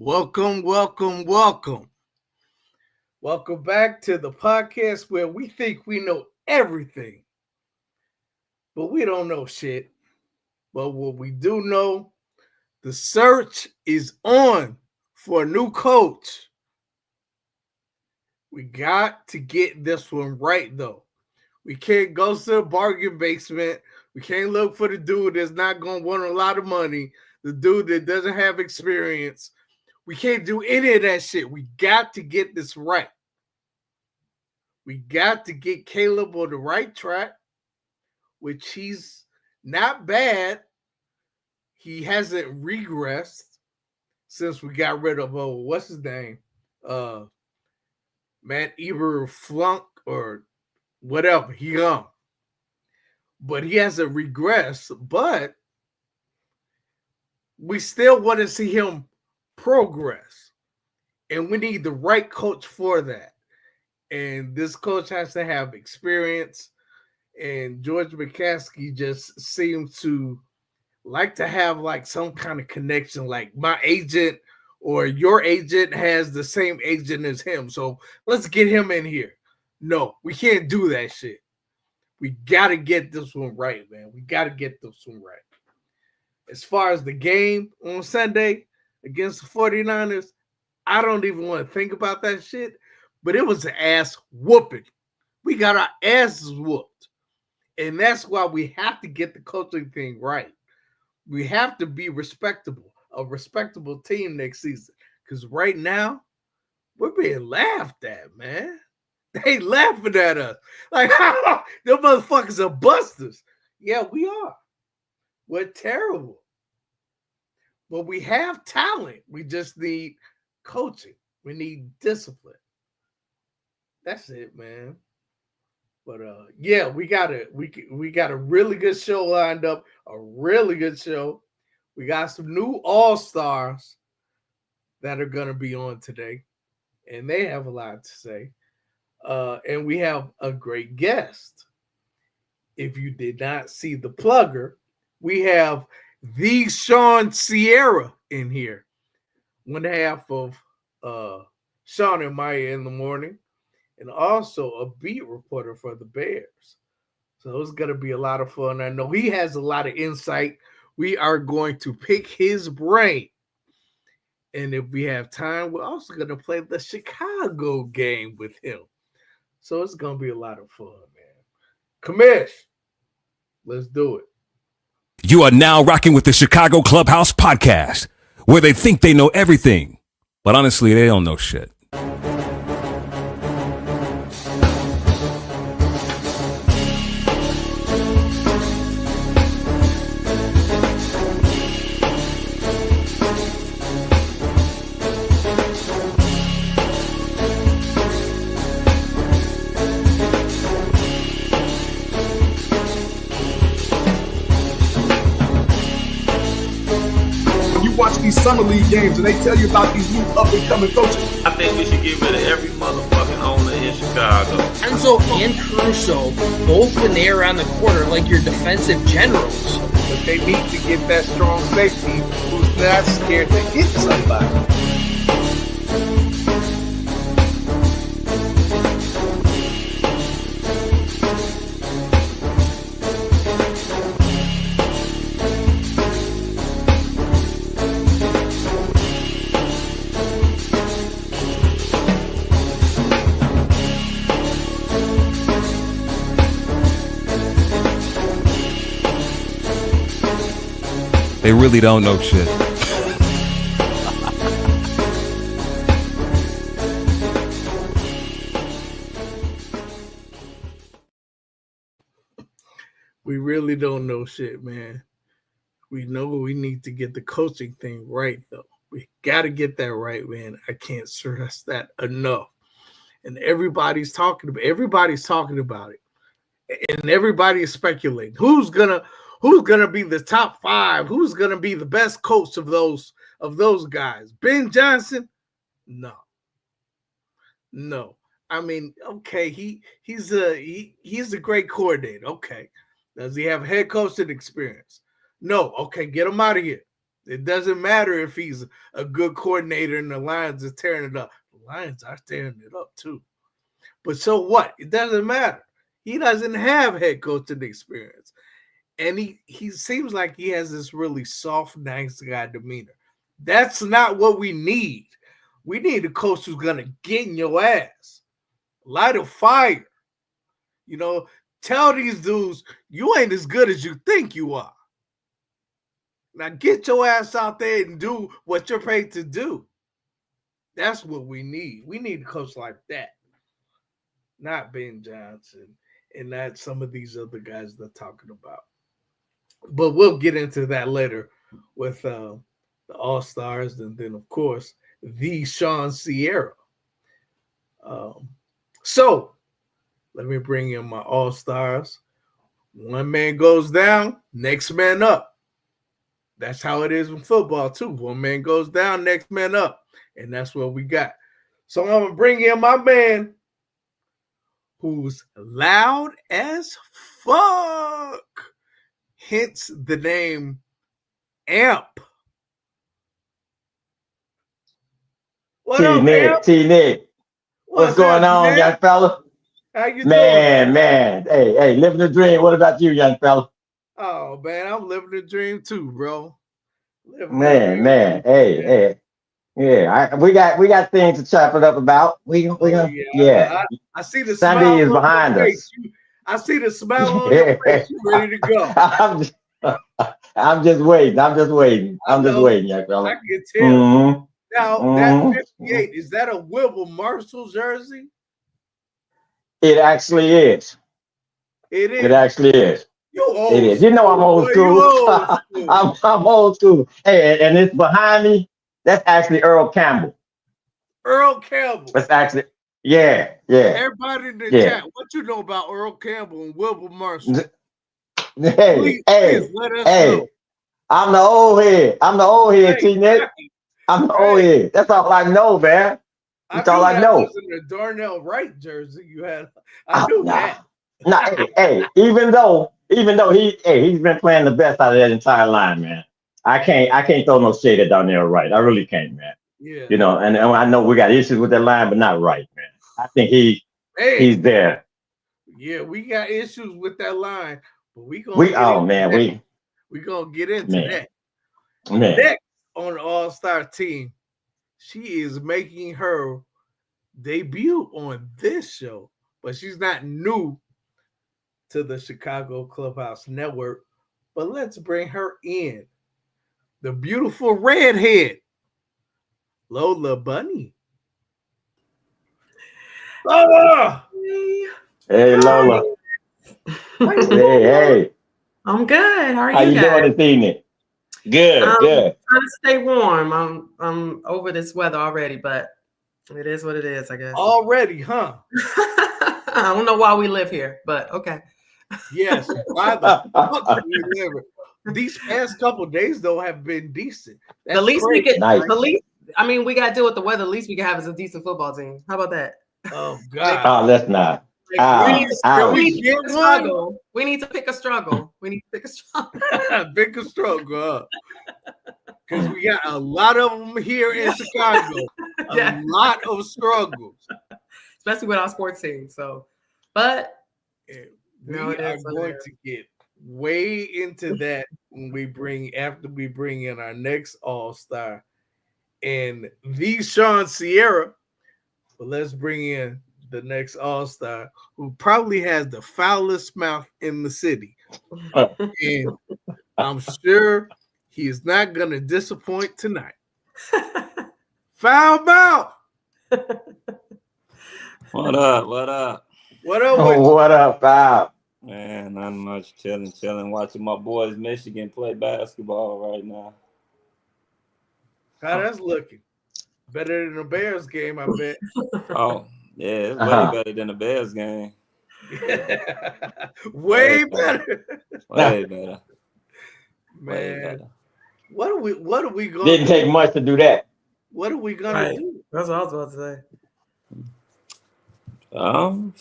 Welcome, welcome, welcome. Welcome back to the podcast where we think we know everything, but we don't know shit. But what we do know, the search is on for a new coach. We got to get this one right, though. We can't go to the bargain basement. We can't look for the dude that's not going to want a lot of money, the dude that doesn't have experience. We can't do any of that shit. We got to get this right. We got to get Caleb on the right track, which he's not bad. He hasn't regressed since we got rid of, what's his name? Matt Eberflunk or whatever. He gone. But he hasn't regressed. But we still want to see him progress. And we need the right coach for that. And this coach has to have experience. And George McCaskey just seems to like to have like some kind of connection. Like my agent or your agent has the same agent as him. So let's get him in here. No, we can't do that shit. We got to get this one right, man. We got to get this one right. As far as the game on Sunday against the 49ers, I don't even want to think about that shit. But it was an ass whooping. We got our asses whooped. And that's why we have to get the coaching thing right. We have to be respectable, a respectable team next season. Because right now, we're being laughed at, man. They laughing at us. Like, them motherfuckers are busters. Yeah, we are. We're terrible. But we have talent. We just need coaching. We need discipline. That's it, man. But yeah, we got a really good show lined up. A really good show. We got some new all-stars that are gonna be on today, and they have a lot to say. And we have a great guest. If you did not see the plugger, we have the Sean Sierra in here, one half of Sean and Maya in the morning, and also a beat reporter for the Bears. So it's going to be a lot of fun. I know he has a lot of insight. We are going to pick his brain. And if we have time, we're also going to play the Chicago game with him. So it's going to be a lot of fun, man. Commish, let's do it. You are now rocking with the Chicago Clubhouse Podcast, where they think they know everything, but honestly, they don't know shit. These summer league games and they tell you about these new up and coming coaches. I think we should get rid of every motherfucking owner in Chicago. Enzo and Caruso, both when they are on the court, are like your defensive generals. But they need to get that strong safety who's not scared to hit somebody. They really don't know shit. We really don't know shit, man. We know we need to get the coaching thing right, though. We got to get that right, man. I can't stress that enough. And everybody's talking about it. And everybody is speculating. Who's gonna be the top 5? Who's gonna be the best coach of those guys? Ben Johnson? No. I mean, okay, he's a great coordinator. Okay. Does he have head coaching experience? No. Okay, get him out of here. It doesn't matter if he's a good coordinator and the Lions is tearing it up. The Lions are tearing it up too. But so what? It doesn't matter. He doesn't have head coaching experience. And he seems like he has this really soft, nice guy demeanor. That's not what we need. We need a coach who's going to get in your ass. Light a fire. You know, tell these dudes, you ain't as good as you think you are. Now get your ass out there and do what you're paid to do. That's what we need. We need a coach like that. Not Ben Johnson and not some of these other guys they're talking about. But we'll get into that later with the All-Stars and then, of course, the Sean Sierra. So let me bring in my All-Stars. One man goes down, next man up. That's how it is in football, too. One man goes down, next man up. And that's what we got. So I'm going to bring in my man who's loud as fuck. Hence the name Amp. What up, Amp? T-Nick. What's going on, young fella? How you doing? Man. Hey, living the dream. What about you, young fella? Oh, man, I'm living the dream too, bro. Man. Hey. Yeah, we got things to chop it up about. We gonna. I see the Sunday smile is on behind your us. face. I see the smile on your face. You ready to go? I'm just waiting, young fella. I can tell. Mm-hmm. Now, that 58, is that a Wilbur Marshall jersey? It actually is. It is. It actually is. You old It is. You know I'm old school. I'm old school. Hey, and it's behind me. That's actually Earl Campbell. Earl Campbell. That's actually, yeah. Everybody in the chat, what you know about Earl Campbell and Wilbur Marshall? Please let us know. I'm the old head, T-Nick. I'm the old head. That's all I know, man. That's all I know. Wasn't a Darnell Wright jersey you had. I knew that. Even though he's been playing the best out of that entire line, man. I can't throw no shade at Darnell Wright. I really can't, man. Yeah. You know, and I know we got issues with that line, but not Wright, man. I think he's there. Yeah, we got issues with that line, but we gonna get into that. Man. Next on the All-Star team, she is making her debut on this show, but she's not new to the Chicago Clubhouse Network. But let's bring her in. The beautiful redhead, Lola Bunny. Lola! Hey, Lola. Hey. I'm good. How are How you doing this evening? Good. Trying to stay warm. I'm over this weather already, but it is what it is, I guess. Already, huh? I don't know why we live here, but okay. Yes, why the fuck we live here? These past couple of days though have been decent. That's the least great. we could. We got to deal with the weather. The least we can have is a decent football team. How about that? Oh God! Oh, let's not. We need to pick a struggle. Pick a struggle. Because we got a lot of them here in Chicago. A lot of struggles. Especially with our sports team. So, but we are going to get way into that when after we bring in our next All-Star and the Sean Sierra. But let's bring in the next All-Star who probably has the foulest mouth in the city. And I'm sure he is not going to disappoint tonight. Foul mouth. What up? What up? What up, Bob? Man, not much. Chilling. Watching my boys Michigan play basketball right now. How that's looking? Better than the Bears game, I bet. Oh, yeah, it's way better than the Bears game. Way better. Way better. Man, way better. What are we going? Didn't take much to do that. What are we gonna do? That's what I was about to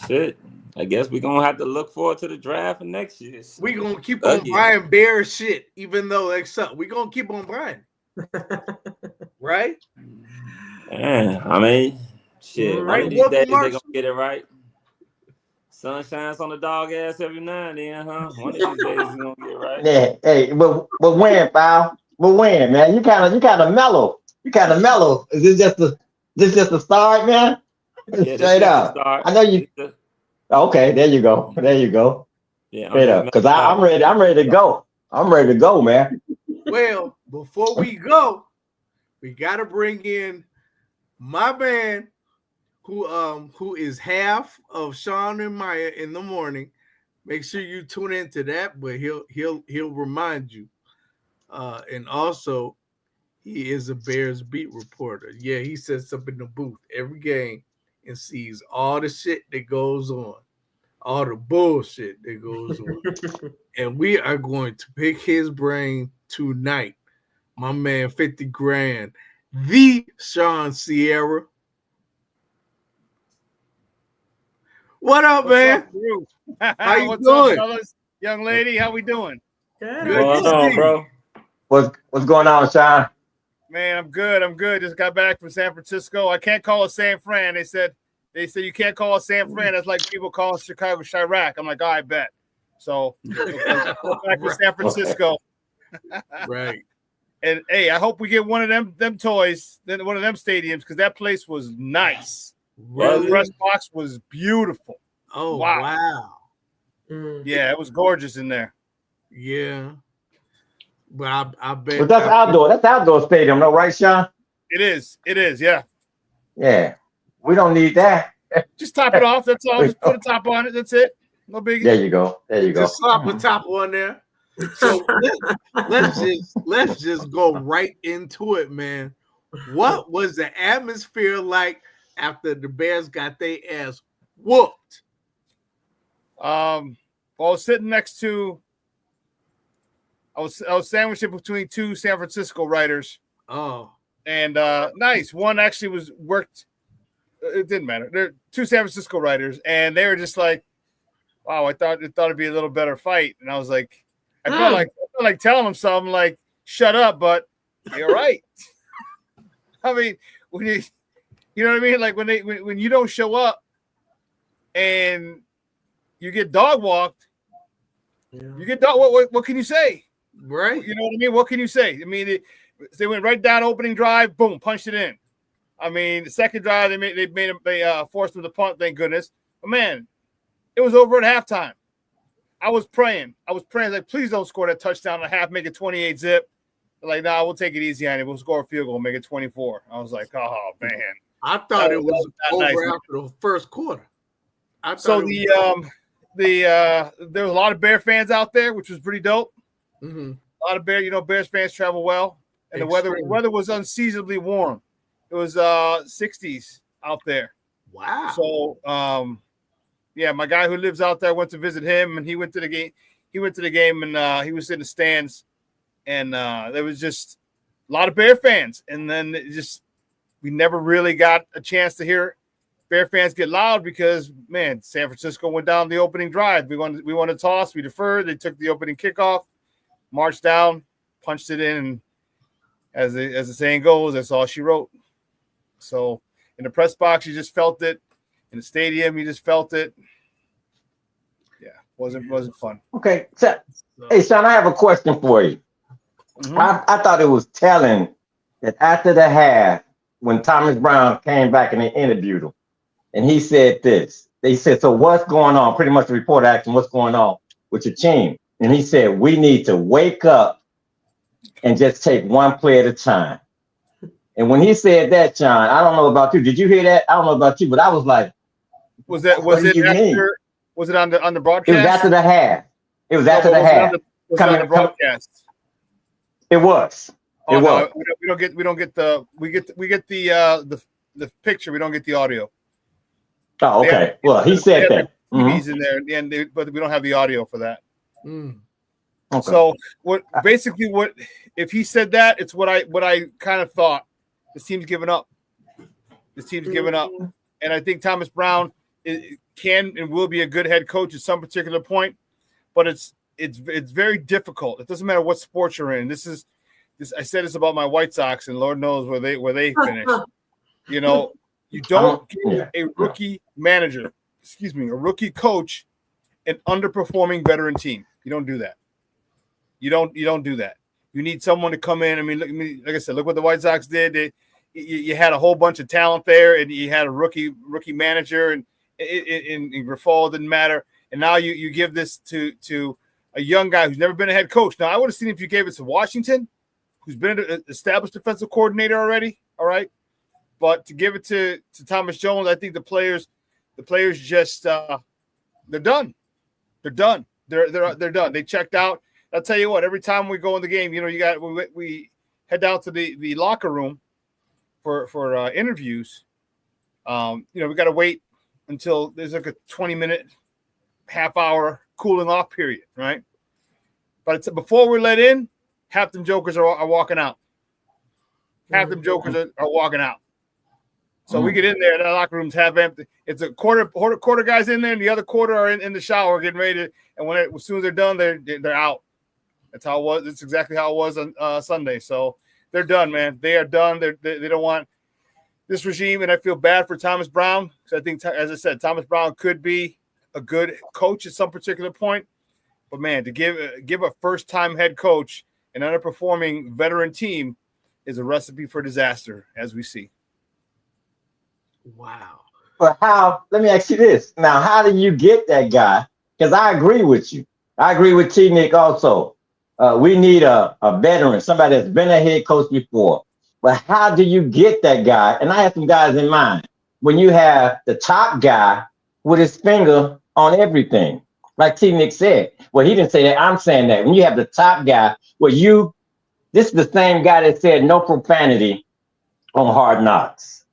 say. Shit. I guess we're gonna have to look forward to the draft next year. We're gonna keep on buying Bears shit, even though we're gonna keep on buying. right? Yeah, I mean, shit. One of these What days they commercial? gonna get it right. Sun shines on the dog ass every now and then, huh? One of these days he's gonna get it right. Yeah, hey, but when, pal? But when, man? You kind of mellow. You kind of mellow. Is this just a start, man? Yeah, this Straight just the up. start. I know you. Okay, there you go. There you go. Yeah, I'm Straight just up. Because messing I'm out. ready. I'm ready to go. I'm ready to go, man. Well, before we go, we got to bring in my man who is half of Sean and Maya in the morning. Make sure you tune into that, but he'll remind you. And also, he is a Bears beat reporter. Yeah, he sets up in the booth every game and sees all the shit that goes on, all the bullshit that goes on. And we are going to pick his brain tonight. My man, 50 grand, the Sean Sierra. What up, What's man? up, Drew? How you What's doing? up, fellas? Young lady, how we doing? Good. Good What's to going on, see bro? What's going on, Sean? Man, I'm good. I'm good. Just got back from San Francisco. I can't call it San Fran. They said you can't call it San Fran. That's like people calling Chicago Chirac. I'm like, I bet. So back to San Francisco. Right. And hey, I hope we get one of them toys, then one of them stadiums, because that place was nice. Really? The press box was beautiful. Oh, Wow. wow. Yeah, it was gorgeous in there. Yeah. But I bet. But that's outdoor. That's outdoor stadium, no, right, Sean? It is. Yeah. Yeah. We don't need that. Just top it off. That's all. Just put a top on it. That's it. No biggie. There you go. There you go. Just slap a top on there. So let's just go right into it, man. What was the atmosphere like after the Bears got their ass whooped? Well, I was sitting next to. I was sandwiched between two San Francisco writers. Oh, and nice. One actually worked. It didn't matter. They're two San Francisco writers, and they were just like, "Wow, I thought it'd be a little better fight." And I was like, I felt like telling them something like, "Shut up," but you're right. I mean, when you know what I mean? Like when you don't show up and you get dog walked, you get dog. What can you say? right. You know what I mean? What can you say? I mean, they went right down opening drive, boom, punched it in. I mean, the second drive they forced them to punt. Thank goodness. But man, it was over at halftime. I was praying like, please don't score that touchdown at half, make it 28 zip. They're like, nah, we'll take it easy on it. We'll score a field goal, make it 24. I was like, oh man. I thought it was over nice. after the first quarter. So there was a lot of Bear fans out there, which was pretty dope. Mm-hmm. A lot of Bears fans travel well, and the weather was unseasonably warm. It was 60s out there. Wow. So yeah, my guy who lives out there went to visit him, and he went to the game. And he was in the stands, and there was just a lot of Bear fans. And then we never really got a chance to hear Bear fans get loud because, man, San Francisco went down the opening drive. We won a toss. We deferred. They took the opening kickoff, marched down, punched it in, and as the saying goes, that's all she wrote. So in the press box, you just felt it. In the stadium, you just felt it. Yeah, wasn't fun. Okay. So, hey, Sean, I have a question for you. Mm-hmm. I thought it was telling that after the half, when Thomas Brown came back and they interviewed him, and he said this. They said, so what's going on? Pretty much the reporter asked him, what's going on with your team? And he said, we need to wake up and just take one play at a time. And when he said that, John, I don't know about you. Did you hear that? I don't know about you, but I was like, was it on the broadcast? It was after the half. It was after the half. Was it on the broadcast? It was. Oh, no, we don't get the picture. We don't get the audio. Oh, okay. Well, he said that. TVs in there, and but we don't have the audio for that. Mm. Okay. So what if he said that? It's what I kind of thought. This team's giving up. And I think Thomas Brown can and will be a good head coach at some particular point, but it's very difficult. It doesn't matter what sport you're in. This is I said this about my White Sox, and Lord knows where they finish. You know, you don't give a rookie manager, a rookie coach, an underperforming veteran team. You don't do that. You don't do that. You need someone to come in. I mean, like I said, look what the White Sox did. You had a whole bunch of talent there, and you had a rookie manager, and in Grifol didn't matter. And now you give this to a young guy who's never been a head coach. Now, I would have seen if you gave it to Washington, who's been an established defensive coordinator already. All right, but to give it to Thomas Jones, I think the players just they're done. They're done. They're done. They checked out. I'll tell you what. Every time we go in the game, you know, we head down to the locker room for interviews. You know, we got to wait until there's like a 20-minute, half-hour cooling off period, right? But before we're let in, half them jokers are walking out. Half them jokers are walking out. So we get in there, and the locker room's half empty. It's a quarter guys in there, and the other quarter are in the shower getting ready to. And as soon as they're done, they're out. That's how it was. That's exactly how it was on Sunday. So they're done, man. They are done. They don't want this regime, and I feel bad for Thomas Brown because I think, as I said, Thomas Brown could be a good coach at some particular point. But man, to give a first-time head coach an underperforming veteran team is a recipe for disaster, as we see. Wow. But let me ask you this. Now, how do you get that guy? Because I agree with you. I agree with T. Nick also. We need a veteran, somebody that's been a head coach before. But how do you get that guy? And I have some guys in mind. When you have the top guy with his finger on everything, like T. Nick said. Well, he didn't say that. I'm saying that. When you have the top guy, this is the same guy that said no profanity on Hard Knocks.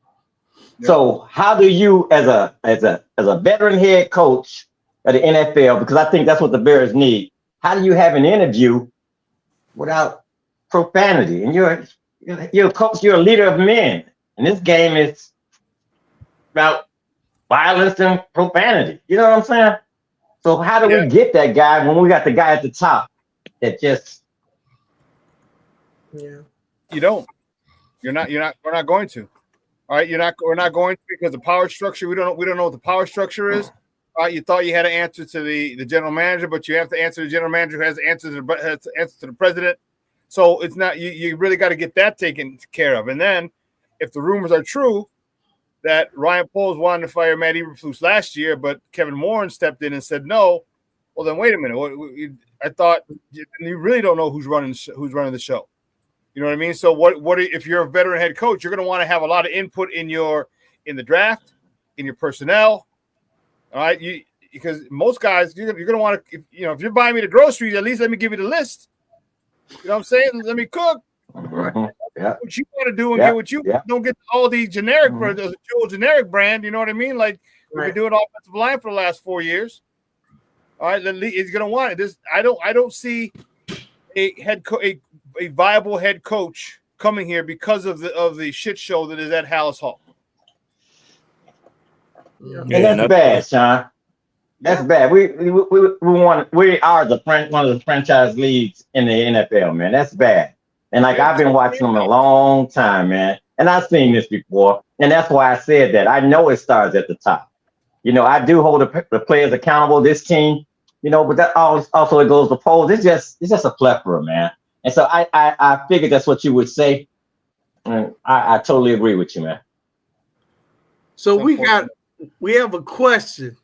Yeah. So how do you, as a veteran head coach of the NFL, because I think that's what the Bears need, how do you have an interview without profanity? And you're a coach, you're a leader of men. And this game is about violence and profanity. You know what I'm saying? So how do we get that guy when we got the guy at the top that just you don't. We're not going to. All right, we're not going to because the power structure, we don't know what the power structure is. All right, you thought you had an answer to the general manager, but you have to answer the general manager who has to answer to the president. So it's not you really got to get that taken care of. And then if the rumors are true that Ryan Poles wanted to fire Matt Eberflus last year, but Kevin Warren stepped in and said no, well then wait a minute. I thought you really don't know who's running the show. You know what I mean? So what if you're a veteran head coach, you're going to want to have a lot of input in the draft, in your personnel. All right, because most guys you're going to want to, if you're buying me the groceries, at least let me give you the list. You know what I'm saying? Let me cook. Yeah. What you want to do and get what you don't get all these generic generic brand. You know what I mean? Like we've been doing offensive line for the last 4 years. All right, he's going to want it. This I don't see a viable head coach coming here because of the shit show that is at Hallis Hall. And that's bad, Sean. That's bad. We are one of the franchise leagues in the NFL, man. That's bad. And I've been watching them a long time, man. And I've seen this before. And that's why I said that. I know it starts at the top. I do hold the players accountable, this team, but that also it goes to polls. It's just a plethora, man. And so I figured that's what you would say. And I totally agree with you, man. So we have a question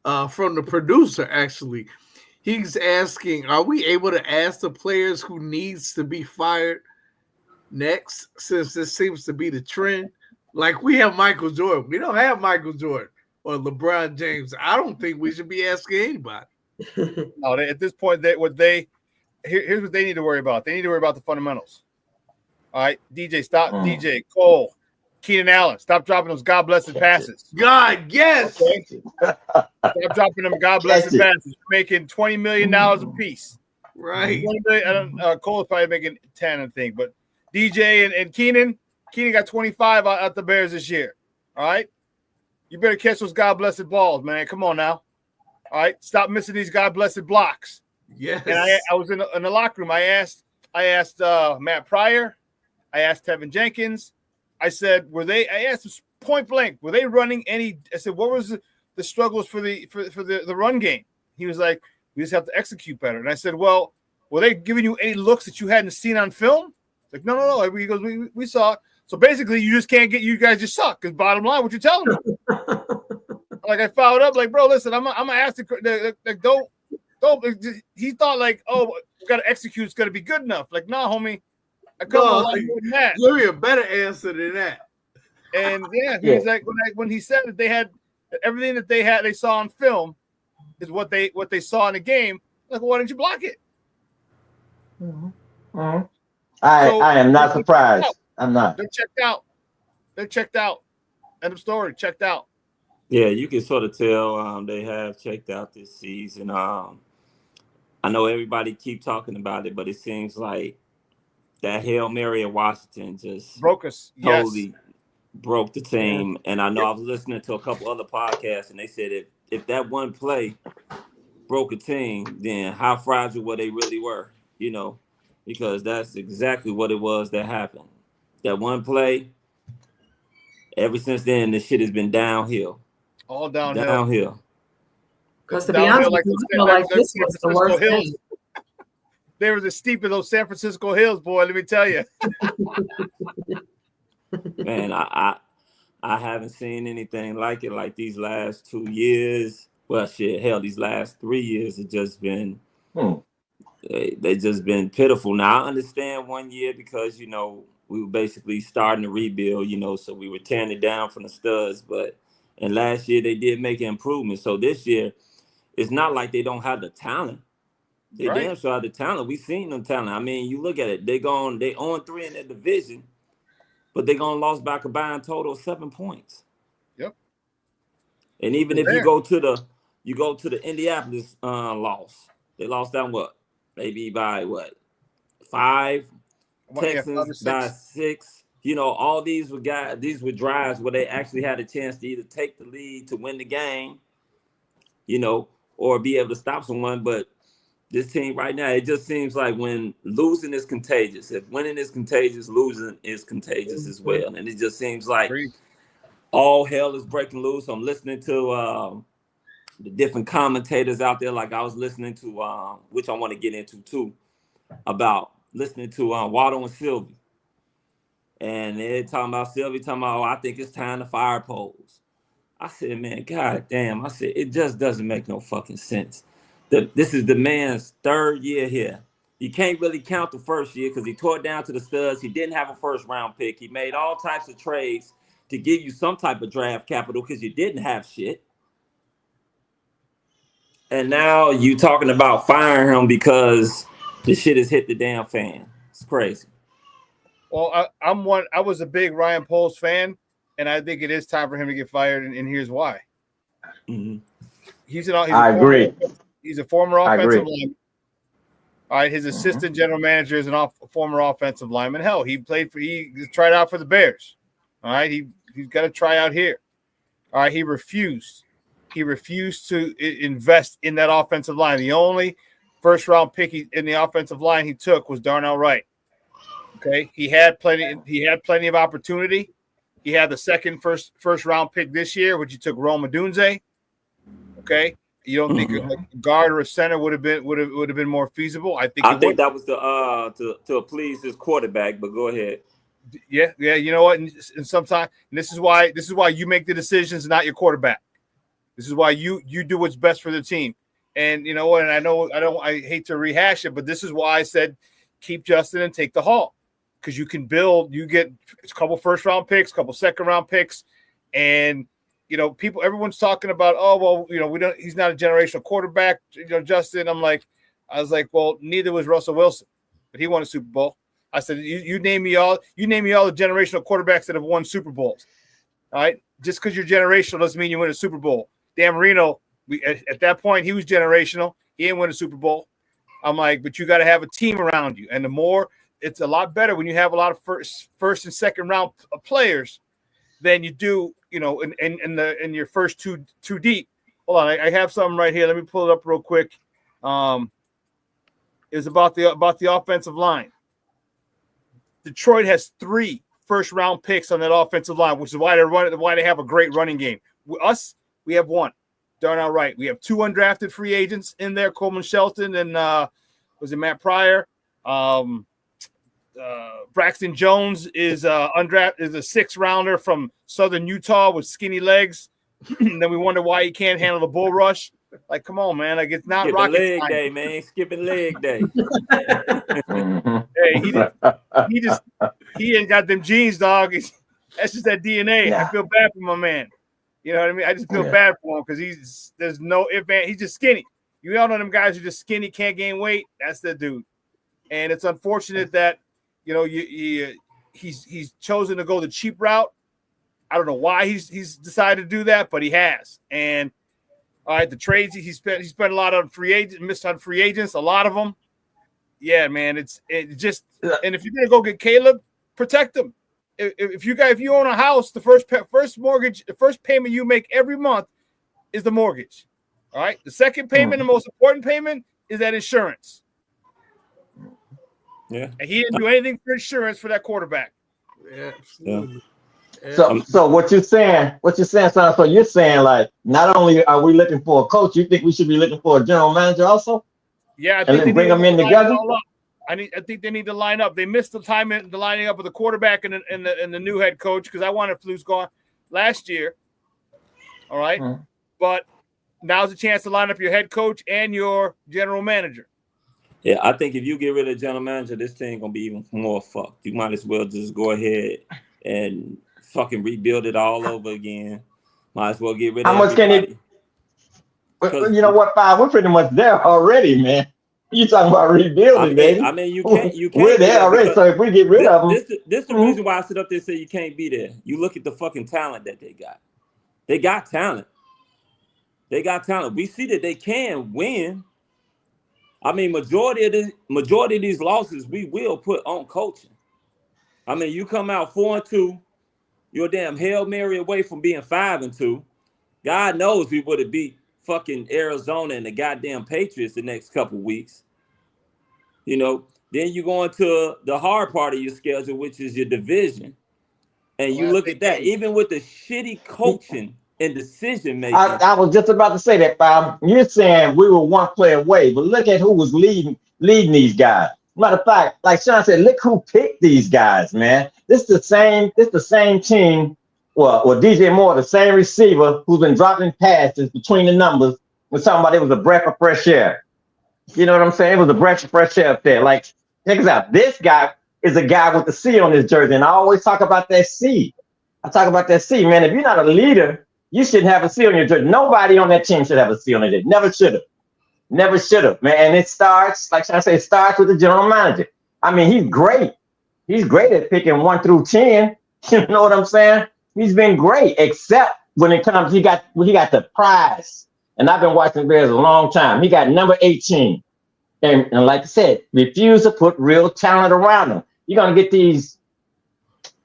from the producer, actually. He's asking, are we able to ask the players who needs to be fired next, since this seems to be the trend? Like we have Michael Jordan. We don't have Michael Jordan or LeBron James. I don't think we should be asking anybody. No, at this point, here's what they need to worry about. They need to worry about the fundamentals. All right, DJ Cole, Keenan Allen, stop dropping those God blessed passes. God, yes. Okay? Stop dropping them God blessed passes. You're making $20 million a piece. Right. Cole is probably making 10, I think. But DJ and Keenan got 25 out the Bears this year. All right. You better catch those God blessed balls, man. Come on now. All right. Stop missing these God blessed blocks. Yes. And I was in the locker room. I asked I asked Matt Pryor. I asked Tevin Jenkins. I said, I asked them point blank, were they running any? I said, what was the struggles for the run game? He was like, we just have to execute better. And I said, well, were they giving you any looks that you hadn't seen on film? Like, no. He goes, we saw it. So basically, you just can't get. You guys just suck. Because bottom line, what you're telling me. Like I followed up, like, bro, listen, I'm gonna ask like, don't. He thought like, oh, we gotta execute. It's gonna be good enough. Like, nah, homie. I come a lot more than that. Give me a better answer than that. And yeah, he was like, when he said that they had everything that they saw on film is what they saw in the game. Like, well, why didn't you block it? Mm-hmm. I am not surprised. I'm not. They're checked out. End of story. Checked out. Yeah, you can sort of tell they have checked out this season. I know everybody keep talking about it, but it seems like that Hail Mary at Washington just broke us. Totally broke the team. And I know I was listening to a couple other podcasts, and they said if that one play broke a team, then how fragile were they really were, because that's exactly what it was that happened. That one play, ever since then, the shit has been downhill. All downhill. Because to be honest, I feel like this was the worst thing. They were as steep as those San Francisco hills, boy. Let me tell you. Man, I haven't seen anything like it. Like these last 2 years. Well, shit, hell, these last 3 years have just been. They just been pitiful. Now I understand 1 year because we were basically starting to rebuild. So we were tearing it down from the studs, and last year they did make an improvement. So this year, it's not like they don't have the talent. They damn sure have the talent. We seen them talent. I mean, you look at it. They 0-3 in their division, but they lost by a combined total of 7 points. Yep. And even if you go to the Indianapolis loss, they lost down maybe by 5. Texans by 6. All these were drives where they actually had a chance to either take the lead to win the game, or be able to stop someone. But this team right now, it just seems like when losing is contagious. If winning is contagious, losing is contagious as well. And it just seems like all hell is breaking loose. I'm listening to the different commentators out there, like I was listening to, which I want to get into too, about listening to Waddle and Sylvie. And they're talking about Sylvie, I think it's time to fire Poles. I said, man, God damn. I said, it just doesn't make no fucking sense. This is the man's 3rd year here. You can't really count the first year because he tore it down to the studs. He didn't have a first-round pick. He made all types of trades to give you some type of draft capital because you didn't have shit. And now you talking about firing him because the shit has hit the damn fan. It's crazy. Well, I was a big Ryan Poles fan, and I think it is time for him to get fired, and here's why. Mm-hmm. I agree. He's a former offensive lineman. All right, his assistant general manager is a former offensive lineman. Hell, he tried out for the Bears. All right, he's got to try out here. All right, he refused. He refused to invest in that offensive line. The only first-round pick in the offensive line he took was Darnell Wright. Okay, he had plenty of opportunity. He had the first-round pick this year, which he took Rome Odunze. Okay, you don't think a guard or a center would have been more feasible? I think that was to please his quarterback. But go ahead. Yeah. You know what? And sometimes this is why you make the decisions, not your quarterback. This is why you do what's best for the team. And you know what? And I hate to rehash it, but this is why I said keep Justin and take the Hall, because you can build. You get a couple first-round picks, a couple second-round picks, and everyone's talking about, oh well, we don't. He's not a generational quarterback, Justin. I was like, well, neither was Russell Wilson, but he won a Super Bowl. I said, you name me all the generational quarterbacks that have won Super Bowls. All right, just because you're generational doesn't mean you win a Super Bowl. Dan Marino, at that point, he was generational. He didn't win a Super Bowl. I'm like, but you got to have a team around you, and it's a lot better when you have a lot of first and second round players than you do, in your first two deep. Hold on, I have something right here. Let me pull it up real quick. It's about the offensive line. Detroit has 3 first-round picks on that offensive line, which is why they have a great running game. We have 1. Darn all right. We have 2 undrafted free agents in there, Coleman Shelton and was it Matt Pryor? Braxton Jones is undrafted, is a 6th-rounder from Southern Utah with skinny legs. Then we wonder why he can't handle the bull rush. Like, come on, man! Like, it's not Skipping rocket leg science. day, man. Skipping leg day. Hey, he ain't got them genes, dog. That's just that DNA. Yeah. I feel bad for my man. You know what I mean? I just feel bad for him because there's no if and he's just skinny. You all know them guys who just skinny, can't gain weight. That's the dude. And it's unfortunate that he's chosen to go the cheap route. I don't know why he's decided to do that, but he has. And all right, the trades he spent a lot on free agents, missed on free agents, a lot of them. Yeah, man, and if you're gonna go get Caleb, protect him. If you own a house, the first mortgage, the first payment you make every month is the mortgage. All right, the second payment, the most important payment, is that insurance. Yeah, and he didn't do anything for insurance for that quarterback. Yeah, absolutely. So what you're saying, son? So you're saying, like, not only are we looking for a coach, you think we should be looking for a general manager also? Yeah, I and then bring them in together. I think they need to line up. They missed the time in the lining up with the quarterback and the new head coach because I wanted Flus gone last year. All right, but now's the chance to line up your head coach and your general manager. Yeah, I think if you get rid of the general manager, this team gonna be even more fucked. You might as well just go ahead and fucking rebuild it all over again. Might as well get rid of everybody. You know what, Five? We're pretty much there already, man. You talking about rebuilding, baby? I mean, you can't. We're there already. So if we get rid of them, this is the reason why I sit up there and say you can't be there. You look at the fucking talent that they got. They got talent. We see that they can win. I mean, majority of these losses we will put on coaching. I mean, you come out 4-2, you're a damn Hail Mary away from being 5-2. God knows we would have beat fucking Arizona and the goddamn Patriots the next couple weeks. You know, then you go into the hard part of your schedule, which is your division. And you look at that, even with the shitty coaching and decision making. I was just about to say that, Bob. You're saying we were one play away, but look at who was leading these guys. Matter of fact, like Sean said, look who picked these guys, man. This the same team. Well, DJ Moore, the same receiver who's been dropping passes between the numbers. We're talking about it was a breath of fresh air. You know what I'm saying? It was a breath of fresh air up there. Like, check us out. This guy is a guy with the C on his jersey, and I always talk about that C. I talk about that C, man. If you're not a leader, you shouldn't have a C on your jersey. Nobody on that team should have a C on their jersey. Never should have, man. And it starts, like I say, it starts with the general manager. I mean, he's great. He's great at picking 1 through 10. You know what I'm saying? He's been great, except when it comes, he got the prize. And I've been watching the Bears a long time. He got number 18. And like I said, refuse to put real talent around him. You're going to get these,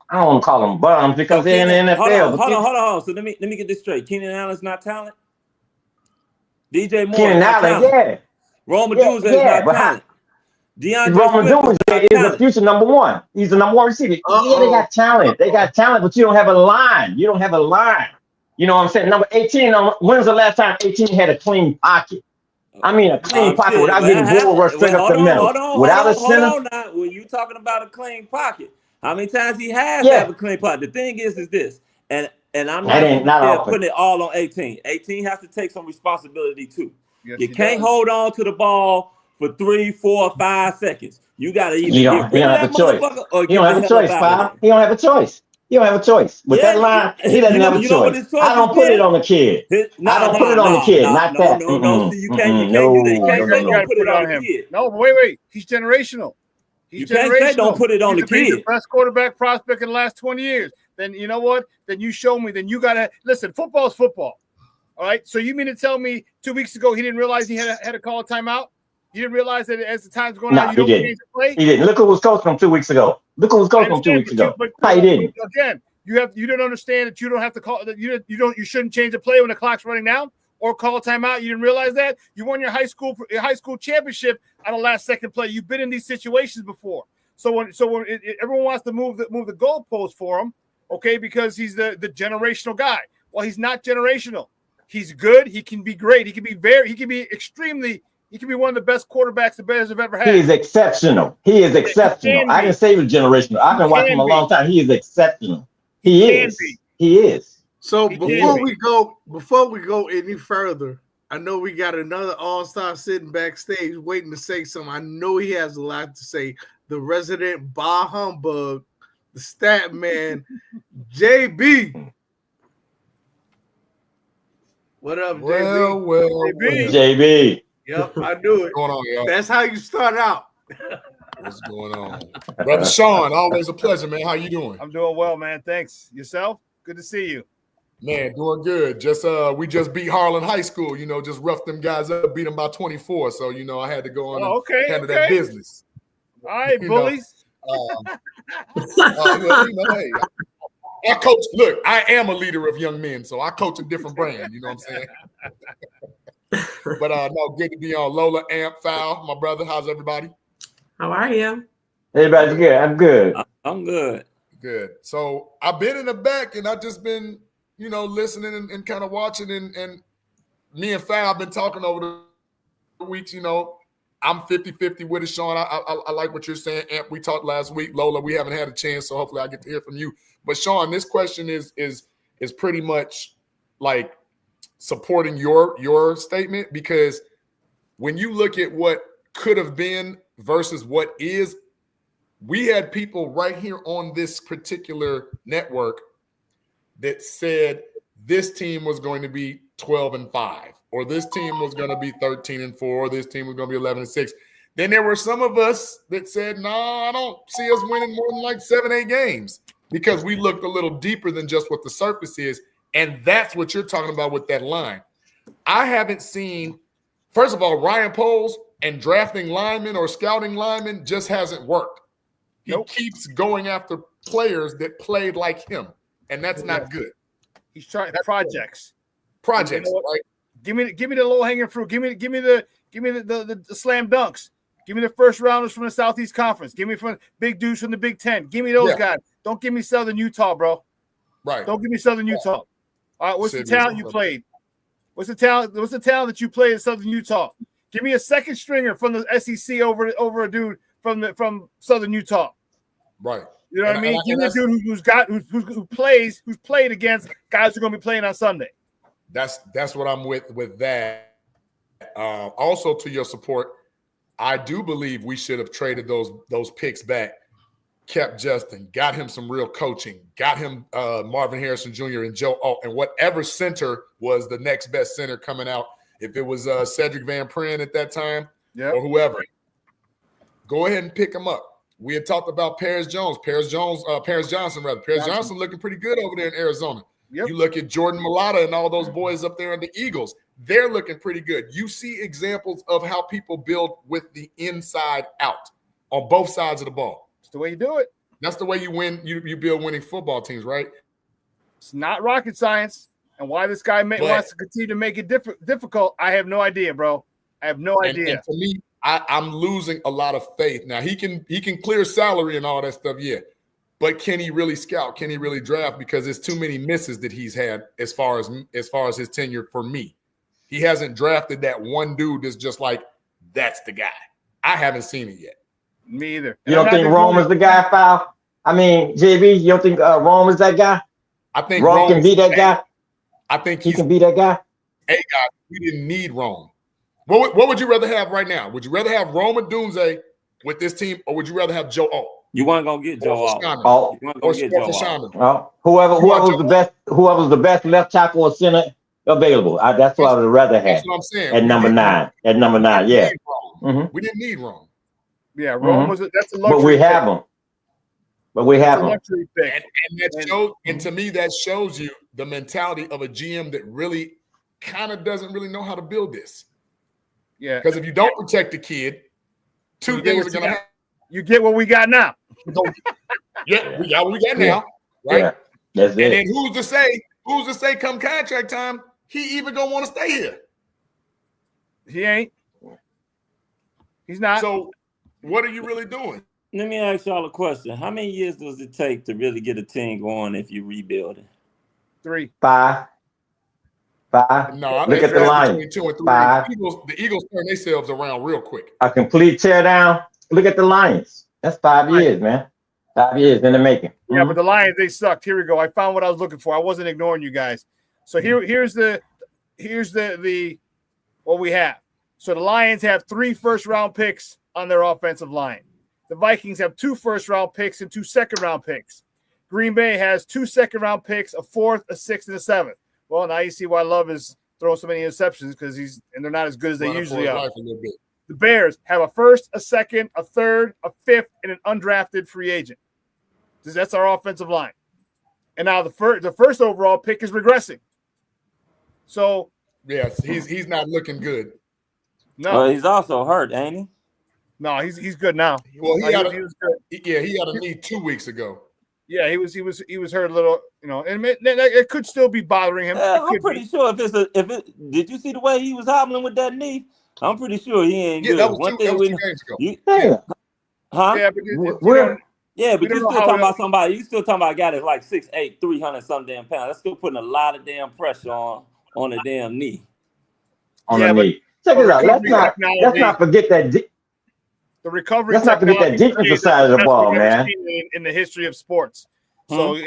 I don't want to call them bums because they're in the NFL. Hold on. So let me get this straight. Keenan Allen's not talent? DJ Moore Keenan Allen, yeah. Rome Odunze is not talent. Rome Odunze is the future number 1. He's the number 1 receiver. Yeah, they got talent. But you don't have a line. You don't have a line. You know what I'm saying? Number 18, when's the last time 18 had a clean pocket? I mean, a clean pocket without getting bull rush straight up the middle. Without a center. Hold on. When you talking about a clean pocket, how many times he has to have a clean pocket? The thing is this, and I'm not putting it all on 18. 18 has to take some responsibility too. Yes, you can't hold on to the ball for 3, 4, 5 seconds. You got to either get rid of that motherfucker or get the hell out of it. He don't have a choice. He don't have a choice. With that line, he doesn't have a choice. I don't put it on the kid. I don't put it on the kid. Not that. No, you can't do that. You can't say don't put it on the kid. No, wait. He's generational. You can't say don't put it on the kid. He's the best quarterback prospect in the last 20 years. Then you know what? Then you show me. Then you got to listen. Football's football. All right. So you mean to tell me 2 weeks ago he didn't realize he had to call a timeout? You didn't realize that as the time's going on, you don't change the play? He didn't. Look who was coaching him 2 weeks ago. He didn't. Again, you don't understand that you don't have to call that you shouldn't change the play when the clock's running down or call a timeout. You didn't realize that? You won your high school championship on a last second play. You've been in these situations before. So when everyone wants to move the goalpost for him, okay, because he's the generational guy. Well, he's not generational. He's good. He can be great. He can be one of the best quarterbacks the Bears have ever had. He is exceptional. I didn't say he was generational. I've been watching him a long time. He is exceptional. He is. So before we go any further, I know we got another all-star sitting backstage waiting to say something. I know he has a lot to say. The resident bah humbug, the stat man, JB. What up, JB? Well, JB. Yep, I knew it. What's going on, y'all? That's how you start out. What's going on? Brother Sean, always a pleasure, man. How you doing? I'm doing well, man. Thanks. Yourself? Good to see you. Man, doing good. We just beat Harlan High School, just roughed them guys up, beat them by 24. So, I had to go on and handle that business. All right, bullies. Hey, I coach. Look, I am a leader of young men, so I coach a different brand. You know what I'm saying? But no, good to be on. Lola, Amp, Foul, my brother. How's everybody? How are you? Everybody's good. I'm good. I'm good. Good. So I've been in the back, and I've just been, listening and kind of watching. And me and Foul have been talking over the weeks. I'm 50-50 with it, Sean. I like what you're saying. Amp, we talked last week. Lola, we haven't had a chance, so hopefully I get to hear from you. But Sean, this question is pretty much like supporting your statement, because when you look at what could have been versus what is, we had people right here on this particular network that said this team was going to be 12-5, or this team was going to be 13-4, or this team was going to be 11-6. Then there were some of us that said, "No, I don't see us winning more than like 7-8 games," because we looked a little deeper than just what the surface is. And that's what you're talking about with that line. I haven't seen, first of all, Ryan Poles and drafting linemen or scouting linemen just hasn't worked. He keeps going after players that played like him, and that's not good. He's trying projects, right? Give me the low hanging fruit. Give me the slam dunks. Give me the first rounders from the Southeast Conference. Give me from big dudes from the Big Ten. Give me those guys. Don't give me Southern Utah, bro. Right. Don't give me Southern Utah. All right, what's the talent you played? What's the talent that you played in Southern Utah? Give me a second stringer from the SEC over a dude from Southern Utah. Right. You know what I mean? Give me a dude who played against guys who are going to be playing on Sunday. That's what I'm with that. Also, to your support, I do believe we should have traded those picks back, kept Justin, got him some real coaching, got him Marvin Harrison Jr. and Joe Alt, and whatever center was the next best center coming out. If it was Cedric Van Pren at that time, or whoever, go ahead and pick him up. We had talked about Paris Johnson looking pretty good over there in Arizona. Yep. You look at Jordan Mailata and all those boys up there in the Eagles. They're looking pretty good. You see examples of how people build with the inside out on both sides of the ball. That's the way you do it. That's the way you win. You build winning football teams, right? It's not rocket science. And why this guy wants to continue to make it difficult, I have no idea, bro. I have no idea. And to me, I'm losing a lot of faith. Now, he can clear salary and all that stuff, but can he really scout? Can he really draft? Because there's too many misses that he's had as far as his tenure for me. He hasn't drafted that one dude that's just like, that's the guy. I haven't seen it yet. Me either. You don't think Rome is the guy, Foul? I mean, JB, you don't think Rome is that guy? I think Rome can be that guy. I think he can be that guy. A guy. We didn't need Rome. What would you rather have right now? Would you rather have Rome and Dunze with this team, or would you rather have Joe Alt? You want to go get Joe Alt? Whoever was the best left tackle or center available. That's what I would rather have. That's what I'm saying. At number 9, yeah. We didn't need Rome. Yeah, Rome was that's a luxury. But we have him. Luxury pick. And to me, that shows you the mentality of a GM that really kind of doesn't really know how to build this. Yeah. Because if you don't protect the kid, two things are going to happen. You get what we got now. We got what we got now. Right? Yeah, that's it. And then who's to say come contract time, he even going to want to stay here? He ain't. He's not. So what are you really doing? Let me ask y'all a question. How many years does it take to really get a team going if you rebuild it? 3. 5. No, Look at the line. between 2 and 3. 5. The Eagles turn themselves around real quick. A complete tear down. Look at the Lions. That's 5 years, man. 5 years in the making. Yeah, but the Lions, they sucked. Here we go. I found what I was looking for. I wasn't ignoring you guys. So here's the what we have. So the Lions have 3 first-round picks on their offensive line. The Vikings have 2 first-round picks and 2 second-round picks. Green Bay has 2 second-round picks, a 4th, a 6th, and a 7th. Well, now you see why Love is throwing so many interceptions because they're not as good as they usually are. The Bears have a 1st, a 2nd, a 3rd, a 5th, and an undrafted free agent. That's our offensive line. And now the first overall pick is regressing. So yes, he's not looking good. No, well, he's also hurt, ain't he? No, he's good now. Well, he had a knee 2 weeks ago. Yeah, he was hurt a little, and it could still be bothering him. I'm pretty sure did you see the way he was hobbling with that knee? I'm pretty sure he ain't good. That was 2 games Huh? ago. Yeah, but but you still talking about somebody. You still talking about a guy that's like 6'8", 300 some damn pounds. That's still putting a lot of damn pressure on the damn knee. On the knee. Check it out. Let's not forget that. The recovery. Let's not forget that defensive side of the ball, man. In the history of sports, so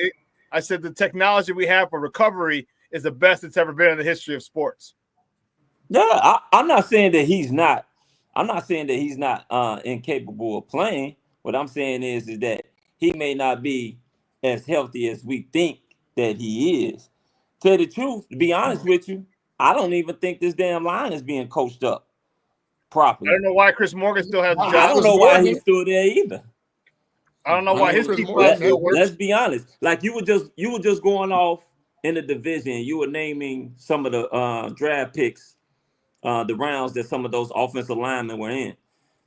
I said the technology we have for recovery is the best it's ever been in the history of sports. Yeah, I'm not saying that he's not. I'm not saying that he's not incapable of playing. What I'm saying is that he may not be as healthy as we think that he is. Tell the truth, to be honest with you, I don't even think this damn line is being coached up properly. I don't know why Chris Morgan still has a job. I don't know why he's still there either. I don't know why his people. Let's be honest. Like you were just going off in the division. You were naming some of the draft picks, the rounds that some of those offensive linemen were in.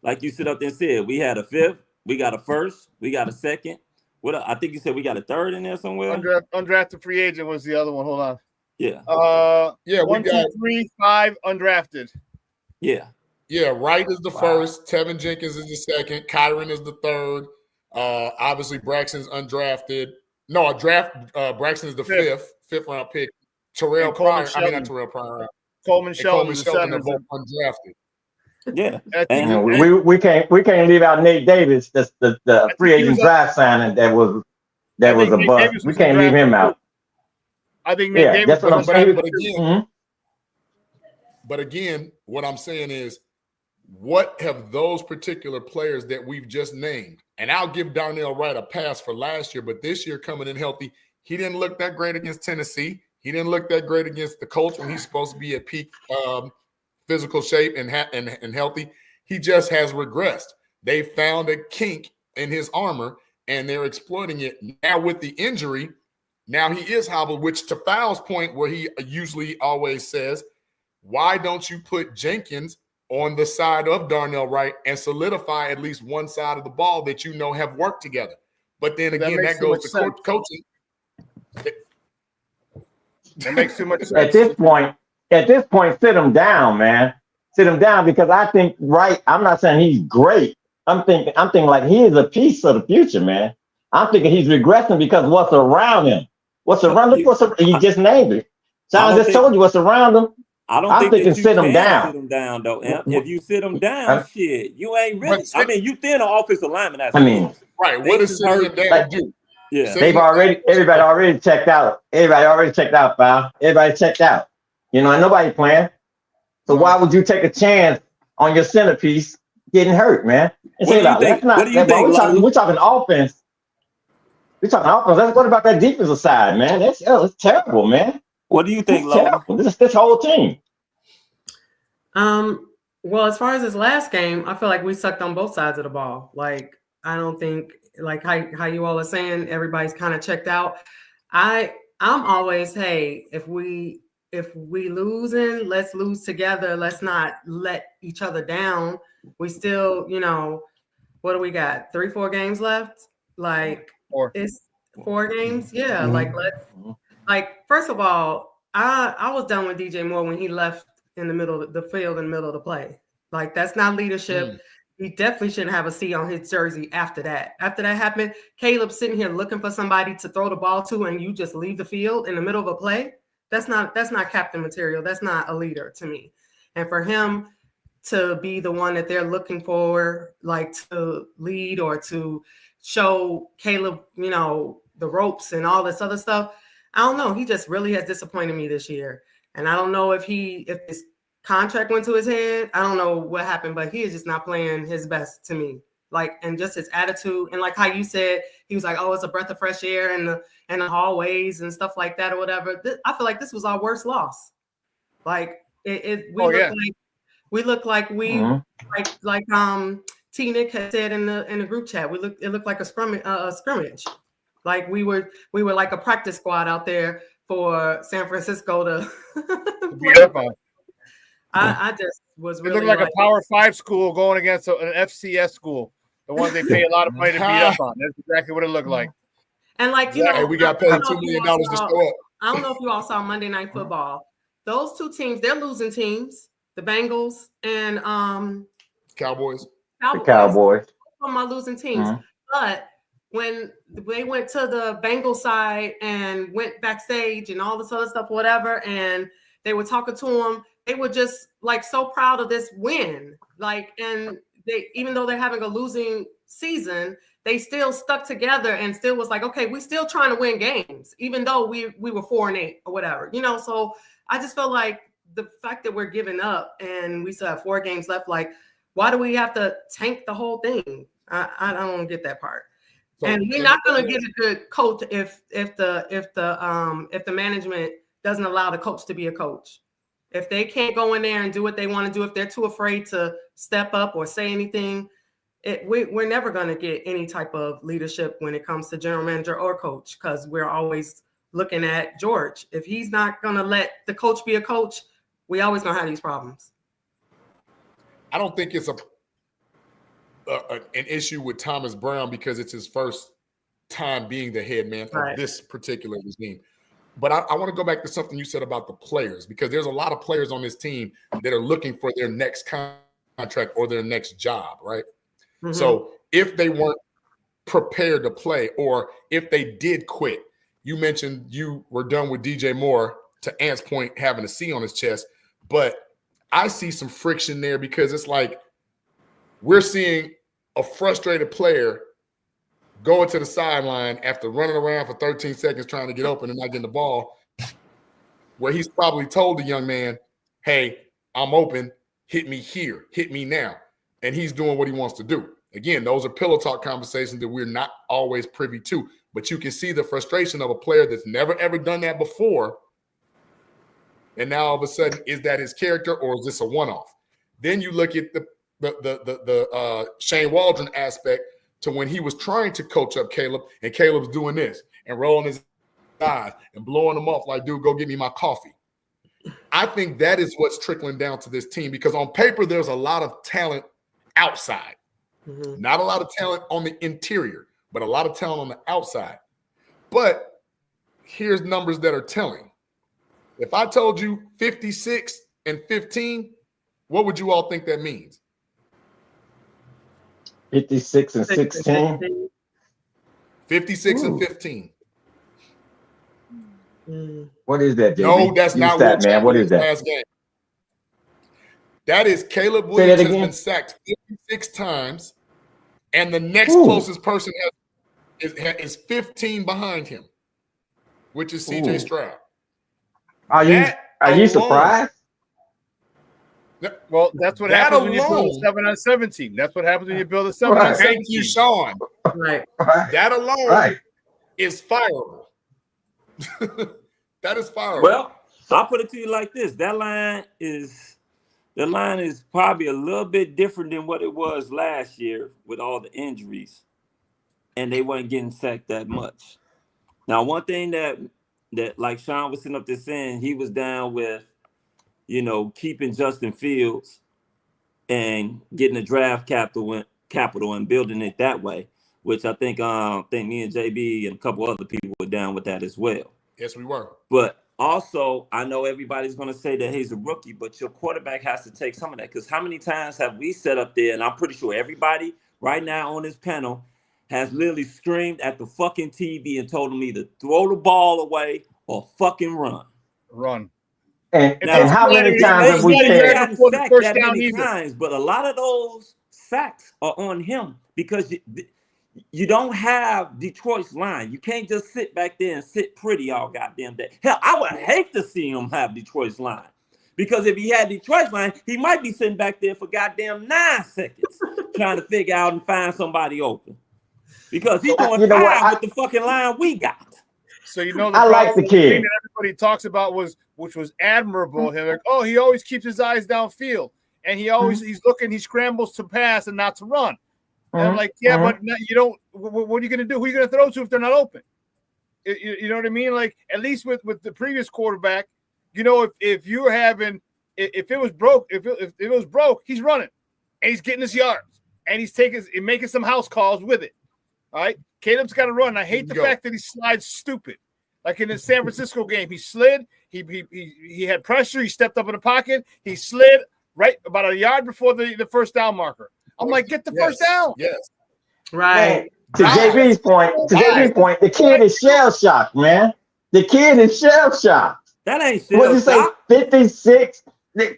Like you sit up there and said, we had a 5th, we got a 1st, we got a 2nd. What I think you said we got a 3rd in there somewhere. Undrafted free agent was the other one. Hold on. Yeah. 1, 2, 3, 5 undrafted. Yeah. Yeah, Wright is the 1st. Tevin Jenkins is the 2nd. Kyron is the 3rd. Obviously, Braxton's undrafted. No, Braxton is the 5th round pick. Terrell Pryor. I mean, not Terrell Pryor. Coleman Shelton are both undrafted. Yeah, and we can't leave out Nate Davis. That's the free agent draft signing that was a bust. We can't leave him out. I think Nate Davis. That's what I'm saying. But again, what I'm saying is, what have those particular players that we've just named? And I'll give Darnell Wright a pass for last year, but this year coming in healthy, he didn't look that great against Tennessee. He didn't look that great against the Colts when he's supposed to be at peak physical shape and healthy. He just has regressed. They found a kink in his armor, and they're exploiting it. Now with the injury, now he is hobbled, which to Fowle's point where he usually always says, why don't you put Jenkins on the side of Darnell Wright and solidify at least one side of the ball that you know have worked together? But then again, that goes to coaching. That makes too much sense. At this point, sit him down, man. Sit him down because I think Wright. I'm not saying he's great. I'm thinking like he is a piece of the future, man. I'm thinking he's regressing because what's around him. He just named it. So I just told you what's around him. I'm thinking sit him down. Sit him down though. If you sit him down, shit, you ain't really. I mean, you thin an offensive lineman. Right. What does sitting him down do? Yeah, everybody already checked out. Everybody already checked out, pal. Everybody checked out. And nobody playing. So why would you take a chance on your centerpiece getting hurt, man? What do you think? We're talking offense. What about that defensive side, man? That's terrible, man. What do you think, Lola? This whole team. Well, as far as his last game, I feel like we sucked on both sides of the ball. Like, I don't think, like how you all are saying, everybody's kind of checked out. I'm always, hey, if we losing, let's lose together. Let's not let each other down. We still, what do we got? 3-4 games left? Like, it's 4 games? Yeah. Mm-hmm. First of all, I was done with DJ Moore when he left in the middle of the field in the middle of the play. Like, that's not leadership. He definitely shouldn't have a C on his jersey after that. After that happened, Caleb's sitting here looking for somebody to throw the ball to, and you just leave the field in the middle of a play. That's not captain material. That's not a leader to me. And for him to be the one that they're looking for, like to lead or to show Caleb, you know, the ropes and all this other stuff, I don't know. He just really has disappointed me this year. And I don't know if his contract went to his head. I don't know what happened, but he is just not playing his best to me. Like, and just his attitude, and like how you said, he was like, "Oh, it's a breath of fresh air in the hallways and stuff like that, or whatever." I feel like this was our worst loss. Like we look like T Nick had said in the group chat. It looked like a scrimmage. Like we were like a practice squad out there for San Francisco to beat up on. I just was really. It looked like a Power 5 school going against an FCS school, the ones they pay a lot of money to beat up on. That's exactly what it looked like. And like, you know, we got paid $2 million to show up. I don't know if you all saw Monday Night Football. Those two teams, they're losing teams. The Bengals and Cowboys. The Cowboys. Both of them are losing teams. But when they went to the Bengals side and went backstage and all this other stuff, whatever, and they were talking to them, they were just like so proud of this win. Like, and they, even though they're having a losing season, they still stuck together and still was like, okay, we're still trying to win games, even though we were 4-8 or whatever, you know. So I just felt like the fact that we're giving up and we still have 4 games left, like, why do we have to tank the whole thing? I don't get that part. So, and we're not going to get a good coach if the management doesn't allow the coach to be a coach. If they can't go in there and do what they want to do, if they're too afraid to step up or say anything, we're never going to get any type of leadership when it comes to general manager or coach, because we're always looking at George. If he's not going to let the coach be a coach, we always going to have these problems. I don't think it's an issue with Thomas Brown because it's his first time being the head man of this particular regime. But I want to go back to something you said about the players, because there's a lot of players on this team that are looking for their next contract or their next job, right? Mm-hmm. So if they weren't prepared to play, or if they did quit, you mentioned you were done with DJ Moore, to Ant's point, having a C on his chest, but I see some friction there because it's like we're seeing a frustrated player going to the sideline after running around for 13 seconds trying to get open and not getting the ball, where he's probably told the young man, hey, I'm open, hit me here, hit me now. And he's doing what he wants to do. Again, those are pillow talk conversations that we're not always privy to, but you can see the frustration of a player that's never, ever done that before. And now all of a sudden, is that his character or is this a one-off? Then you look at the Shane Waldron aspect, to when he was trying to coach up Caleb, and Caleb's doing this and rolling his eyes and blowing them off like, dude, go get me my coffee. I think that is what's trickling down to this team, because on paper, there's a lot of talent outside. Mm-hmm. Not a lot of talent on the interior, but a lot of talent on the outside. But here's numbers that are telling. If I told you 56 and 15, what would you all think that means? 56 and 16. 56 and 15. What is that, JB? No, that's not that, man. What is that? Game. That is Caleb Williams has been sacked 56 times, and the next closest person is 15 behind him, which is CJ Stroud. Are you surprised? Well, that's what happens when you build a 7-on-7 That's what happens when you build a 7-on-7 Thank you, Sean. Right. That alone is fireable. That is fireable. Well, I'll put it to you like this. That line is probably a little bit different than what it was last year with all the injuries, and they weren't getting sacked that much. Now, one thing that like Sean was sitting up there saying, he was down with, you know, keeping Justin Fields and getting the draft capital and building it that way, which I think me and JB and a couple other people were down with that as well. Yes, we were. But Also, I know everybody's going to say that he's a rookie, but your quarterback has to take some of that. Because how many times have we sat up there, and I'm pretty sure everybody right now on this panel has literally screamed at the fucking TV and told them either throw the ball away or fucking run. And how many times have we said that many times? But a lot of those sacks are on him because you don't have Detroit's line. You can't just sit back there and sit pretty all goddamn day. Hell, I would hate to see him have Detroit's line. Because if he had Detroit's line, he might be sitting back there for goddamn 9 seconds trying to figure out and find somebody open. Because he's going with the fucking line we got. So the I like the kid that everybody talks about which was admirable. Him like, oh, he always keeps his eyes downfield, and he's looking, he scrambles to pass and not to run. And I'm like, yeah, but you don't. What are you going to do? Who are you going to throw to if they're not open? You know what I mean? Like at least with the previous quarterback, if you were having, if it was broke, he's running, and he's getting his yards, and he's making some house calls with it. All right, Caleb's got to run. I hate the fact that he slides stupid. Like in the San Francisco game, he slid. He had pressure. He stepped up in the pocket. He slid right about a yard before the first down marker. I'm like, get the first down. Yes. Right. To JB's point, the kid is shell shocked, man. The kid is shell shocked. That ain't shell What did you say?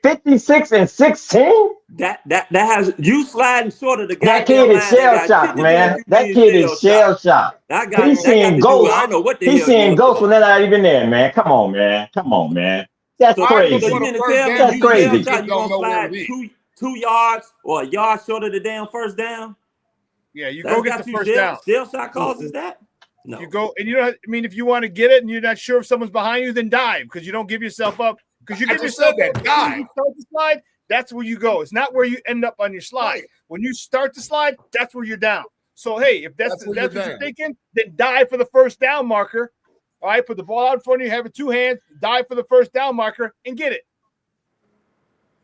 56 and 16? That has you sliding short of the guy. That kid is shell shocked, man. That kid is shell shocked. He's seeing ghosts. I don't know what the He's seeing ghosts when they're not even there, man. Come on, man. That's crazy. So you mean to tell me That's crazy. You gonna slide 2 yards or a yard short of the damn first down? Yeah, you go get the first down. Shell shot causes that? No. You go, and if you want to get it and you're not sure if someone's behind you, then dive because you don't give yourself up. Because you give yourself that dive. You start the slide, that's where you go. It's not where you end up on your slide. When you start the slide, that's where you're down. So hey, if that's what you're thinking, then dive for the first down marker. All right, put the ball out in front of you, have it 2 hands, dive for the first down marker, and get it.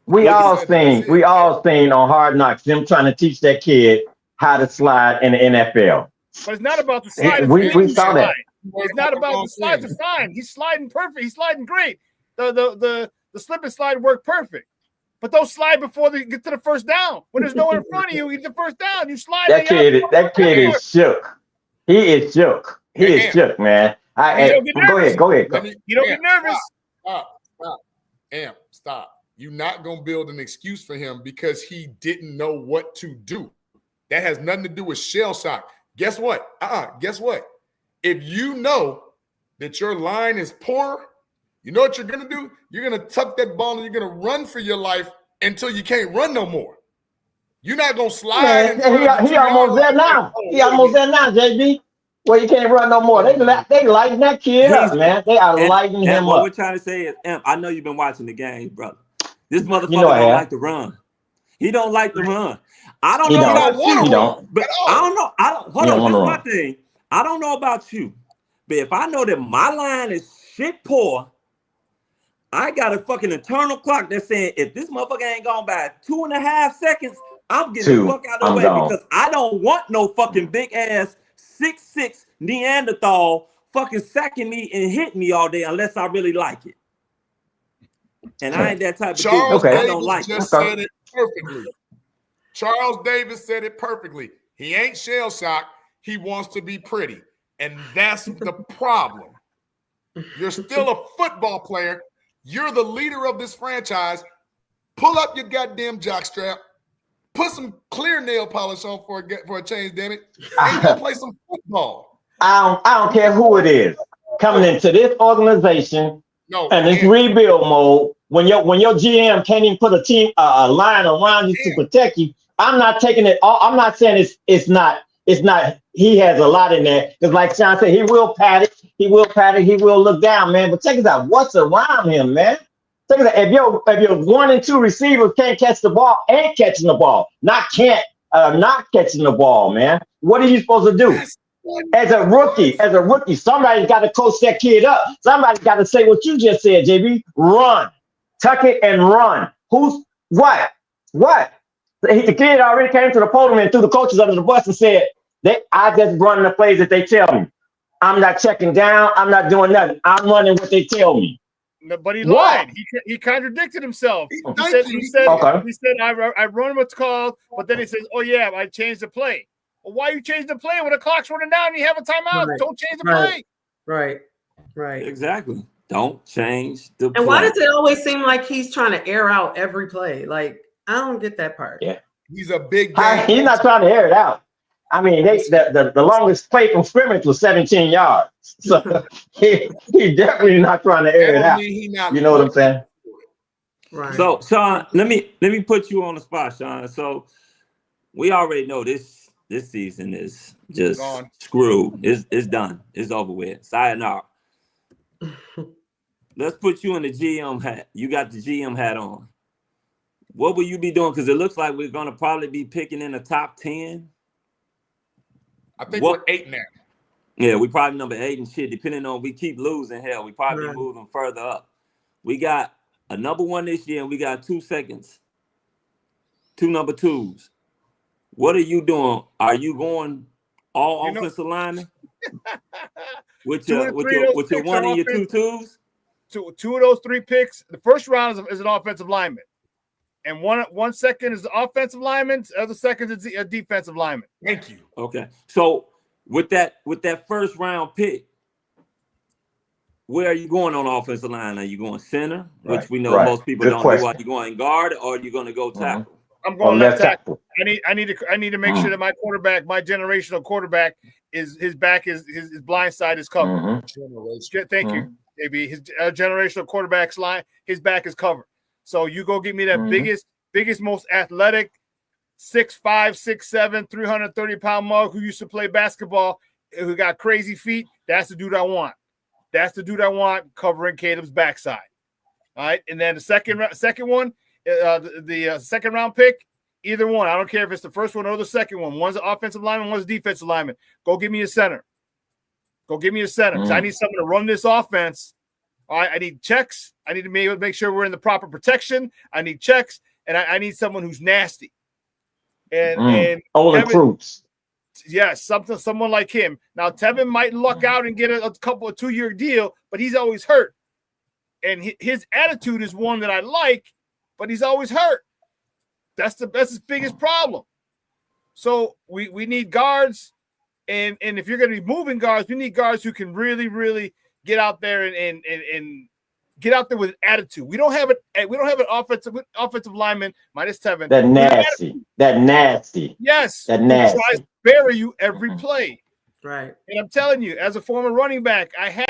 We all seen on Hard Knocks them trying to teach that kid how to slide in the NFL. But it's not about the slide. We saw that. It's not about the slides are fine. He's sliding perfect. He's sliding great. The slip and slide work perfect. But don't slide before they get to the first down. When there's no one in front of you, you get the first down. You slide. That kid is shook. He is shook. He is shook, man. Go ahead. You don't get nervous. Stop. You're not going to build an excuse for him because he didn't know what to do. That has nothing to do with shell shock. Guess what? Guess what? If you know that your line is poor, you know what you're going to do? You're going to tuck that ball and you're going to run for your life until you can't run no more. You're not going to slide. He almost there now. He almost there now, JB. Well, you can't run no more. They lighten that kid up, man. They are lighting him what up. We're trying to say is, I know you've been watching the game, brother. This motherfucker don't like to run. He don't like to run. I don't know about you, but I don't know. Hold on, this is my thing. I don't know about you, but if I know that my line is shit poor, I got a fucking internal clock that's saying if this motherfucker ain't gone by 2.5 seconds, I'm getting the fuck out of the way because I don't want no fucking big ass 6'6" Neanderthal fucking sacking me and hitting me all day unless I really like it. And I ain't that type of dude. I don't like it. Said it perfectly. Charles Davis said it perfectly. He ain't shell shocked. He wants to be pretty. And that's the problem. You're still a football player. You're the leader of this franchise. Pull up your goddamn jockstrap. Put some clear nail polish on for a change, damn it. And go play some football. I don't care who it is. Coming into this organization and this rebuild mode, when your GM can't even put a line around you to protect you, I'm not taking it all. I'm not saying it's not. He has a lot in there. Because like Sean said, he will pat it. He will look down, man. But check it out. What's around him, man? Check it out. If your 1 and 2 receivers can't catch the ball, ain't catching the ball, not catching the ball, man. What are you supposed to do? As a rookie, somebody's got to coach that kid up. Somebody's got to say what you just said, JB. Run. Tuck it and run. Who's what? The kid already came to the podium and threw the coaches under the bus and said, I just run the plays that they tell me. I'm not checking down. I'm not doing nothing. I'm running what they tell me. But he lied. He contradicted himself. He said, I run what's called, but then he says, oh, yeah, I changed the play. Well, why you change the play when the clock's running down and you have a timeout? Right. Don't change the play. Right. Exactly. Don't change the play. And why does it always seem like he's trying to air out every play? Like, I don't get that part. Yeah. He's a big guy. He's not trying to air it out. I mean, the longest play from scrimmage was 17 yards. So he definitely not trying to air it out. You know what I'm saying? Right. So, Sean, let me put you on the spot, Sean. So we already know this season is just screwed. It's done. It's over with. Sayonara. Let's put you in the GM hat. You got the GM hat on. What will you be doing? Because it looks like we're going to probably be picking in the top 10. I think we're 8 now. Yeah, we probably number 8 and shit. Depending on we keep losing, hell, we probably move them further up. We got a number 1 this year, and we got 2 seconds, 2 number 2s. What are you doing? Are you going all offensive linemen with your 1 and your 2 2s? 2 of those 3 picks. The first round is an offensive lineman. And one second is the offensive lineman, the other second is a defensive lineman. Thank you. Okay. So with that first round pick, where are you going on the offensive line? Are you going center, which we know most people don't do? Are you going guard, or are you going to go tackle? I'm going left tackle. I need to make sure that my quarterback, my generational quarterback, his back is his blind side is covered. Thank you, AB. His generational quarterback's line, his back is covered. So you go get me that biggest, most athletic, 6'5", 6'7", 330-pound mug who used to play basketball, who got crazy feet. That's the dude I want. That's the dude I want covering Caleb's backside. All right, and then the second one, the second round pick, either one. I don't care if it's the first one or the second one. One's an offensive lineman, one's a defensive lineman. Go give me a center. Go give me a center because I need someone to run this offense. All right, I need checks. I need to make sure we're in the proper protection. I need checks, and I need someone who's nasty. And Olin Cruz. Yes, someone like him. Now Tevin might luck out and get a couple of 2-year deal, but he's always hurt. And his attitude is one that I like, but he's always hurt. That's his biggest problem. So we need guards, and if you're going to be moving guards, we need guards who can really, really get out there and get out there with attitude. We don't have an offensive lineman minus Tevin. That nasty. Yes. That nasty. Tries to bury you every play. Right. And I'm telling you, as a former running back, I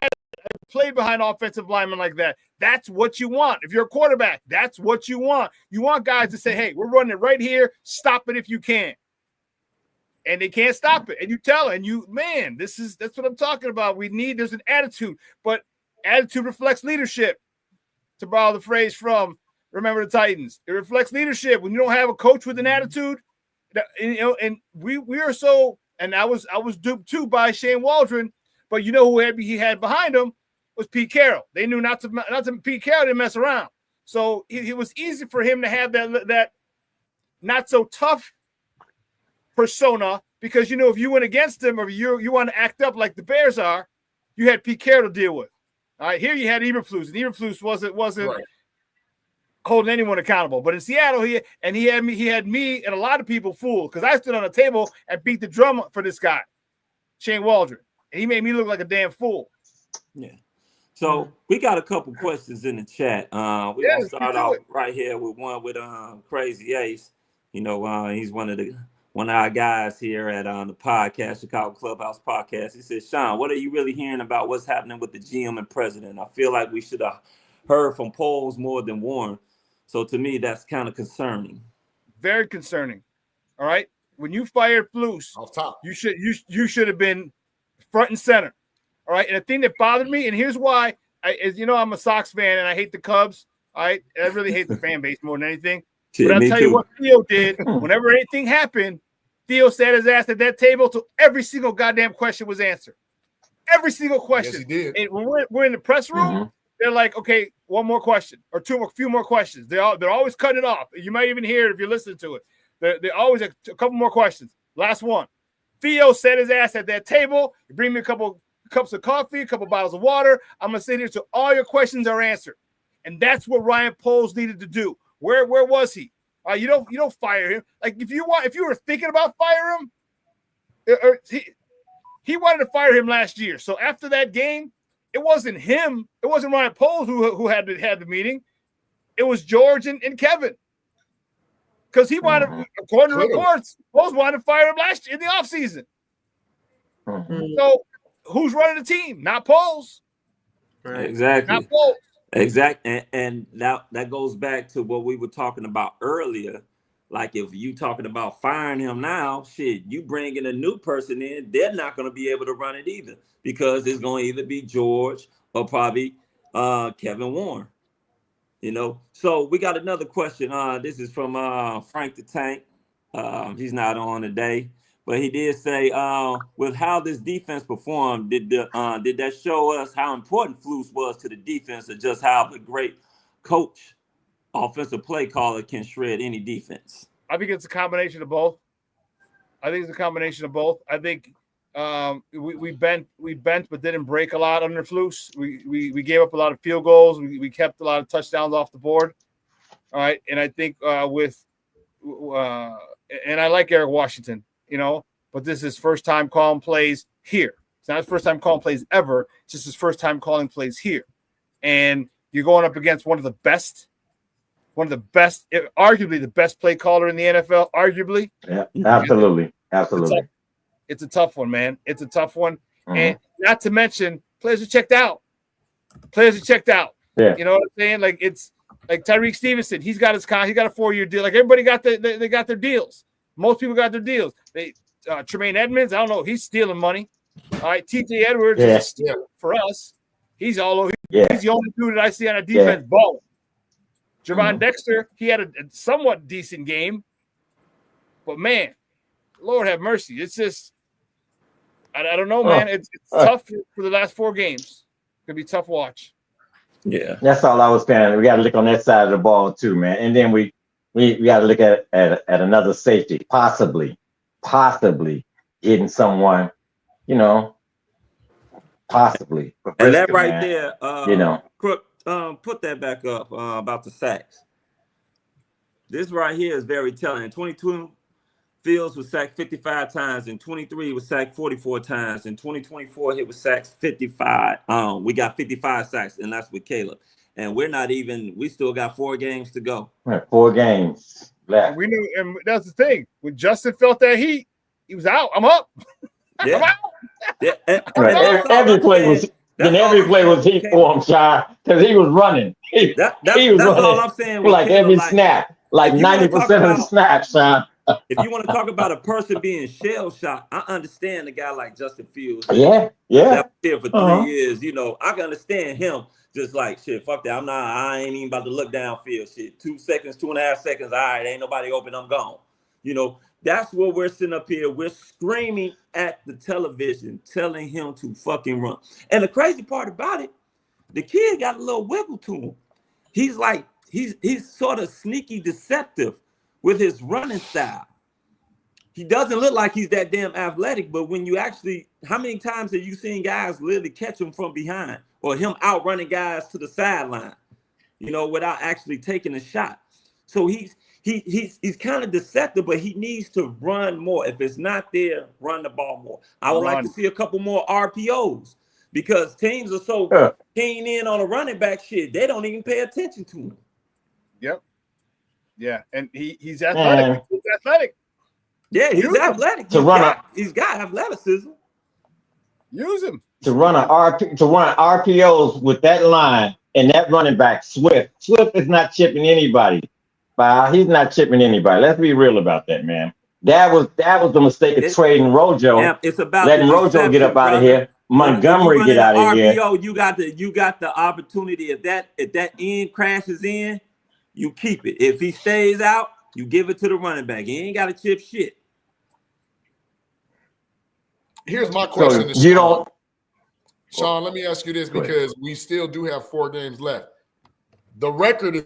played behind offensive linemen like that. That's what you want. If you're a quarterback, that's what you want. You want guys to say, hey, we're running it right here. Stop it if you can. And they can't stop it. And you tell it. And that's what I'm talking about. There's an attitude, but attitude reflects leadership. To borrow the phrase from Remember the Titans, it reflects leadership. When you don't have a coach with an attitude, and we are so, and I was duped too by Shane Waldron, but you know who he had behind him was Pete Carroll. They knew not to Pete Carroll didn't mess around. So it was easy for him to have that not so tough persona, because if you went against him or you want to act up like the Bears are, you had Pete Carroll to deal with. All right, here you had Eberflus, and Eberflus wasn't holding anyone accountable. But in Seattle, he had me and a lot of people fooled because I stood on a table and beat the drum for this guy, Shane Waldron, and he made me look like a damn fool. Yeah. So we got a couple questions in the chat. We're gonna start off right here with one with Crazy Ace. He's one of our guys here at the podcast, Chicago Clubhouse Podcast. He says, Sean, what are you really hearing about what's happening with the GM and president? I feel like we should have heard from Poles more than Warren. So to me, that's kind of concerning. Very concerning. All right. When you fired Flus, off top, you should have been front and center. All right. And the thing that bothered me, and here's why, I'm a Sox fan and I hate the Cubs. All right. I really hate the fan base more than anything. Shit, but I'll tell too. you what Theo did. Whenever anything happened, Theo sat his ass at that table till every single goddamn question was answered. Every single question. Yes, he did. And when we're in the press room, they're like, okay, one more question or a few more questions. They're always cutting it off. You might even hear it if you're listening to it. They're always a couple more questions. Last one. Theo sat his ass at that table. You bring me a couple cups of coffee, a couple bottles of water. I'm going to sit here till all your questions are answered. And that's what Ryan Poles needed to do. Where was he? You don't fire him. Like if you were thinking about firing him, he wanted to fire him last year. So after that game, it wasn't him. It wasn't Ryan Poles who had the meeting. It was George and Kevin. Because he wanted, according to reports, Poles wanted to fire him last year in the offseason. So who's running the team? Not Poles. Right. Exactly. Not Poles. Exactly. And that goes back to what we were talking about earlier. Like if you talking about firing him now, shit, you bring in a new person in, they're not going to be able to run it either because it's going to either be George or probably Kevin Warren. You know, so we got another question. This is from Frank the Tank. He's not on today, but he did say, with how this defense performed, did that show us how important Flus was to the defense, or just how the great coach, offensive play caller can shred any defense? I think it's a combination of both. I think we bent but didn't break a lot under Flus. We gave up a lot of field goals. We kept a lot of touchdowns off the board. All right, and I think and I like Eric Washington, you know, but this is his first time calling plays here. It's not his first time calling plays ever. It's just his first time calling plays here, and you're going up against one of the best, arguably the best play caller in the NFL, arguably. Yeah, absolutely. It's a tough one, man. It's a tough one. And not to mention, players are checked out. Yeah. You know what I'm saying? Like it's like Tyreek Stevenson. He's got a 4-year deal. Like everybody got they got their deals. Most people got their deals. Tremaine Edmonds, I don't know. He's stealing money. All right. TJ Edwards is a steal for us. He's all over. He's the only dude that I see on a defense balling. Javon Dexter, he had a somewhat decent game. But man, Lord have mercy. It's just I don't know, man. It's tough for the last 4 games. It's gonna be tough watch. Yeah, that's all I was saying. We got to look on that side of the ball too, man. And then we got to look at another safety, possibly getting someone, you know, possibly. And that right there, you know, Crook, put that back up about the sacks. This right here is very telling. 22. Fields was sacked 55 times. In 23, was sacked 44 times. In 2024, he was sacked 55. We got 55 sacks, and that's with Caleb. And we still got 4 games to go. 4 games left. We knew, and that's the thing. When Justin felt that heat, he was out. I'm up. Yeah. I'm out. Yeah. Every play was heat for him, Shy, because he was running. He was running all I'm saying. Like Caleb, every snap, like 90% of the snaps, Shy. If you want to talk about a person being shell shocked, I understand a guy like Justin Fields. Yeah. That was there for 3 years. You know, I can understand him. Just like shit, fuck that. I ain't even about to look downfield. Shit, 2 seconds, 2.5 seconds. All right, ain't nobody open. I'm gone. You know, that's what we're sitting up here. We're screaming at the television, telling him to fucking run. And the crazy part about it, the kid got a little wiggle to him. He's like, he's sort of sneaky deceptive with his running style. He doesn't look like he's that damn athletic, but when you actually, how many times have you seen guys literally catch him from behind or him outrunning guys to the sideline, you know, without actually taking a shot? So he's kind of deceptive, but he needs to run more. If it's not there, run the ball more. I would like to see a couple more RPOs because teams are so keen in on a running back shit, they don't even pay attention to him. Yep. Yeah, and he's athletic. He's athletic. Yeah, he's athletic. He's got athleticism. Use him to run RPOs with that line and that running back Swift. Swift is not chipping anybody. He's not chipping anybody. Let's be real about that, man. That was the mistake of trading Rojo. Yeah, it's about letting Rojo get up out of here. Montgomery get out of here. You got the opportunity. If that end crashes in, you keep it. If he stays out, you give it to the running back. He ain't got to chip shit. Here's my question. So Sean, let me ask you this because we still do have 4 games left. The record is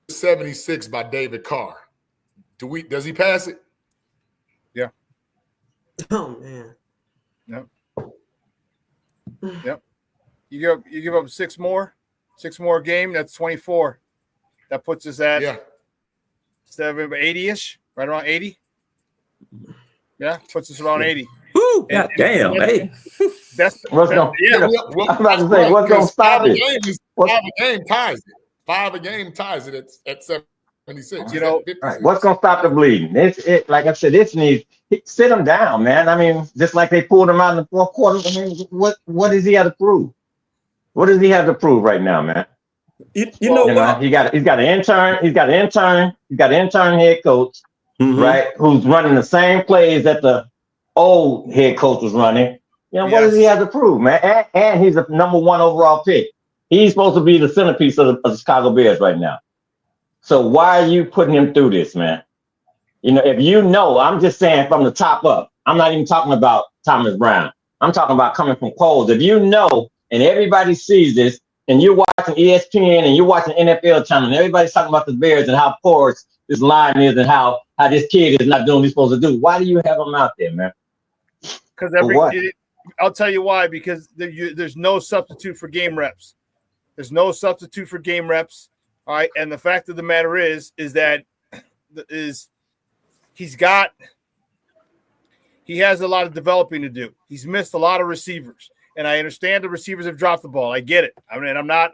76 by David Carr. Does he pass it? Yeah. Oh man. Yep. You give up 6 more. 6 more game. That's 24. That puts us at 80-ish, right around 80. Yeah, puts us around 80. Woo, God damn. Hey. What's going I'm about to say, what's going to stop it? 5 a game ties it. 5 a game ties it at 76. You know, right, what's going to stop the bleeding? It like I said, sit him down, man. I mean, just like they pulled him out in the fourth quarter. I mean, what does he have to prove? What does he have to prove right now, man? You know what? He's got an intern. He's got an intern head coach, right? Who's running the same plays that the old head coach was running. You know, what does he have to prove, man? And he's the number 1 overall pick. He's supposed to be the centerpiece of the Chicago Bears right now. So why are you putting him through this, man? You know, if you know, I'm just saying from the top up. I'm not even talking about Thomas Brown. I'm talking about coming from Coles. If you know, and everybody sees this, and you're watching ESPN and you're watching NFL channel, and everybody's talking about the Bears and how poor this line is and how this kid is not doing what he's supposed to do. Why do you have him out there, man? Because I'll tell you why. Because there's no substitute for game reps. There's no substitute for game reps. All right, and the fact of the matter is that he has a lot of developing to do. He's missed a lot of receivers, and I understand the receivers have dropped the ball. I get it. I mean, I'm not.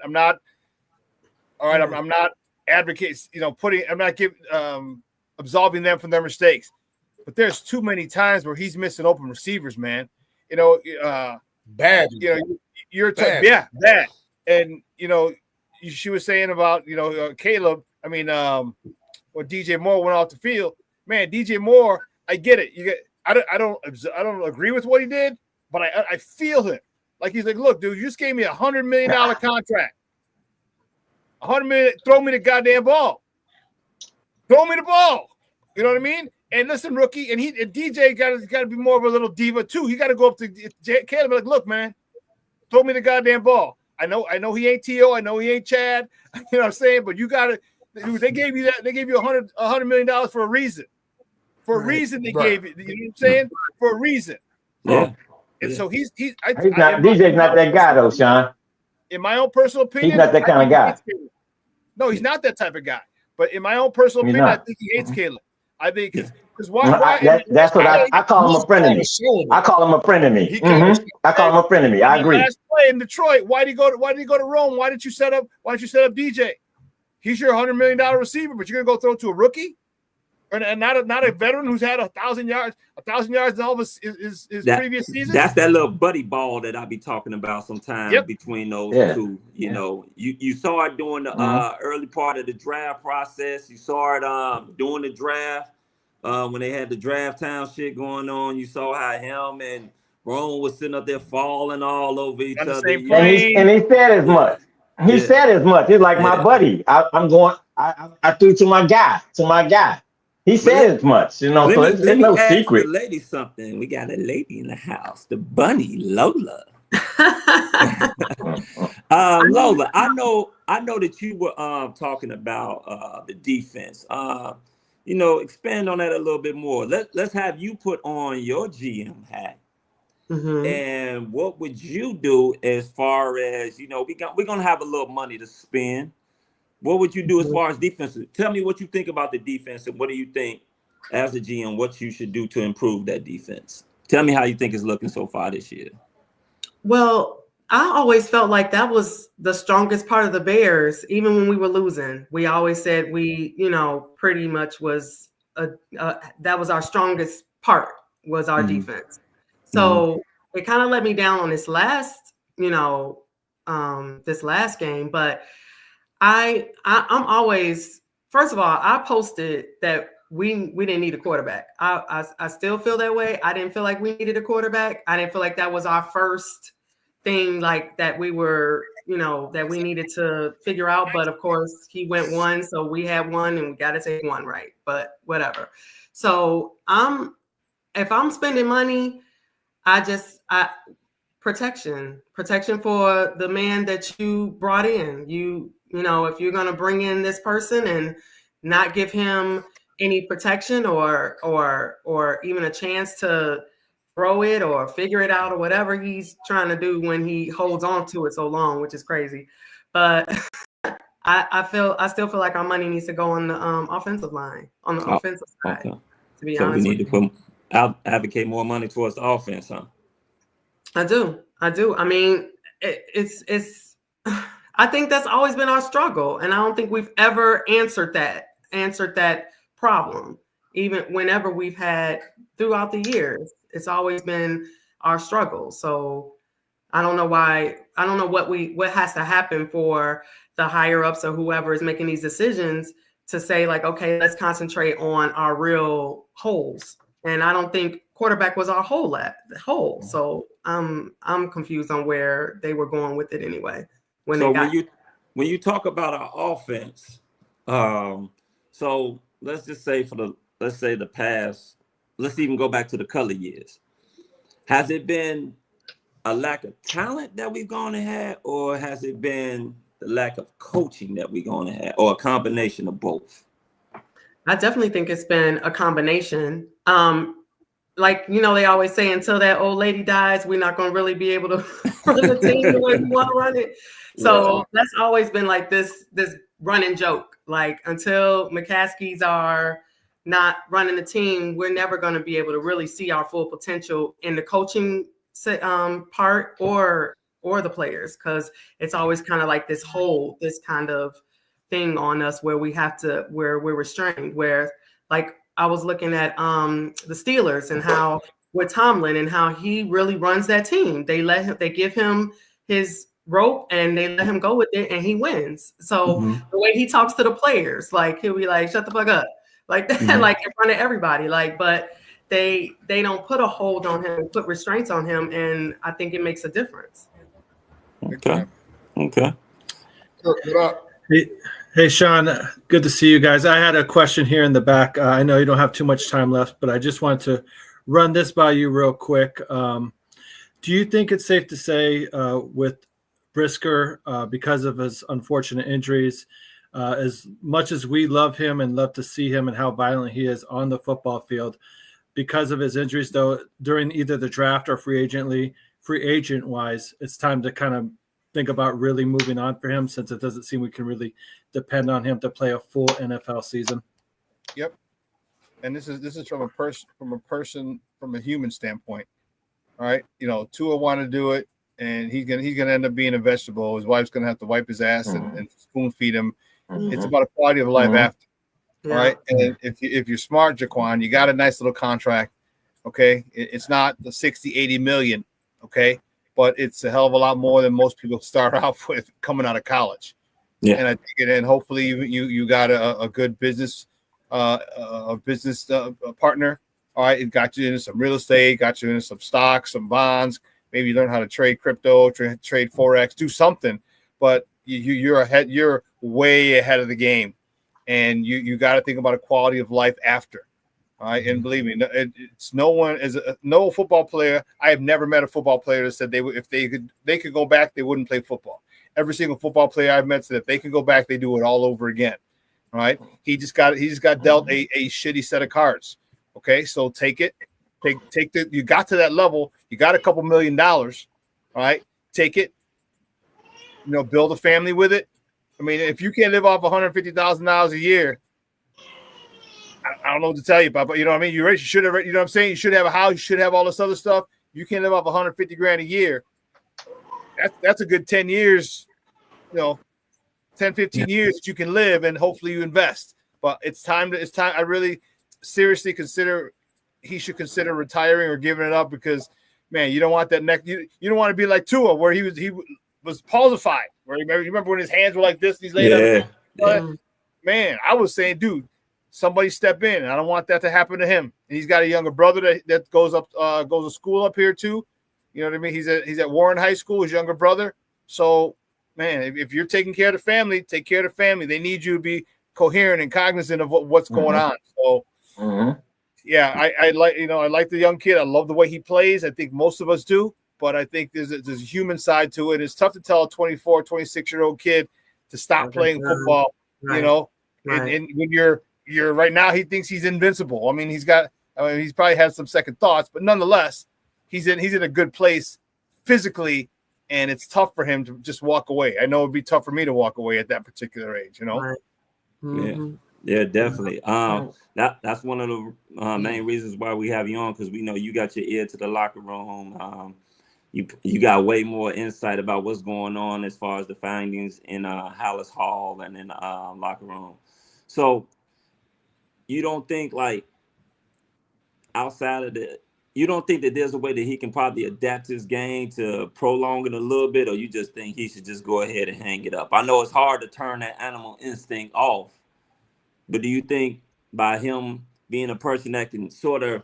All right, I'm not advocating. You know, I'm not absolving them from their mistakes, but there's too many times where he's missing open receivers, man. You know, bad. You know, bad. And you know, she was saying about Caleb. I mean, when DJ Moore went off the field, man, DJ Moore. I get it. I don't agree with what he did, but I feel him. Like he's like, look, dude, you just gave me $100 million contract. $100 million. Throw me the goddamn ball. Throw me the ball. You know what I mean? And listen, rookie, and DJ got to be more of a little diva too. He got to go up to Caleb and be like, look, man, throw me the goddamn ball. I know he ain't T.O. I know he ain't Chad. You know what I'm saying? But you got to. They gave you that. They gave you $100 million for a reason. For a reason they gave it. You know what I'm saying? For a reason. Yeah. And so DJ's not that guy though, Sean. In my own personal opinion, he's not that kind of guy. No, he's not that type of guy. But in my own personal opinion, I think he hates Caleb. I think because why? That's what I call him a friend of me. I call him a friend of me. I call him a friend of me. I agree. Last play in Detroit, why did he go to Rome? Why didn't you set up DJ? He's your $100 million receiver, but you're gonna go throw to a rookie, and not a veteran who's had 1,000 yards in all of his previous seasons. That's that little buddy ball that I be talking about sometimes between those two. You know, you saw it during the early part of the draft process. You saw it during the draft when they had the draft town shit going on. You saw how him and Rome was sitting up there falling all over each other. And he said as much. He said as much. He's like my buddy. I threw to my guy. He said as much, you know. So it's no secret. The lady something. We got a lady in the house, the bunny Lola. Lola, I know that you were talking about the defense. You know, expand on that a little bit more. Let's have you put on your GM hat. And what would you do as far as, you know, we're gonna have a little money to spend. What would you do as far as defense? Tell me what you think about the defense, and what do you think as a GM what you should do to improve that defense? Tell me how you think it's looking so far this year. Well, I always felt like that was the strongest part of the Bears, even when we were losing. We always said we, you know, pretty much was that was our strongest part was our defense. So it kind of let me down on this last, this last game. But I'm always, first of all, I posted that we didn't need a quarterback. I still feel that way. I didn't feel like we needed a quarterback. I didn't feel like that was our first thing, like that we were, that we needed to figure out. But of course, he went one, so we had one, and we got to take one, right? But whatever. So if I'm spending money, protection for the man that you brought in. If you're going to bring in this person and not give him any protection or even a chance to throw it or figure it out or whatever he's trying to do when he holds on to it so long, which is crazy. but I still feel like our money needs to go on the offensive line, on the offensive side. Okay. To be So honest, we need to advocate more money towards the offense, huh? I do. I mean, it's. I think that's always been our struggle, and I don't think we've ever answered that problem. Even whenever we've had throughout the years, it's always been our struggle. So I don't know why. I don't know what has to happen for the higher ups or whoever is making these decisions to say like, okay, let's concentrate on our real holes. And I don't think quarterback was our hole. So I'm confused on where they were going with it anyway. When you talk about our offense, so let's just say the past, let's even go back to the color years. Has it been a lack of talent that we've gone and had, or has it been the lack of coaching that we're going to have, or a combination of both? I definitely think it's been a combination. Like, they always say, until that old lady dies, we're not going to really be able to run the team the way we want to run it. So that's always been like this running joke. Like, until McCaskies are not running the team, we're never going to be able to really see our full potential in the coaching part or the players, because it's always kind of like this kind of thing on us where we're restrained, where like I was looking at the Steelers and how with Tomlin and how he really runs that team. They give him his rope and they let him go with it and he wins. So the way he talks to the players, like he'll be like, shut the fuck up, like that, like in front of everybody, like, but they don't put a hold on him, put restraints on him, and I think it makes a difference. Okay. Hey, Sean, good to see you guys. I had a question here in the back. I know you don't have too much time left, but I just wanted to run this by you real quick. Do you think it's safe to say with Brisker, because of his unfortunate injuries, as much as we love him and love to see him and how violent he is on the football field, because of his injuries, though, during either the draft or free agent wise, it's time to kind of think about really moving on for him, since it doesn't seem we can really depend on him to play a full NFL season. Yep. And this is from a human standpoint. All right. Tua wanted to do it, and he's gonna end up being a vegetable. His wife's gonna have to wipe his ass and spoon feed him. It's about a quality of life after. All right. And if you're smart, Jaquan, you got a nice little contract. Okay. It's not the 60, 80 million. Okay. But it's a hell of a lot more than most people start off with coming out of college. Yeah. And I think, and hopefully you got a good business, partner. All right. It got you into some real estate, got you into some stocks, some bonds. Maybe you learn how to trade crypto, trade Forex, do something. But you're ahead. You're way ahead of the game. And you got to think about a quality of life after. All right. And believe me, it's no football player. I have never met a football player that said if they could go back, they wouldn't play football. Every single football player I've met said if they can go back, they do it all over again. All right. He just got dealt a shitty set of cards. Okay. So take it. You got to that level. You got a couple $1 million. All right. Take it. Build a family with it. I mean, if you can't live off $150,000 a year, I don't know what to tell you about, but you know what I mean? You should have, you know what I'm saying? You should have a house, you should have all this other stuff. You can't live off $150,000 a year. That's a good 10 years, 10, 15 years that you can live, and hopefully you invest. But it's time. I really seriously he should consider retiring or giving it up, because man, you don't want that neck. You don't want to be like Tua, where he was palsified. Where you remember when his hands were like this, and he's laid up. But man, I was saying, dude, somebody step in. I don't want that to happen to him. And he's got a younger brother that goes to school up here too. You know what I mean? He's at Warren High School, his younger brother. So, man, if you're taking care of the family, take care of the family. They need you to be coherent and cognizant of what's going on. So, yeah, I like the young kid. I love the way he plays. I think most of us do. But I think there's a human side to it. It's tough to tell a 24, 26-year-old kid to stop playing football, And when you're right now, he thinks he's invincible. I mean, he's probably had some second thoughts, but nonetheless, he's in a good place physically and it's tough for him to just walk away. I know it'd be tough for me to walk away at that particular age, you know? Right. Mm-hmm. Yeah, definitely. That's one of the main reasons why we have you on, because we know you got your ear to the locker room. You got way more insight about what's going on as far as the findings in Hallis Hall and in the locker room. So you don't think, like, outside of you don't think that there's a way that he can probably adapt his game to prolong it a little bit, or you just think he should just go ahead and hang it up? I know it's hard to turn that animal instinct off, but do you think by him being a person that can sort of,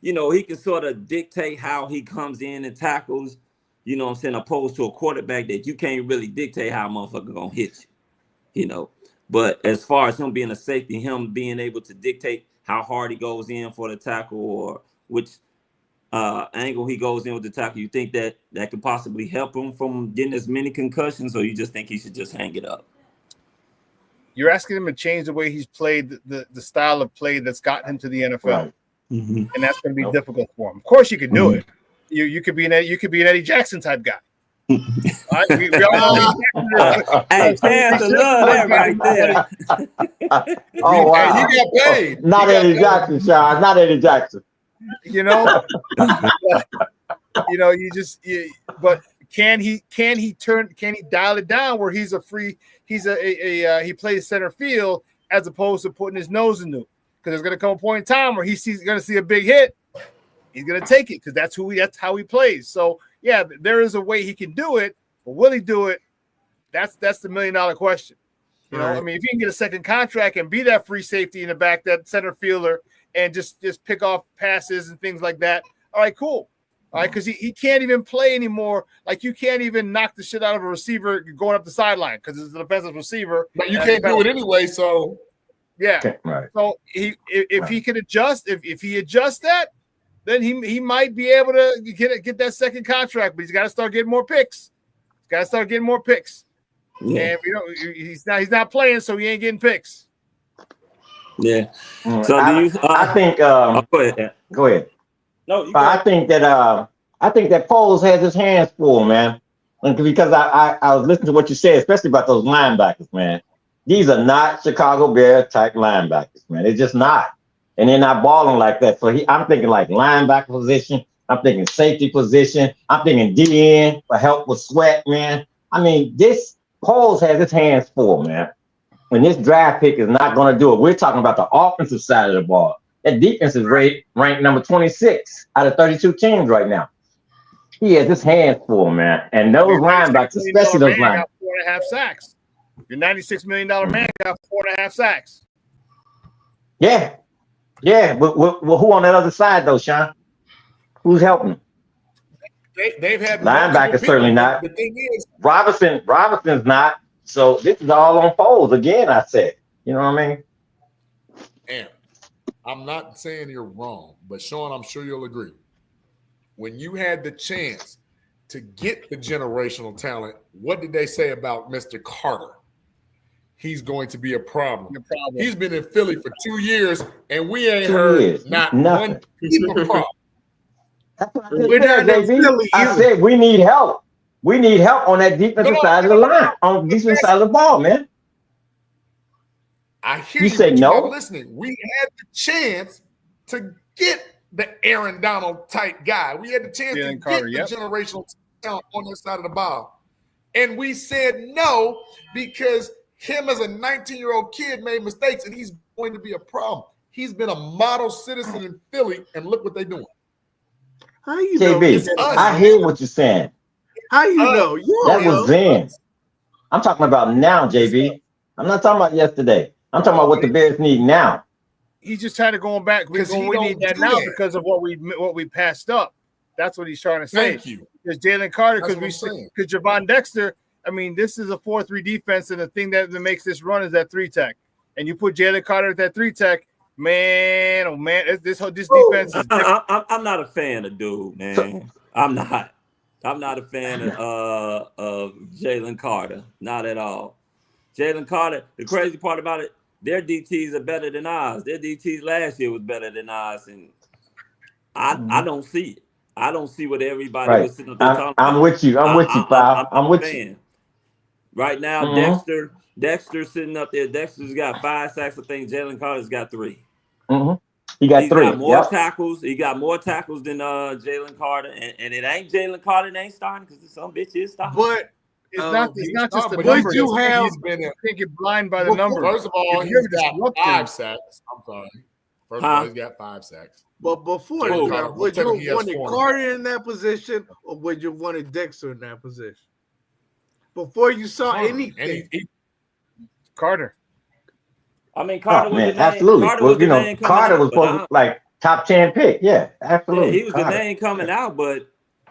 he can sort of dictate how he comes in and tackles, you know what I'm saying, opposed to a quarterback that you can't really dictate how a motherfucker gonna hit you, But as far as him being a safety, him being able to dictate how hard he goes in for the tackle or which angle he goes in with the tackle, you think that could possibly help him from getting as many concussions, or you just think he should just hang it up? You're asking him to change the way he's played, the style of play that's gotten him to the NFL, Right. And that's going to be difficult for him. Of course, you could do it. You could be an Eddie Jackson type guy. All right? we all know Hey, fans love that right there. Oh, wow. He got paid. Not Eddie Jackson, Sean. Not Eddie Jackson. But can he dial it down where he plays center field as opposed to putting his nose in it? Because there's going to come a point in time where he's going to see a big hit. He's going to take it because that's how he plays. So yeah, there is a way he can do it, but will he do it? That's the $1 million question. I mean, if you can get a second contract and be that free safety in the back, that center fielder, and just pick off passes and things like that, all right, cool. All right, because he can't even play anymore. Like, you can't even knock the shit out of a receiver going up the sideline because it's a defensive receiver. But you can't do it anyway, so yeah. Okay, right. So if he can adjust, if he adjusts that, then he might be able to get that second contract, but he's got to start getting more picks. Yeah. And he's not playing, so he ain't getting picks. Yeah. So I think go ahead. Go ahead. No, I think that Foles has his hands full, man. Because I was listening to what you said, especially about those linebackers, man. These are not Chicago Bears type linebackers, man. They're just not. And they're not balling like that. So I'm thinking like linebacker position. I'm thinking safety position. I'm thinking DN for help with Sweat, man. I mean, this Foles has his hands full, man. And this draft pick is not going to do it. We're talking about the offensive side of the ball. That defense is ranked number 26 out of 32 teams right now. He has his hands full, man. And those linebackers, especially those linebackers. 4.5 sacks. Your $96 million man got 4.5 sacks. Yeah. Yeah. But who on that other side, though, Sean? Who's helping them? They've had linebackers, certainly not. The thing is, Robinson's not. So this is all on Foles again, I said. You know what I mean? And I'm not saying you're wrong, but Sean, I'm sure you'll agree. When you had the chance to get the generational talent, what did they say about Mr. Carter? He's going to be a problem. He's been in Philly for 2 years, and we ain't heard not one peep of problem. That's what I said we need help. We need help on that defensive side of the line, on the defensive side of the ball, man. I hear you say no. You're not listening. We had the chance to get the Aaron Donald type guy. We had the chance to get the generational talent on that side of the ball. And we said no because him as a 19-year-old kid made mistakes, and he's going to be a problem. He's been a model citizen in Philly, and look what they're doing. How you KB, know? I hear what you're saying. How you know? That was then. I'm talking about now, JB. I'm not talking about yesterday. I'm talking about what the Bears need now. He's just trying to go back because we need that now because of what we passed up. That's what he's trying to say. Thank you. Because Jalen Carter, because Javon Dexter. I mean, this is a 4-3 defense, and the thing that makes this run is that 3-tech. And you put Jalen Carter at that 3-tech, man, oh man, this defense is different. I'm not a fan of dude, man. I'm not a fan of Jalen Carter. Not at all. Jalen Carter, the crazy part about it, their DTs are better than ours. Their DTs last year was better than ours, and I don't see it. I don't see what everybody was sitting up there talking I'm about. with you. I'm with you, pal. I'm with you. Right now, Dexter's sitting up there. Dexter's got 5 sacks. I think Jalen Carter's got 3. He's got 3. Got more tackles. He got more tackles than Jalen Carter, and it ain't Jalen Carter that ain't starting because some bitch is starting. But it's not just the but numbers. you have You can't get blind by the numbers. First of all, he's got 5 sacks. I'm sorry. First of all, he's got 5 sacks. But before that, would you wanted Carter in that position, or would you wanted Dexter in that position? Before you saw anything, Carter. I mean, Carter was the name. Absolutely. Carter was the name Carter was supposed to like top 10 pick. Yeah, absolutely. Yeah, he was the name coming out, but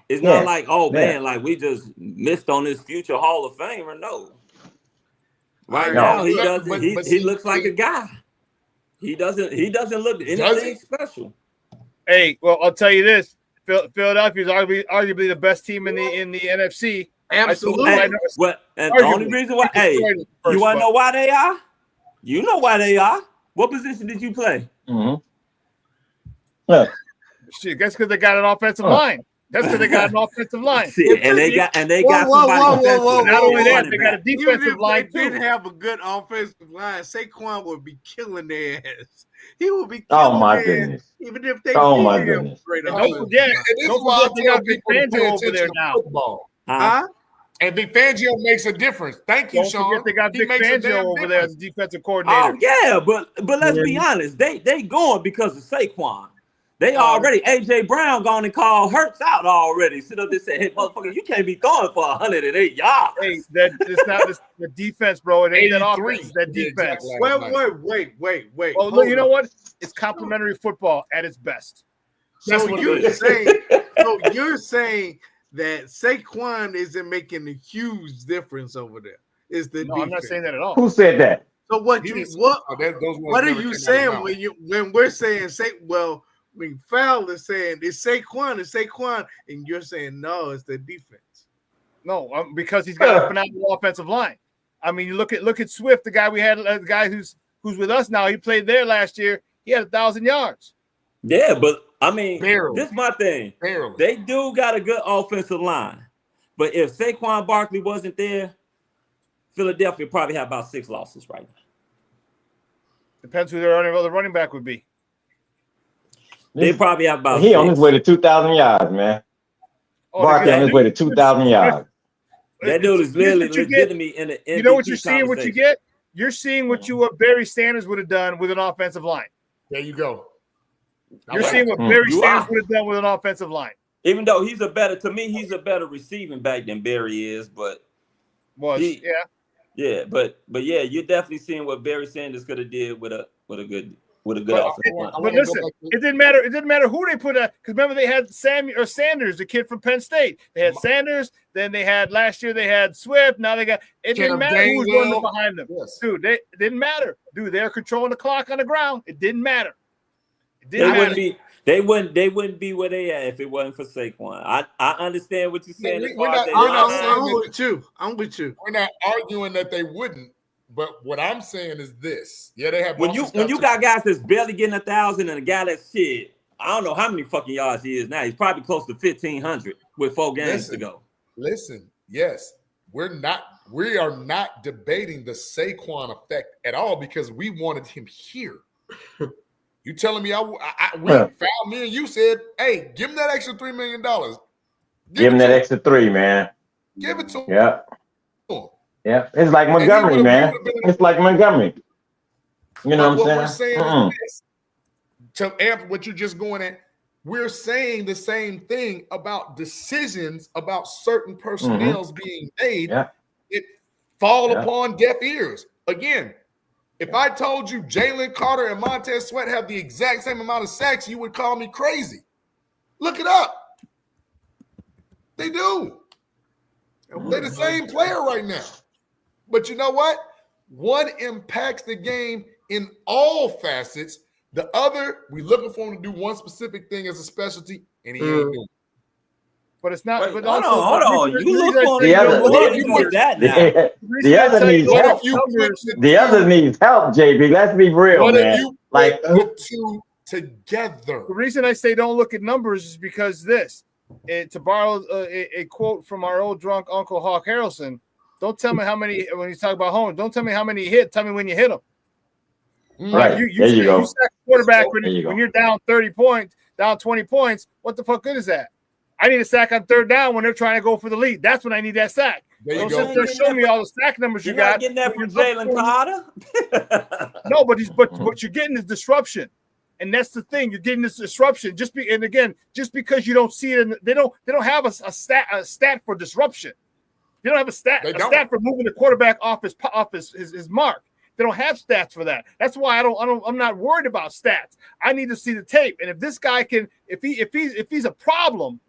it's not like, man, like we just missed on this future Hall of Famer. No. Right now, he doesn't. He looks like a guy. He doesn't look anything special. Hey, well, I'll tell you this: Philadelphia is arguably the best team in the NFC. Absolutely. And the only reason why, you want to know why they are? You know why they are. What position did you play? Shit, that's because they got an offensive line. That's because they got an offensive line. And they got somebody. Not only that, they got a defensive line too. If they didn't have a good offensive line, Saquon would be killing their ass. He would be killing their ass, even if they didn't have a great offense. Don't forget they got Big Fangio over there now. And Big Fangio makes a difference. Thank you, Sean. Don't forget they got Big Fangio over there as defensive coordinator. Oh yeah, but let's be honest. They going because of Saquon. They already AJ Brown gone and called Hurts out already. Sit up there and say, "Hey, motherfucker, you can't be throwing for 108 yards." Hey, it's not the defense, bro. It ain't that offense. It's that defense. Wait. Oh, look, you know what? It's complementary football at its best. So you're saying that Saquon isn't making a huge difference over there. Is the defense. I'm not saying that at all. Who said that? So what are you saying when we're saying when Fowl is saying it's Saquon, and you're saying no, it's the defense. No, because he's got a phenomenal offensive line. I mean, you look at Swift, the guy we had, the guy who's with us now. He played there last year. He had 1,000 yards. Yeah, but I mean, Barely. This is my thing. Barely. They do got a good offensive line, but if Saquon Barkley wasn't there, Philadelphia probably have about 6 losses right now. Depends who their other running back would be. They probably have about. He on his way to 2,000 yards, man. Barkley on his way to 2,000 yards. That dude is literally legitimate in the MVP. You know what you're seeing? What you get? You're seeing what Barry Sanders would have done with an offensive line. There you go. You're seeing what Barry Sanders would have done with an offensive line. Even though he's a better receiving back than Barry is, but but you're definitely seeing what Barry Sanders could have did with a good offensive line. But listen, it didn't matter. It didn't matter who they put out, because remember they had Sanders, the kid from Penn State. They had Sanders. Then they had last year they had Swift. Now they got. It didn't matter who was running behind them, dude. It didn't matter, dude. They're controlling the clock on the ground. It didn't matter. They wouldn't be where they at if it wasn't for Saquon. I understand what you're saying. I'm with you. We're not arguing that they wouldn't, but what I'm saying is this: they have when you got guys that's barely getting 1,000 and a guy that's shit. I don't know how many fucking yards he is now. He's probably close to 1,500 with 4 games to go. Listen, yes, we are not debating the Saquon effect at all because we wanted him here. You telling me we found me and you said, hey, give him that extra $3 million. Give him that extra 3, man. Give it to him. Yeah. Yeah. It's like Montgomery, man. It's like Montgomery. You know what I'm saying? We're saying is this, to amp what you're just going at, we're saying the same thing about decisions about certain personnel being made. Yeah. It fall upon deaf ears. Again, if I told you Jalen Carter and Montez Sweat have the exact same amount of sacks, you would call me crazy. Look it up. They do. They're the same player right now. But you know what? One impacts the game in all facets. The other, we looking for him to do one specific thing as a specialty, and he ain't doing it. But it's not. Wait, hold on. You look for the other needs help. The other needs help, JB. Let's be real, man. Like the two together. The reason I say don't look at numbers is because to borrow a quote from our old drunk Uncle Hawk Harrelson, don't tell me how many, when he's talking about home, don't tell me how many you hit, tell me when you hit them. Right. You sack a quarterback when you're down 30 points, down 20 points. What the fuck good is that? I need a sack on third down when they're trying to go for the lead. That's when I need that sack. Don't sit there show me all the sack numbers you got. Getting that from Jalen Carter? No, but what you're getting is disruption. And that's the thing. You're getting this disruption. Just because you don't see it, they don't have a stat for disruption. They don't have a stat for moving the quarterback off his mark. They don't have stats for that. That's why I'm not worried about stats. I need to see the tape. And if this guy can, if he's a problem,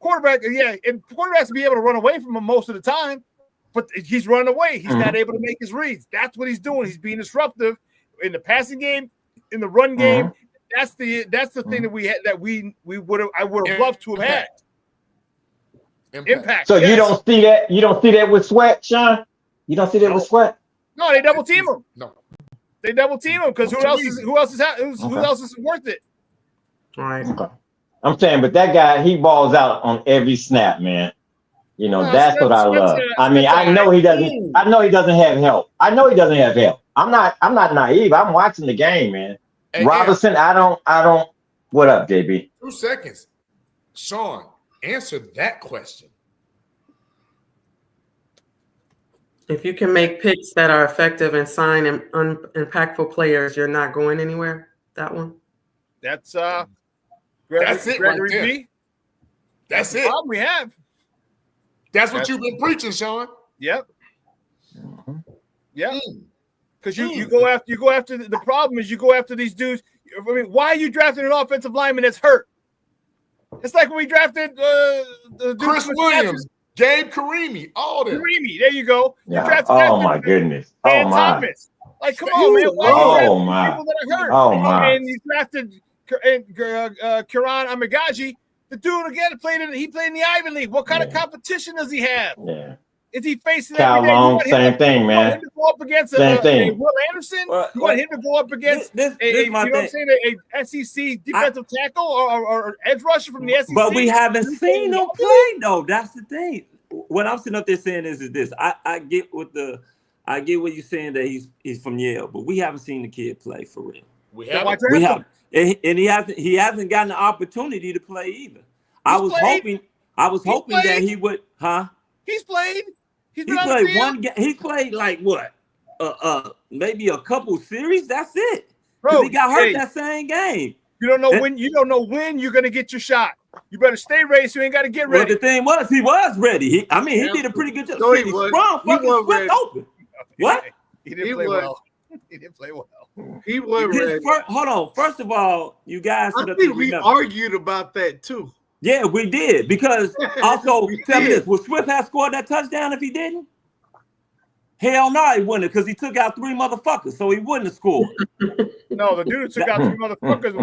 quarterback, and quarterbacks be able to run away from him most of the time, but he's running away. He's not able to make his reads. That's what he's doing. He's being disruptive in the passing game, in the run game. That's the thing that we had, that I would have loved to have had. Impact. So you don't see that? You don't see that with Sweat, Sean? You don't see that with Sweat? No, they double team him. No, they double team him because who else is worth it? All right. Okay. I'm saying, but that guy, he balls out on every snap, man. You know, that's what I love. I mean, I know he doesn't have help. I'm not naive. I'm watching the game, man. Hey, Robinson, I don't. What up, JB? 2 seconds. Sean, answer that question. If you can make picks that are effective and sign impactful players, you're not going anywhere. That one. That's it. Gregory right B. That's it. Problem we have. That's what you've been preaching, Sean. Yep. Yeah. Because you go after the problem is you go after these dudes. I mean, why are you drafting an offensive lineman that's hurt? It's like when we drafted the Chris Williams, Gabe Karimi, all them. Karimi, there you go. Yeah. Oh my goodness. Dan Thomas. Like, come on, man. Why people that are hurt? Oh my. And you drafted Kiran Amagaji. The dude again played in the Ivy League. What kind of competition does he have? Yeah. Is he facing Cal Long? Same thing, man. You want him to go up against Will Anderson? You want him to go up against a SEC defensive tackle or edge rusher from the SEC? But we haven't seen him play, though. That's the thing. What I'm sitting up there saying is this. I get what you're saying that he's from Yale, but we haven't seen the kid play for real. We haven't. And he hasn't gotten the opportunity to play either. I was hoping that he would, He's played. He played one game. He played like what? Maybe a couple series. That's it. Bro, he got hurt that same game. You don't know when you're gonna get your shot. You better stay ready so you ain't got to get ready. Well, the thing was, he was ready. He did a pretty good job. No, he was open. What? He didn't play well. He didn't play well. He was ready. Hold on. First of all, you guys. I think we argued about that too. Yeah, we did. Because also, tell me this: would Swift have scored that touchdown if he didn't? Hell no, he wouldn't, because he took out 3 motherfuckers, so he wouldn't have scored. No, the dude who took out 3 motherfuckers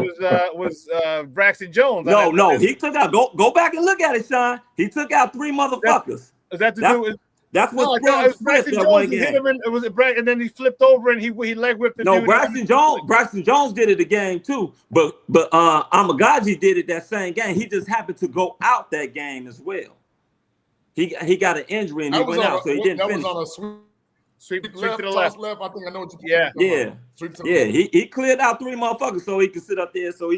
was Braxton Jones. No, he took out. Go back and look at it, Sean. He took out 3 motherfuckers. Is that the dude? That's what Braxton Jones hit him, and then he flipped over and he leg whipped the dude. No, Braxton Jones did it the game too, but Amagaji did it that same game. He just happened to go out that game as well. He got an injury and he went out, so he didn't finish. That was on a sweep to the left. I think I know what you. Yeah. He cleared out 3 motherfuckers so he could sit up there. So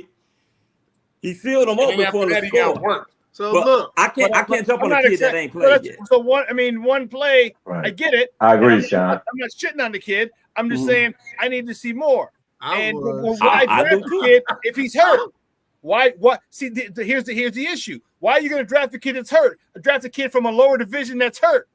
he sealed them open for the score. So look, I can't jump on a kid that ain't played yet. So one play, right. I get it. I agree, Sean. I'm not shitting on the kid. I'm just saying I need to see more. I draft the kid if he's hurt. Why? What? See, here's the issue. Why are you going to draft the kid that's hurt? Draft a kid from a lower division that's hurt.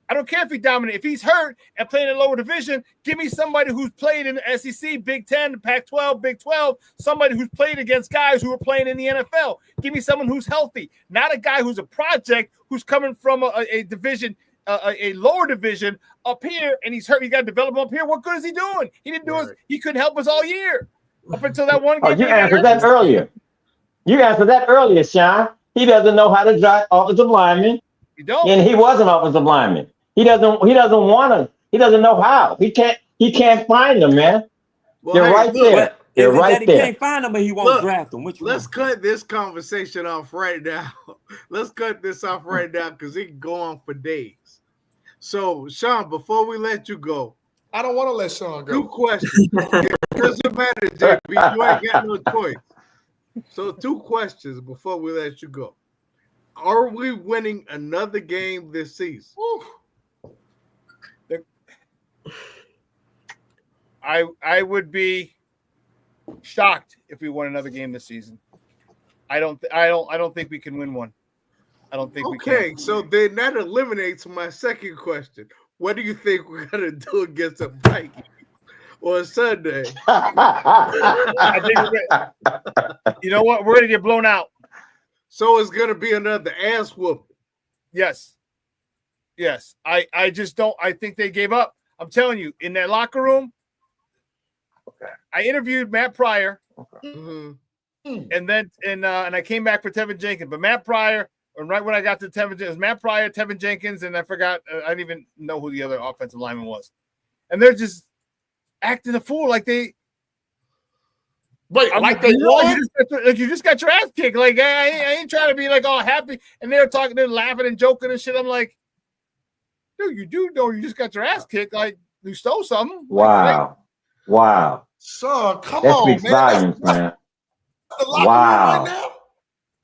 I don't care if he dominates. If he's hurt and playing in a lower division, give me somebody who's played in the SEC, Big 10, Pac-12, Big 12, somebody who's played against guys who are playing in the NFL. Give me someone who's healthy, not a guy who's a project who's coming from a division, a lower division up here, and he's hurt. You got to develop him up here. What good is he doing? He didn't do us. He couldn't help us all year up until that one game. You answered that earlier. Sean. He doesn't know how to draft offensive linemen. He don't. And he was an offensive lineman. He doesn't want to. He doesn't know how. He can't find them, man. Well, they're right there. They're Is it right that he there. can't find them, but he won't draft them? Which let's one? cut this conversation off right now. Let's cut this off right now because it can go on for days. So, Sean, before we let you go, I don't want to let Sean go. 2 questions. It doesn't matter, JB. You ain't got no choice. So 2 questions before we let you go. Are we winning another game this season? I would be shocked if we won another game this season. I don't think we can win one. I don't think we can. Okay, so then that eliminates my second question. What do you think we're gonna do against the Vikings on Sunday? I think you know what? We're gonna get blown out. So it's gonna be another ass whooping. Yes. I just don't. I think they gave up. I'm telling you, in that locker room. Okay. I interviewed Matt Pryor, Mm-hmm. and I came back for Tevin Jenkins. But Matt Pryor, and right when I got to Tevin, it was Matt Pryor, Tevin Jenkins, and I forgot. I didn't even know who the other offensive lineman was. And they're just acting a fool, like they. Wait, I'm like they won? You just got your ass kicked. Like I ain't trying to be like all happy. And they're talking, they're laughing and joking and shit. I'm like, dude, you do know you just got your ass kicked. Like you stole something. Wow. Wow. Son, come That on, speaks man. volumes, man. The locker room Wow. right now?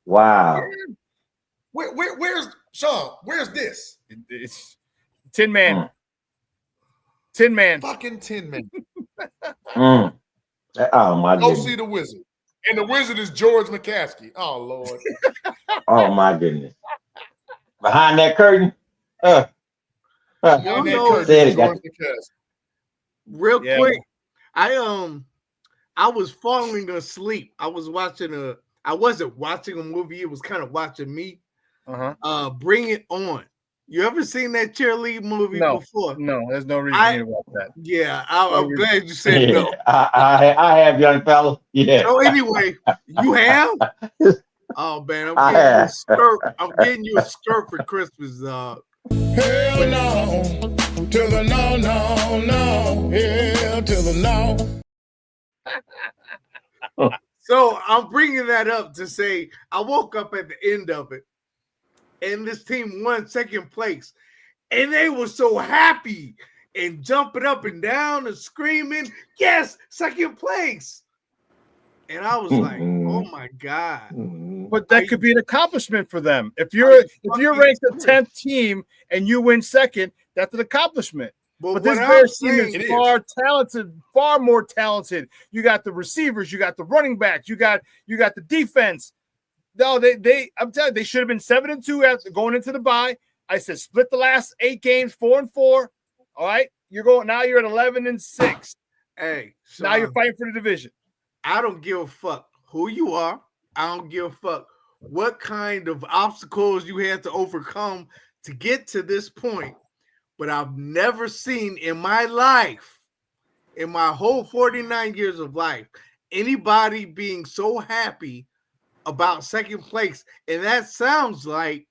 Wow. Where's Sean? Where's this? It's Tin Man. Tin Man. Fucking Tin Man. Oh my Go goodness. see the Wizard. And the Wizard is George McCaskey. Oh Lord. Oh my goodness. Behind that curtain. Behind that curtain Said is it, George McCaskey. Real quick, I was falling asleep. I wasn't watching a movie. It was kind of watching me. Bring It On. You ever seen that cheerleading movie before? No, there's no reason to watch that. Yeah, I'm glad you said no. I have, young fella. Yeah. So anyway, you have? Oh man, I'm getting you a skirt. I'm getting you a skirt for Christmas, dog. Hell no. To the no, no, no. Hell to the no. So I'm bringing that up to say I woke up at the end of it, and this team won second place, and they were so happy and jumping up and down and screaming, "Yes, second place!" And I was like, "Oh my god!" But that could be an accomplishment for them. If you're ranked the 10th team and you win second, that's an accomplishment. But this Bears team is far more talented. You got the receivers, you got the running backs, you got the defense. No, I'm telling you, they should have been 7-2 after going into the bye. I said split the last 8 games, 4-4. All right, you're at 11-6. Hey, now you're fighting for the division. I don't give a fuck who you are. I don't give a fuck what kind of obstacles you had to overcome to get to this point. But I've never seen in my life, in my whole 49 years of life, anybody being so happy about second place. And that sounds like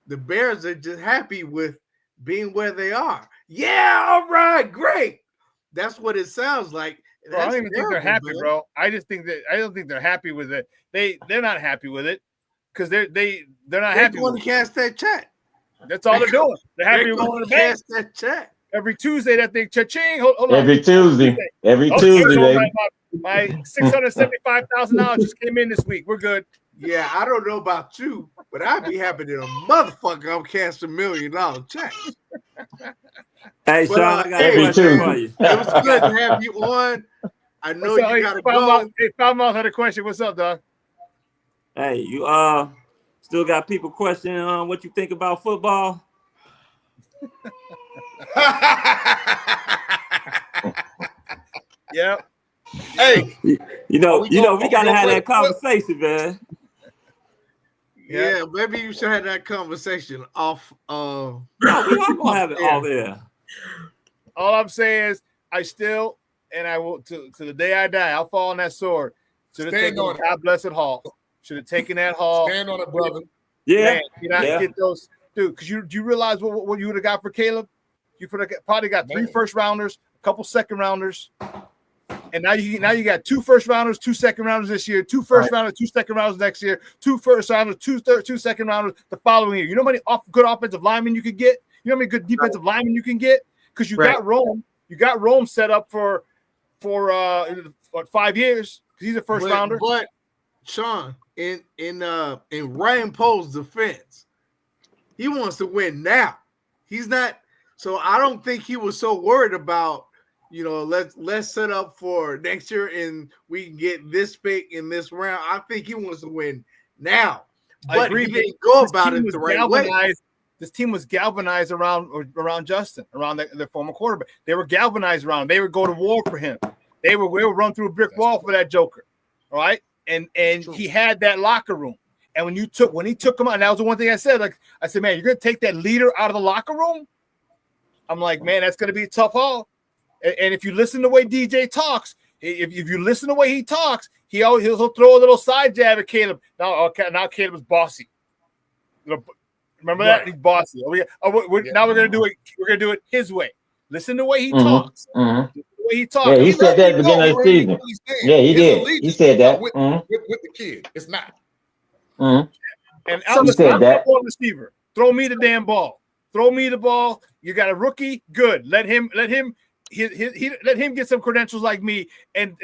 the Bears are just happy with being where they are. Yeah, all right, great. That's what it sounds like. Bro, I don't even think they're happy, bro. I don't think they're happy with it. They're not happy with it because they're not happy. They want to cash that check. That's all they're doing. They're happy with going to cash that check every Tuesday. That they cha-ching. Hold on. Every Tuesday, baby. My $675,000 just came in this week. We're good. Yeah, I don't know about you, but I'd be happy to a motherfucker I'm cashing $1 million check. Hey, Sean, I got a question for you. It was good to have you on. I know you got to go. Hey, Foulmouth had a question. What's up, dog? Hey, you still got people questioning what you think about football? Yeah. Hey, we gotta have that conversation, man. Yeah, maybe you should have that conversation off. No, we are gonna have it all there. All I'm saying is, I still, and I will to the day I die, I'll fall on that sword. Should have taken God bless it, Hall. Should have taken that Hall. Stand on it, brother. Yeah, man, get those, dude. Because do you realize what you would have got for Caleb? You probably got 3 first rounders, a couple second rounders. And now you got 2 first rounders, 2 second rounders this year, 2 first rounders, 2 second rounders next year, 2 first rounders, 2 second rounders the following year. You know how many good offensive linemen you could get? You know how many good defensive linemen you can get? Because you got Rome. You got Rome set up for 5 years because he's a first rounder. But Sean, in Ryan Poe's defense, he wants to win now. He's not. So I don't think he was so worried about, let's set up for next year and we can get this pick in this round. I think he wants to win now. But he didn't go about it the right way. This team was galvanized around Justin, around their former quarterback. They were galvanized around him. They would go to war for him. They would run through a brick wall for that joker. All right. And he had that locker room. And when he took him out, and that was the one thing I said. Like I said, man, you're gonna take that leader out of the locker room. I'm like, man, that's gonna be a tough haul. And if you listen to the way DJ talks, if you listen to the way he talks, he'll throw a little side jab at Caleb. Now Caleb is bossy. Remember that? He's bossy. Now we're gonna do it. We're gonna do it his way. Listen to the way he talks. Mm-hmm. The way he talks. Yeah, he said that at the beginning of the season. Yeah, he did. He said that with the kid. It's not. Mm-hmm. And I'm a receiver. Throw me the damn ball. Throw me the ball. You got a rookie. Good. Let him get some credentials like me. And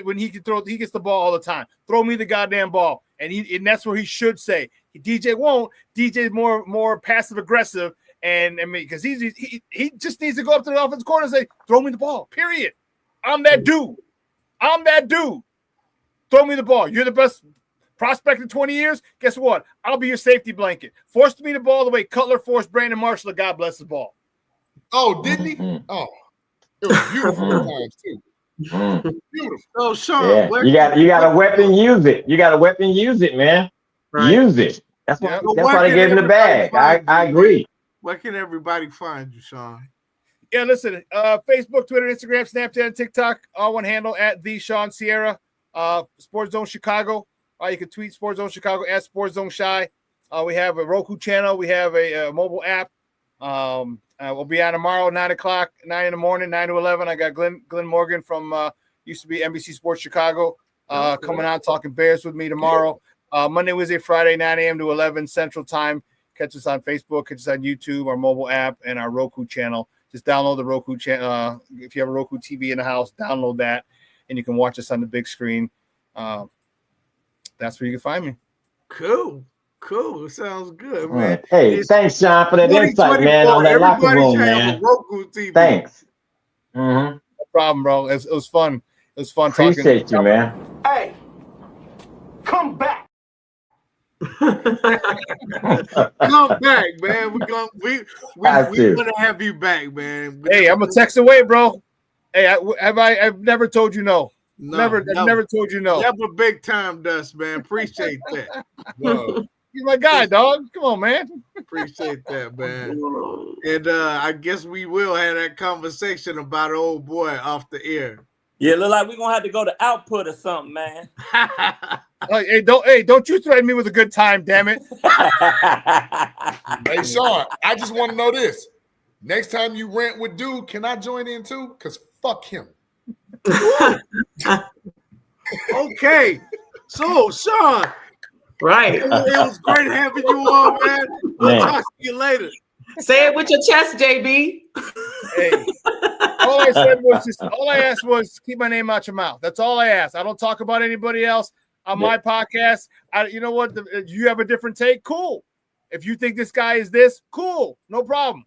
when he can throw, he gets the ball all the time. Throw me the goddamn ball. And that's where he should say. DJ won't. DJ's more passive aggressive. And I mean, because he just needs to go up to the offensive corner and say, "Throw me the ball." Period. I'm that dude. Throw me the ball. You're the best prospect in 20 years. Guess what? I'll be your safety blanket. Forced me the ball the way Cutler forced Brandon Marshall to God bless the ball. Oh, didn't he? Oh, it was beautiful at times too. Beautiful. Oh, Sean, you got a weapon. Use it. You got a weapon. Use it, man. Right. Use it. That's why they gave him the bag. I agree. Where can everybody find you, Sean? Yeah, listen, Facebook, Twitter, Instagram, Snapchat, and TikTok, all one handle at the Sean Sierra. Sports Zone Chicago. You can tweet Sports Zone Chicago at Sports Zone Shy. We have a Roku channel. We have a mobile app. We'll be on tomorrow, 9 o'clock, 9 in the morning, 9 to 11. I got Glenn Morgan from used to be NBC Sports Chicago coming on talking Bears with me tomorrow. Monday, Wednesday, Friday, 9 a.m. to 11 Central Time. Catch us on Facebook, catch us on YouTube, our mobile app, and our Roku channel. Just download the Roku channel. If you have a Roku TV in the house, download that, and you can watch us on the big screen. That's where you can find me. Cool. Sounds good, man. Hey, thanks, Sean, for that insight, man, on that locker room, man. Thanks. Mm-hmm. No problem, bro. It was fun. It was fun talking. Appreciate you, man. Hey, come back. Come back, man. We want to have you back, man. Hey, I'm a text away, bro. Hey, I've never told you no. I've never told you no. Never big time dust, man. Appreciate that. You're my guy, dog. Come on, man. Appreciate that, man. And I guess we will have that conversation about an old boy off the air. Yeah, look like we're gonna have to go to output or something, man. Hey, don't you threaten me with a good time, damn it. Hey, Sean, I just want to know this. Next time you rant with dude, can I join in too? Because fuck him. Okay. So, Sean. Right. It was great having you on, man. We'll talk to you later. Say it with your chest, JB. Hey, all I asked was keep my name out your mouth. That's all I asked. I don't talk about anybody else on my podcast. You know what? You have a different take? Cool. If you think this guy is this, cool. No problem.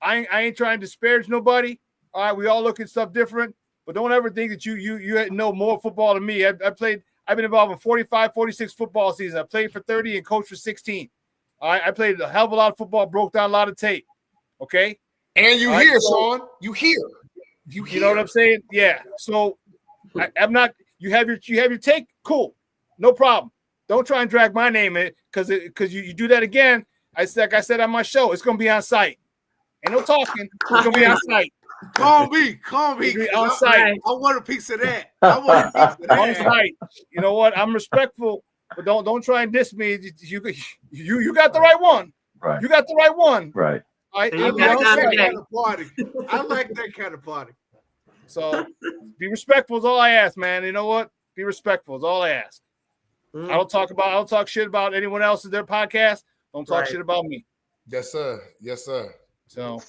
I ain't trying to disparage nobody. All right, we all look at stuff different, but don't ever think that you know more football than me. I've been involved in 45, 46 football seasons. I played for 30 and coached for 16. All right, I played a hell of a lot of football, broke down a lot of tape. Okay? And you hear, Sean. You hear. You know what I'm saying? Yeah. So I'm not – you have your take? Cool. No problem. Don't try and drag my name in because you do that again. Like I said on my show, it's going to be on site. Ain't no talking. It's going to be on site. Call me. On site. I want a piece of that. On site. You know what? I'm respectful, but don't try and diss me. You got the right one. Right. You got the right one. Right. I like that kind of party. So be respectful is all I ask, man. You know what? Be respectful is all I ask. I don't talk shit about anyone else in their podcast. Don't talk shit about me. Yes, sir. Yes, sir. So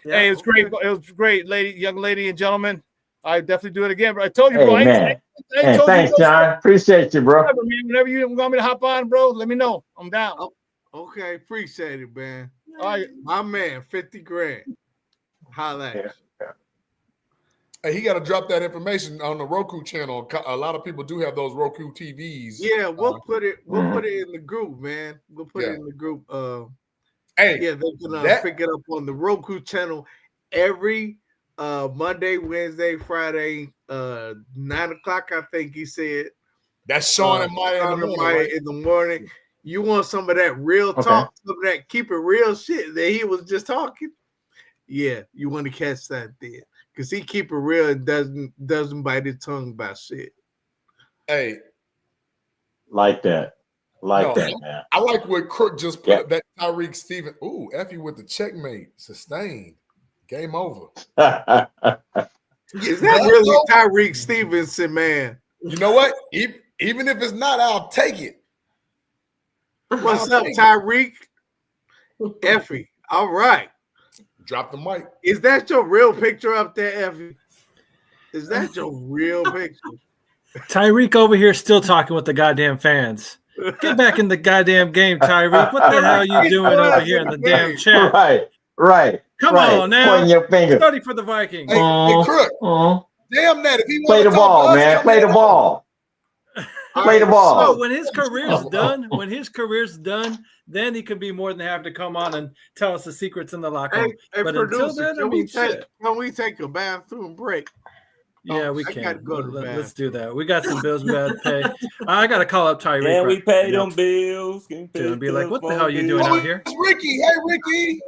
hey, it was great. It was great, young lady and gentlemen. I definitely do it again. But I told you, bro. Man. Thanks, John. Appreciate you, bro. Whenever you want me to hop on, bro, let me know. I'm down. Oh, okay, appreciate it, man. All right, my man, 50 grand. Holla at you. Hey, he got to drop that information on the Roku channel. A lot of people do have those Roku TVs. Yeah, we'll put it in the group, man. We'll put it in the group. They can pick it up on the Roku channel every Monday, Wednesday, Friday, 9 o'clock. I think he said. That's Sean and Maya in the morning. You want some of that real talk, some of that keep it real shit that he was just talking? Yeah, you want to catch that then. Because he keep it real and doesn't bite his tongue about shit. Hey. Like that, man. I like what Crook just put up, that Tyreek Steven. Ooh, Effie with the checkmate. Sustained. Game over. Is that really Tyreek Stevenson, man? You know what? Even if it's not, I'll take it. What's up, Tyreek? Effie. All right. Drop the mic. Is that your real picture up there, Effie? Is that your real picture? Tyreek over here still talking with the goddamn fans. Get back in the goddamn game, Tyreek. What the hell are you doing over here in the damn chat? Right. Come on now. Pointing your finger. Study for the Vikings. Hey, Crook. Damn that. If he play the ball, man. Play the ball. Play the ball. So when his career's done, then he could be more than happy to come on and tell us the secrets in the locker room. But until then, can we take a bathroom break? Yeah, we can. Let's do that. We got some bills we got to pay. I got to call up Tyreek. Can we pay them bills? And be like, what the hell are you doing out here? It's Ricky. Hey, Ricky.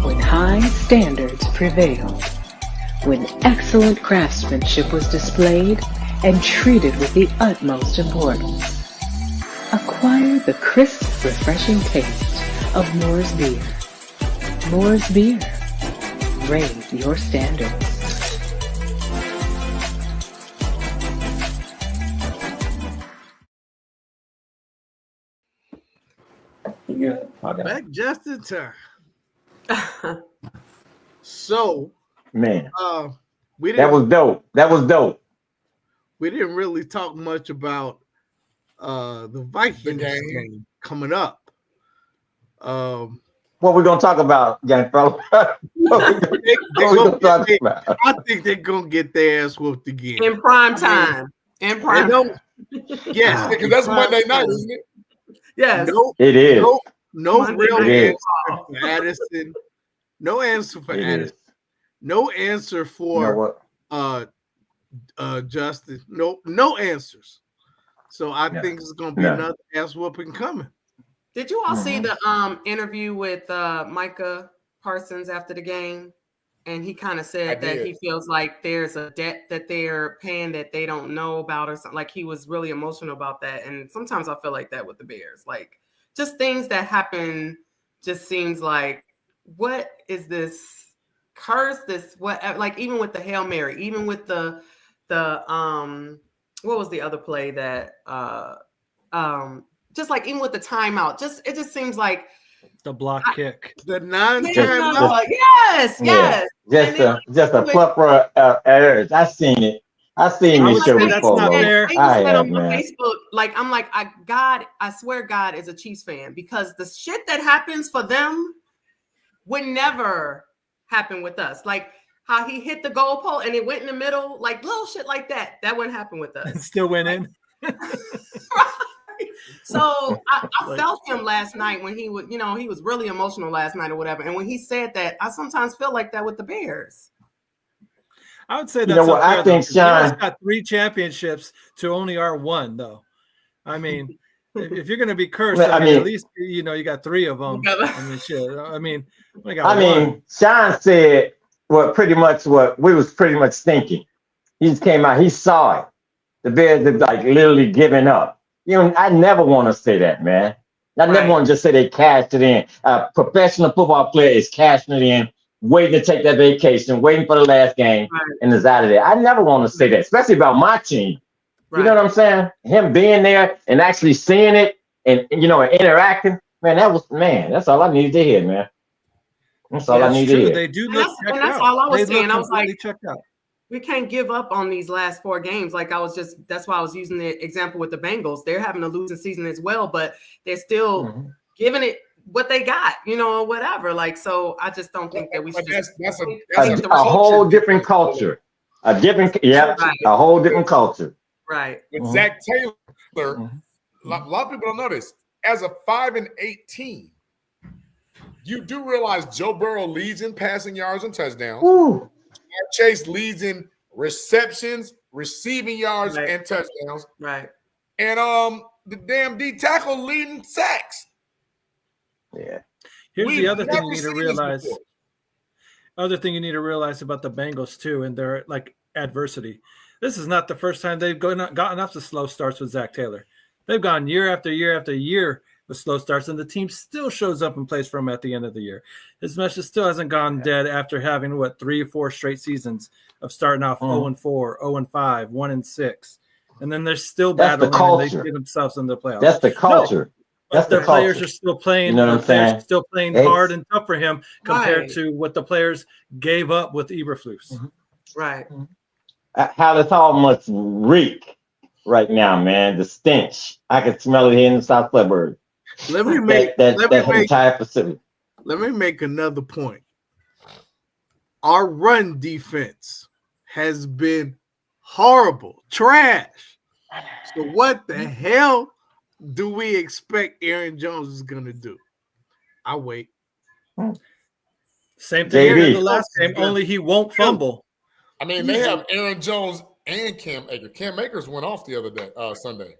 When high standards prevailed, when excellent craftsmanship was displayed and treated with the utmost importance. Acquire the crisp, refreshing taste of Moore's Beer. Moore's Beer. Raise your standards. Back just in time. So, man, that was dope. We didn't really talk much about the Vikings game coming up. What we're gonna talk about, young fella? I think they're gonna get their ass whooped again in prime time. Yes, because that's Monday night, isn't it? Yes, it is. No real answer for Addison. No answer for Addison. No answer for Justin. No answers. So I think it's gonna be another ass whooping coming. Did you all see the interview with Micah Parsons after the game? And he kind of said that he feels like there's a debt that they're paying that they don't know about or something. Like he was really emotional about that. And sometimes I feel like that with the Bears. Like just things that happen just seems like, what is this curse? This what? Like even with the Hail Mary, even with the what was the other play that just like even with the timeout, it just seems like the block kick, the non-timeout. Yes. Just a plethora of errors. I seen it. I seen this show before. I went on my Facebook, like I'm like, I swear God is a Chiefs fan because the shit that happens for them would never happen with us. Like how he hit the goalpost and it went in the middle, like little shit like that. That wouldn't happen with us. It still went in. Right. So I felt him last night when he was, he was really emotional last night or whatever. And when he said that, I sometimes feel like that with the Bears. I would say that's I think Sean got 3 championships to only our 1, though. I mean, if you're going to be cursed, at least you got 3 of them. Shit. Sean said what we was pretty much thinking. He just came out. He saw it. The Bears are like literally giving up. I never want to say that, man. I never want to just say they cashed it in. A professional football player is cashing it in, waiting to take that vacation, waiting for the last game, and is out of there. I never want to say that, especially about my team. Right. You know what I'm saying? Him being there and actually seeing it and and interacting, man, that's all I needed to hear, man. That's all I needed to hear. They do look checked out. That's all I was saying. I was like, checked out. We can't give up on these last 4 games. That's why I was using the example with the Bengals. They're having a losing season as well, but they're still giving it what they got, or whatever. So I just don't think that we should. That's a whole different culture. A whole different culture. Right. With Zach Taylor, a lot of people don't know this. As a 5-8 team, you do realize Joe Burrow leads in passing yards and touchdowns. Ooh. Chase leads in receptions, receiving yards, and touchdowns. Right. And the damn D tackle leading sacks. Yeah. Here's the other thing you need to realize. Other thing you need to realize about the Bengals too, and their adversity. This is not the first time they've gotten off the slow starts with Zach Taylor. They've gone year after year after year with slow starts, and the team still shows up and plays for them at the end of the year. His message still hasn't gone dead after having 3 or 4 straight seasons of starting off 0-4, 0-5, 1-6, and then they're still battling and they get themselves in the playoffs. That's the culture. But their players are still playing. Still playing hard and tough for him compared to what the players gave up with Eberflus. Right. How this all must reek right now, man. The stench. I can smell it here in the South Suburbs. Let me make entire facility. Let me make another point. Our run defense has been horrible, trash. So what the hell do we expect Aaron Jones is gonna do? I'll wait. Same thing in the last game, only he won't fumble. I mean, they have Aaron Jones and Cam Akers. Cam Akers went off the other day, Sunday.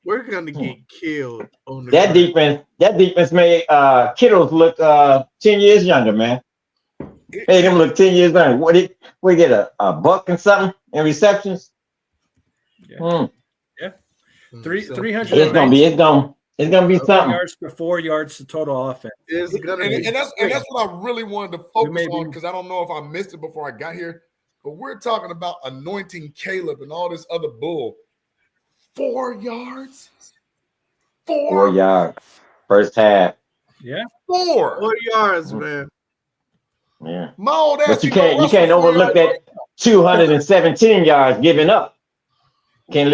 We're gonna get killed on the that defense. That defense made Kittles look 10 years younger, man. Made him look 10 years younger. What we get a buck and something in receptions? Yeah. 300. It's gonna be something. Yards for 4 yards to total offense. And that's what I really wanted to focus on, because I don't know if I missed it before I got here. But we're talking about anointing Caleb and all this other bull. 4 yards. 4 yards. First half. Yeah. 4 yards, man. Yeah. My old ass. But you can't overlook that 217 yards given up. Can't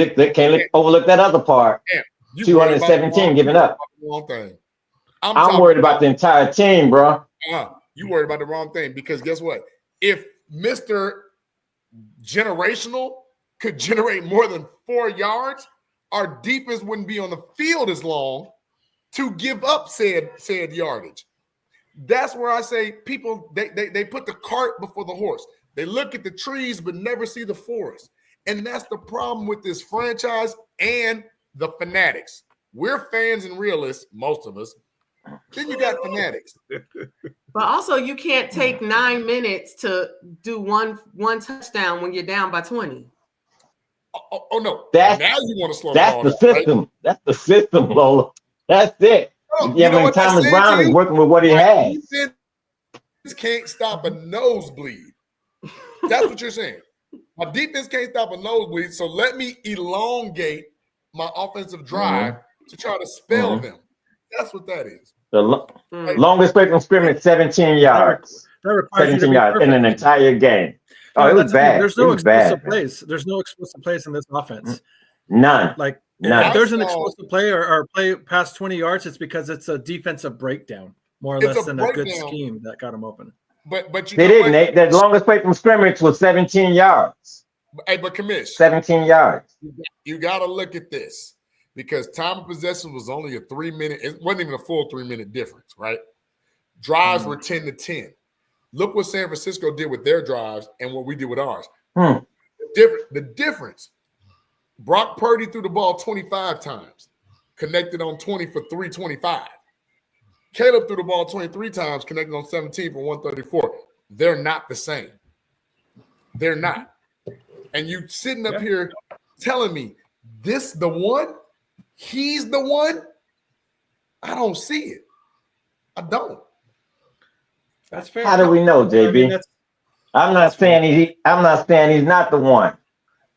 overlook that other part. Damn, 217 giving up. Wrong thing. I'm worried about the entire team, bro. You worried about the wrong thing, because guess what? If Mr. Generational could generate more than 4 yards, our defense wouldn't be on the field as long to give up said yardage. That's where I say people they put the cart before the horse. They look at the trees but never see the forest. And that's the problem with this franchise and the fanatics. We're fans and realists, most of us. Then you got fanatics. But also, you can't take 9 minutes to do one touchdown when you're down by 20. Oh no! Now you want to slow down. That's the system. Right? That's the system, Lola. That's it. Thomas Brown is working with what he has. Defense can't stop a nosebleed. That's what you're saying. My defense can't stop a nosebleed, so let me elongate my offensive drive to try to spell them. That's what that is. The longest play from scrimmage, 17 yards. 17 yards in an entire game. Oh, it was bad. There's no explosive plays. There's no explosive plays in this offense. None. If there's an explosive play or play past 20 yards, it's because it's a defensive breakdown, more or less, than a good scheme that got them open. But they didn't. The longest play from scrimmage was 17 yards. Hey, but Commish, 17 yards. You got to look at this. because time of possession was only a 3 minute. It wasn't even a full 3 minute difference, right? Drives were 10-10. Look what San Francisco did with their drives and what we did with ours. The difference. Brock Purdy threw the ball 25 times, connected on 20 for 325. Caleb threw the ball 23 times, connected on 17 for 134. They're not the same. They're not. And you sitting up here telling me this the one? He's the one? I don't see it. I don't. That's fair. How do we know, JB? I mean, I'm not saying he's not the one.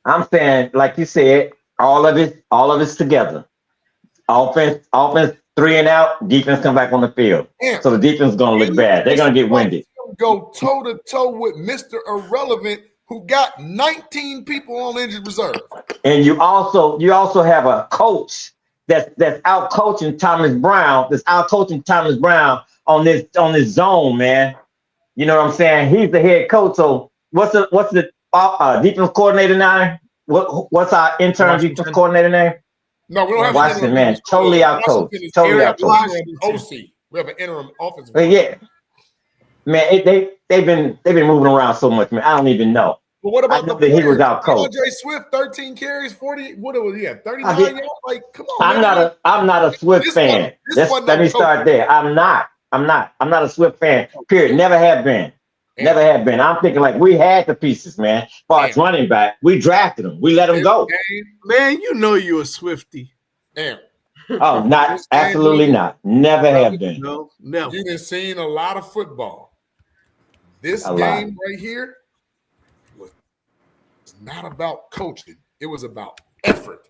I'm saying, like you said, all of it's together. Offense, 3 and out, defense come back on the field. Yeah. So the defense is gonna look bad. They're gonna get winded. Go toe to toe with Mr. Irrelevant, who got 19 people on injured reserve. And you also have a coach that's out coaching Thomas Brown. That's out coaching Thomas Brown on this zone, man. You know what I'm saying? He's the head coach. So what's the defense coordinator name? What's our intern defense coordinator name? No, we don't have Washington, man. Totally out coach. Totally out coach. OC. We have an interim offensive. But yeah, man, they've been moving around so much, man. I don't even know. But what about the he was out coach? DeAndre Swift, 13 carries, 40. What was he at? 39 yards? Like, come on. I'm not a Swift fan. Let me start there. I'm not a Swift fan. Period. Never have been. Never have been. I'm thinking like we had the pieces, man. As far as running back, we drafted them. We let them go. Man, you know you're a Swiftie. Damn. Oh, not absolutely not. Never have been. No. You've been seeing a lot of football. This game right here was not about coaching. It was about effort.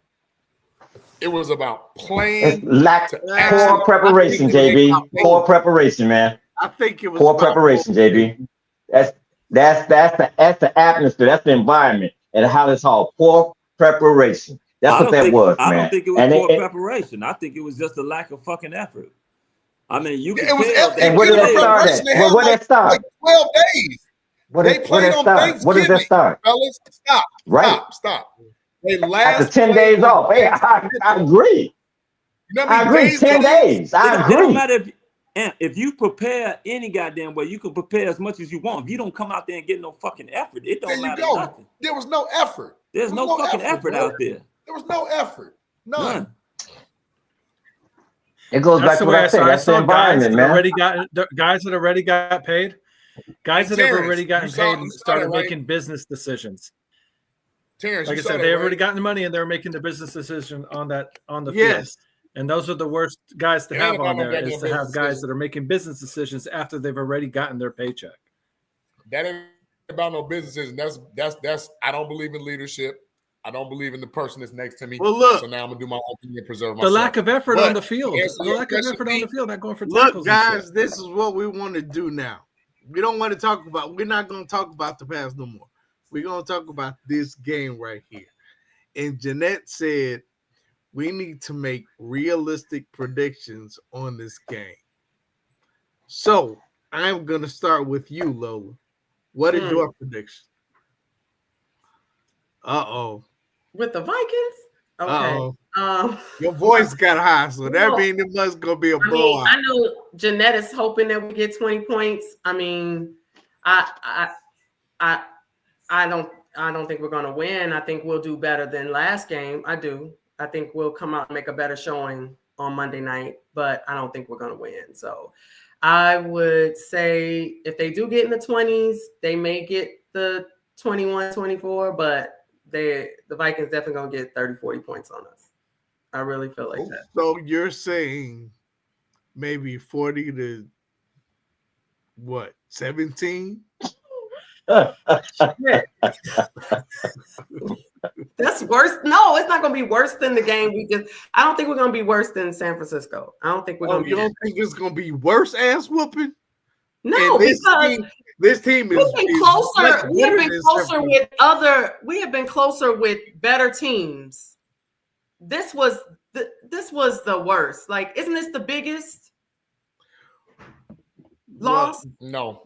It was about playing. Poor preparation, JB. Poor preparation, man. I think it was poor preparation, JB. That's the atmosphere. That's the environment and how it's all poor preparation. That's what that was, man. I don't think it was poor preparation. I think it was just a lack of fucking effort. I mean, you can tell. And where did that start at? Where did that start? Like 12 days. They played on Thanksgiving. Where does that start? Fellas, stop. They last after 10 days off. Hey, I agree. I agree. 10 days. I agree. It don't matter if you prepare any goddamn way, you can prepare as much as you want. If you don't come out there and get no fucking effort, it don't matter nothing. There was no effort. There's no fucking effort out there. There was no effort. None. It goes back to what I said. That's the environment, man. Guys that already got paid. Guys that have already gotten paid and started making business decisions. Terrence, like I said, they've already gotten the money and they're making the business decision on the field. And those are the worst guys to have on there, is to have guys that are making business decisions after they've already gotten their paycheck. That ain't about no businesses. And that's I don't believe in leadership. I don't believe in the person that's next to me. Well, look, so now I'm gonna do my own thing and preserve myself. The lack of effort on the field. The lack of effort on the field, not going for tackles. Look, guys, this is what we want to do now. We don't want to talk about. We're not going to talk about the past no more. We're going to talk about this game right here. And Jeanette said we need to make realistic predictions on this game. So I'm going to start with you, Lola. What is your prediction? With the Vikings? Okay. Your voice got high, so that means it must go be a blowout. I know Jeanette is hoping that we get 20 points. I mean, I don't think we're gonna win. I think we'll do better than last game. I do. I think we'll come out and make a better showing on Monday night, but I don't think we're gonna win. So I would say if they do get in the 20s, they may get the 21, 24, but the Vikings definitely gonna get 30, 40 points on us. I really feel like that. So you're saying maybe 40 to what? 17? That's worse. No, it's not gonna be worse than the game we just. I don't think we're gonna be worse than San Francisco. I don't think we're gonna. You don't think it's gonna be worse ass whooping? No, because this team is closer. We have been closer with other. We have been closer with better teams. This was the worst. Like, isn't this the biggest loss? No.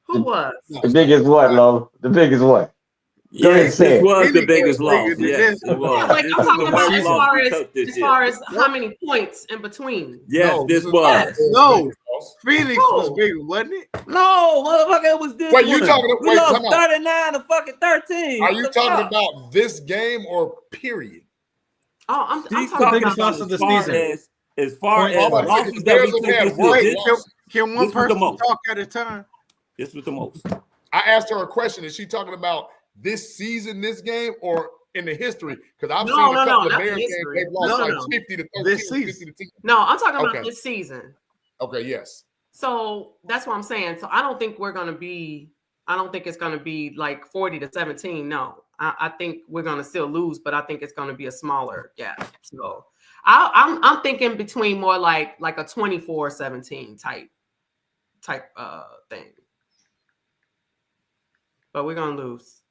Who was? The biggest what, Lo? The biggest what? Yes, this was the Any biggest game loss. bigger than Yes, this. it was. Yeah, like This I'm is talking the about worst loss we took this as year. far as how many points in between. Yes, No, this is was. No, Phoenix Oh. was big, wasn't it? No, motherfucker, it was this Wait, one. you talking? We Wait, lost time out. 39 to fucking 13. Are What you the talking fuck? about this game or period? Oh, I'm He's talking talking biggest about loss of the as far season. as far Point as Hold on, spread. because losses that we Bears took have had this year. worse Wait, losses. can one this was the person most. talk at a time? This was the most. I asked her a question. Is she talking about this season, this game, or in the history? Because I've seen a couple of not Bears the games history. they've lost No, like no. 50 to 13, This 50 season. to 10. No, I'm talking about Okay. this season. Okay, yes. So that's what I'm saying. So I don't think it's gonna be like 40 to 17. No, I think we're gonna still lose, but I think it's gonna be a smaller gap. So I'm thinking between more like a 24-17 type thing. But we're gonna lose.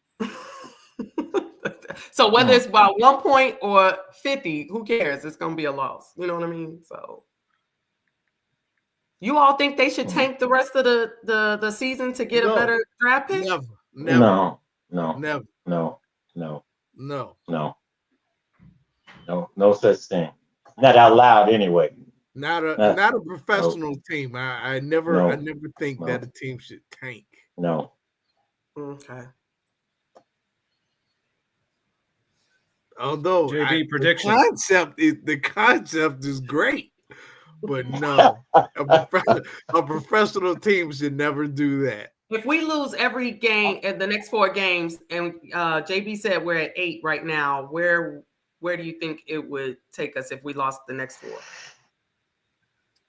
So whether it's by 1 point or 50, who cares? It's gonna be a loss. You know what I mean? So you all think they should tank the rest of the season to get a better draft pick? Never. No such thing. Not out loud anyway. Not a professional team. I never think that a team should tank. No. Okay. Although JB prediction. the concept is great, but no, a professional team should never do that. If we lose every game in the next 4 games, and JB said we're at 8 right now, where do you think it would take us if we lost the next 4?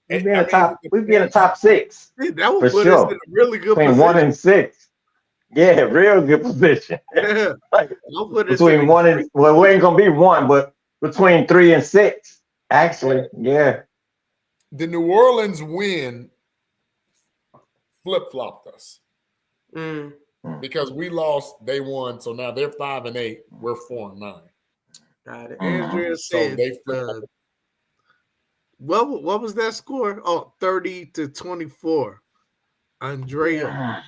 We'd be in the top 6. That would for put sure. us in a really good Between position. 1 and 6. Yeah, real good position. Yeah. Between 1 and we ain't gonna be 1, but between 3 and 6. Actually, yeah. The New Orleans win flip-flopped us. Because we lost, they won, so now they're 5 and 8, we're 4 and 9. Got it. Andrea said, what was that score? Oh, 30-24. Andrea.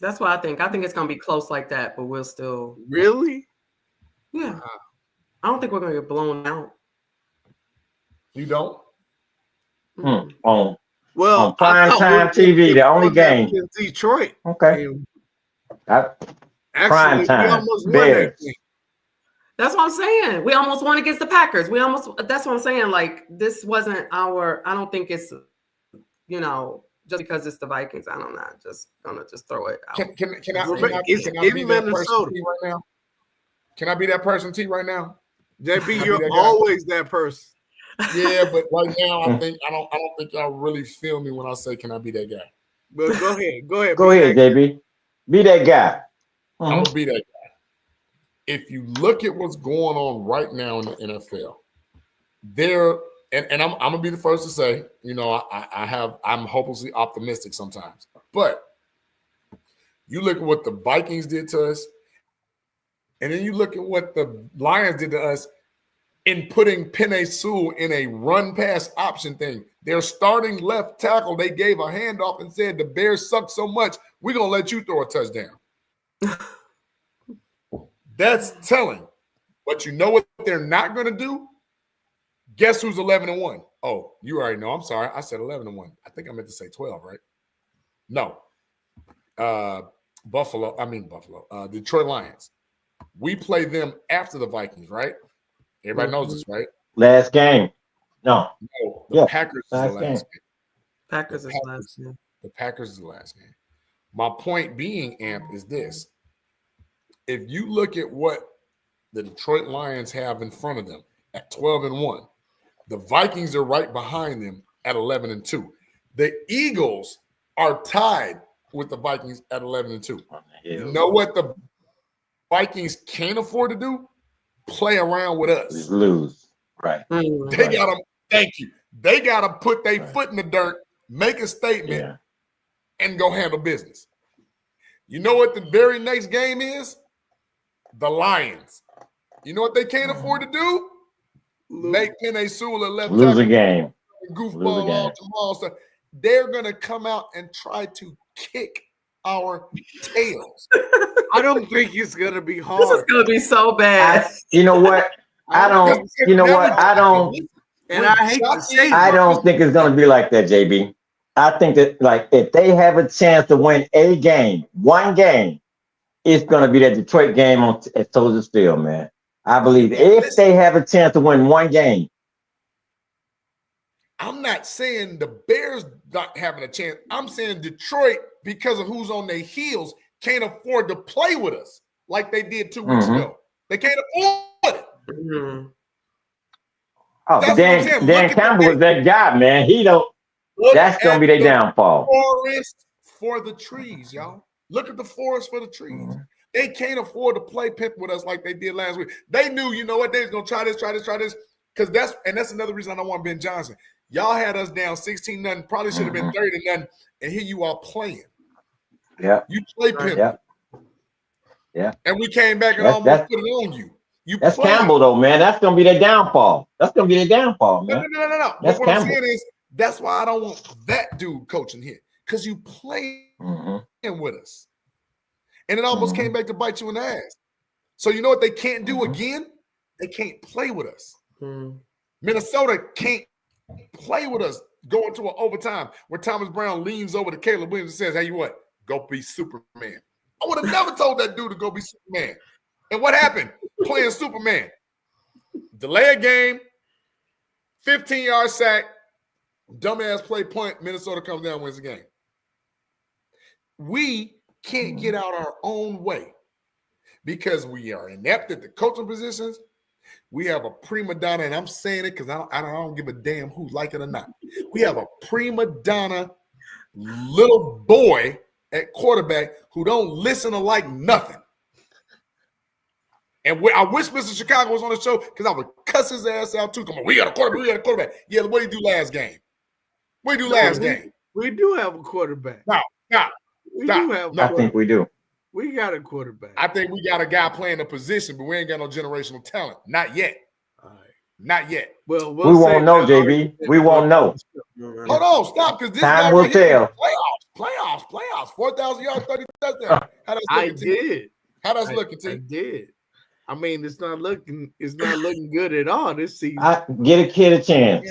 That's what I think. I think it's gonna be close like that, but we'll still really. Yeah. Wow. I don't think we're gonna get blown out. You don't? On Well, prime time TV, the only game. Detroit. Okay. Prime time. Bears. That's what I'm saying. We almost won against the Packers. That's what I'm saying. Like, this wasn't I don't think it's, just because it's the Vikings. I don't know. Just gonna throw it out. Can I be that person T right now? Can I be that person T right now? JB, you're always that person. Yeah, but right now I don't think y'all really feel me when I say can I be that guy. But go ahead. Go ahead, JB. Be that guy. I'm gonna be that guy. If you look at what's going on right now in the NFL, and I'm gonna be the first to say, I'm hopelessly optimistic sometimes. But you look at what the Vikings did to us, and then you look at what the Lions did to us in putting Penei Sewell in a run pass option thing. Their starting left tackle, they gave a handoff and said, the Bears suck so much, we're gonna let you throw a touchdown. That's telling. But you know what they're not gonna do? Guess who's 11-1? Oh, you already know. I'm sorry. I said 11-1. I think I meant to say 12, right? No. Detroit Lions. We play them after the Vikings, right? Everybody knows this, right? Last game. No. The Packers is the last game. Packers is the last game. The Packers is the last game. My point being, Amp, is this. If you look at what the Detroit Lions have in front of them at 12-1, the Vikings are right behind them at 11-2. The Eagles are tied with the Vikings at 11-2. You know what the Vikings can't afford to do? Play around with us. Just lose. Right. They got to, thank you. They got to put their foot in the dirt, make a statement, and go handle business. You know what the very next game is? The Lions. You know what they can't afford to do? Make Penei Sewell a left lose a game. Goofball all tomorrow. So they're going to come out and try to kick our tails. I don't think it's gonna be hard. This is gonna be so bad. You know what? I don't. You know what? I don't. And I hate to say, I don't think it's gonna be like that, JB. I think that like if they have a chance to win a game, one game, it's gonna be that Detroit game at Soldier Field, man. I believe if they have a chance to win one game. I'm not saying the Bears not having a chance. I'm saying Detroit, because of who's on their heels, can't afford to play with us like they did 2 weeks ago. They can't afford it. Mm-hmm. Oh, Dan Campbell is that guy, man. He don't. That's gonna be their downfall. Forest for the trees, y'all. Look at the forest for the trees. Mm-hmm. They can't afford to play pimp with us like they did last week. They knew, you know what, they was gonna try this. Because that's another reason I don't want Ben Johnson. Y'all had us down 16-0, probably should have been 30-0, and here you are playing. Yeah. You play pimp. Yeah. Yeah. And we came back and almost put it on you. That's Campbell, though, man. That's gonna be their downfall. That's gonna be their downfall, man. No. But what I'm saying is, that's why I don't want that dude coaching here. Because you playing with us. And it almost came back to bite you in the ass. So you know what they can't do again? They can't play with us. Minnesota can't play with us going to an overtime where Thomas Brown leans over to Caleb Williams and says, hey, you what? Go be Superman. I would have never told that dude to go be Superman. And what happened? Playing Superman. Delay a game, 15-yard sack, dumbass play punt, Minnesota comes down and wins the game. We can't get out our own way because we are inept at the coaching positions. We have a prima donna, and I'm saying it because I don't give a damn who like it or not. We have a prima donna little boy at quarterback who don't listen to like nothing. And I wish Mr. Chicago was on the show because I would cuss his ass out too. Come on, we got a quarterback. Yeah, what did he do last game? Game? We do have a quarterback. I think we do. We got a quarterback. I think we got a guy playing a position, but we ain't got no generational talent. Not yet. All right. Not yet. Well, we won't know, JB. We won't know. Hold on, stop, because this time will tell. Playoffs. 4,000 yards, 30 touchdowns. How that's looking? I did. How that's looking, T? I did. I mean, it's not looking good at all this season. Get a kid a chance.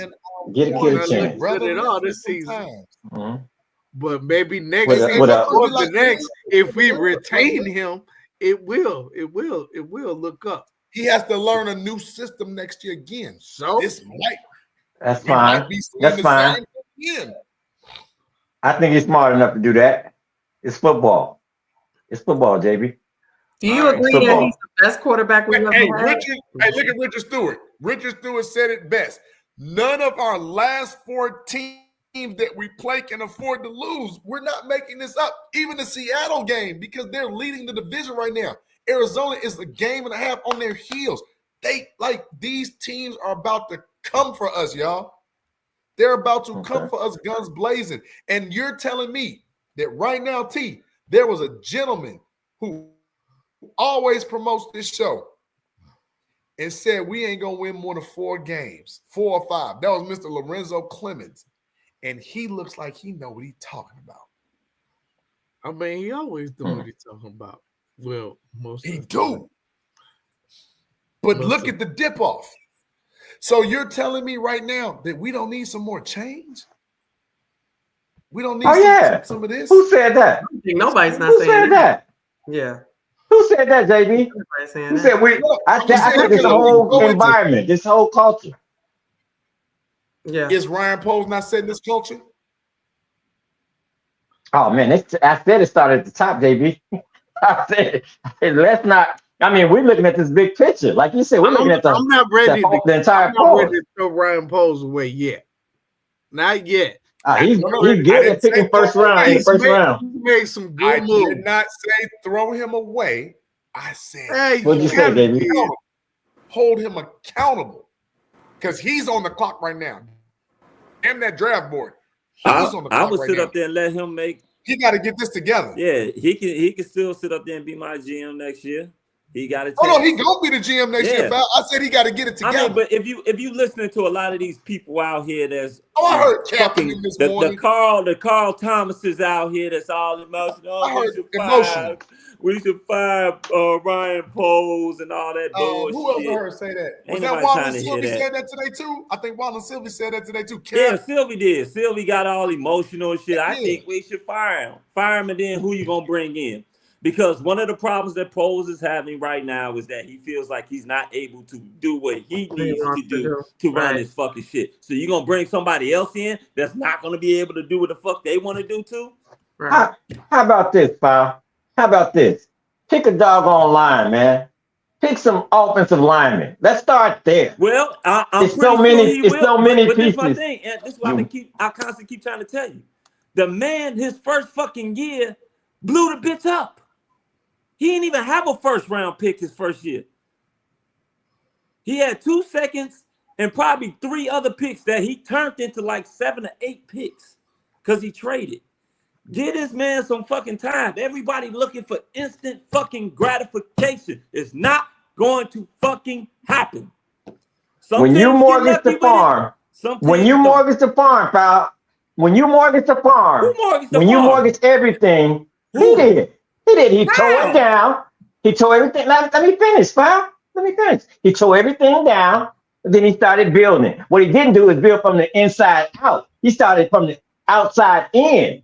Get a kid a chance. Good at all this season. But maybe next if we retain him, it will look up. He has to learn a new system next year again. So that's fine. That's fine. I think he's smart enough to do that. It's football. It's football, JB. Do you agree that he's the best quarterback we've ever had? Look at Richard Stewart. Richard Stewart said it best. None of our last 4 teams that we play can afford to lose. We're not making this up. Even the Seattle game, because they're leading the division right now. Arizona is a game and a half on their heels. These teams are about to come for us, y'all. They're about to come for us guns blazing. And you're telling me that right now, T, there was a gentleman who always promotes this show and said we ain't gonna win more than 4 games, 4 or 5. That was Mr. Lorenzo Clemens, and he looks like he know what he's talking about. I mean, he always know what he's talking about. Well, he do. But look at the dip off. So you're telling me right now that we don't need some more change? We don't need some of this? Who said that? Nobody's not saying that. Who said that? Yeah. Who said that, JB? Who said we? I think this whole environment, this whole culture. Yeah. Is Ryan Poles not setting this culture? Oh man, I said it started at the top, JB. I said let's not. I mean, we're looking at this big picture, like you said. We're looking at the. I'm not ready the entire. I'm not ready to throw Ryan Poles away yet. Not yet. He's good at picking first round. He made some good moves. I did not say throw him away. I said, hey, what'd you say, baby? Hold him accountable because he's on the clock right now. Damn that draft board. I would sit up there and let him make. He got to get this together. Yeah, he can still sit up there and be my GM next year. He got to. Oh no, he gonna be the GM next year. I said he got to get it together. I mean, but if you listening to a lot of these people out here, that's I heard Captain this morning. The Carl Thomases out here that's all emotional. I heard emotional. We should fire Ryan Poles and all that bullshit. Who else heard say that? Was that Wallen Sylvie said that today too? I think Wallen Sylvie said that today too. Yeah, Sylvie did. Sylvie got all emotional and shit. I think we should fire him. Fire him, and then who you gonna bring in? Because one of the problems that Poles is having right now is that he feels like he's not able to do what he needs to do to run his fucking shit. So you're gonna bring somebody else in that's not gonna be able to do what the fuck they want to do too? Right. How about this, pal? How about this? Pick a doggone line, man. Pick some offensive linemen. Let's start there. Well, I'm so many pieces. But this is my thing, and this is why I constantly keep trying to tell you. The man, his first fucking year, blew the bitch up. He didn't even have a first round pick his first year. He had 2 seconds and probably 3 other picks that he turned into like 7 or 8 picks because he traded. Get this man some fucking time. Everybody looking for instant fucking gratification. It's not going to fucking happen. When you mortgage the farm, pal, when you mortgage the farm, when you mortgage everything, he did. He tore it down. He tore everything. Let me finish, pal. Let me finish. He tore everything down, and then he started building. What he didn't do is build from the inside out. He started from the outside in.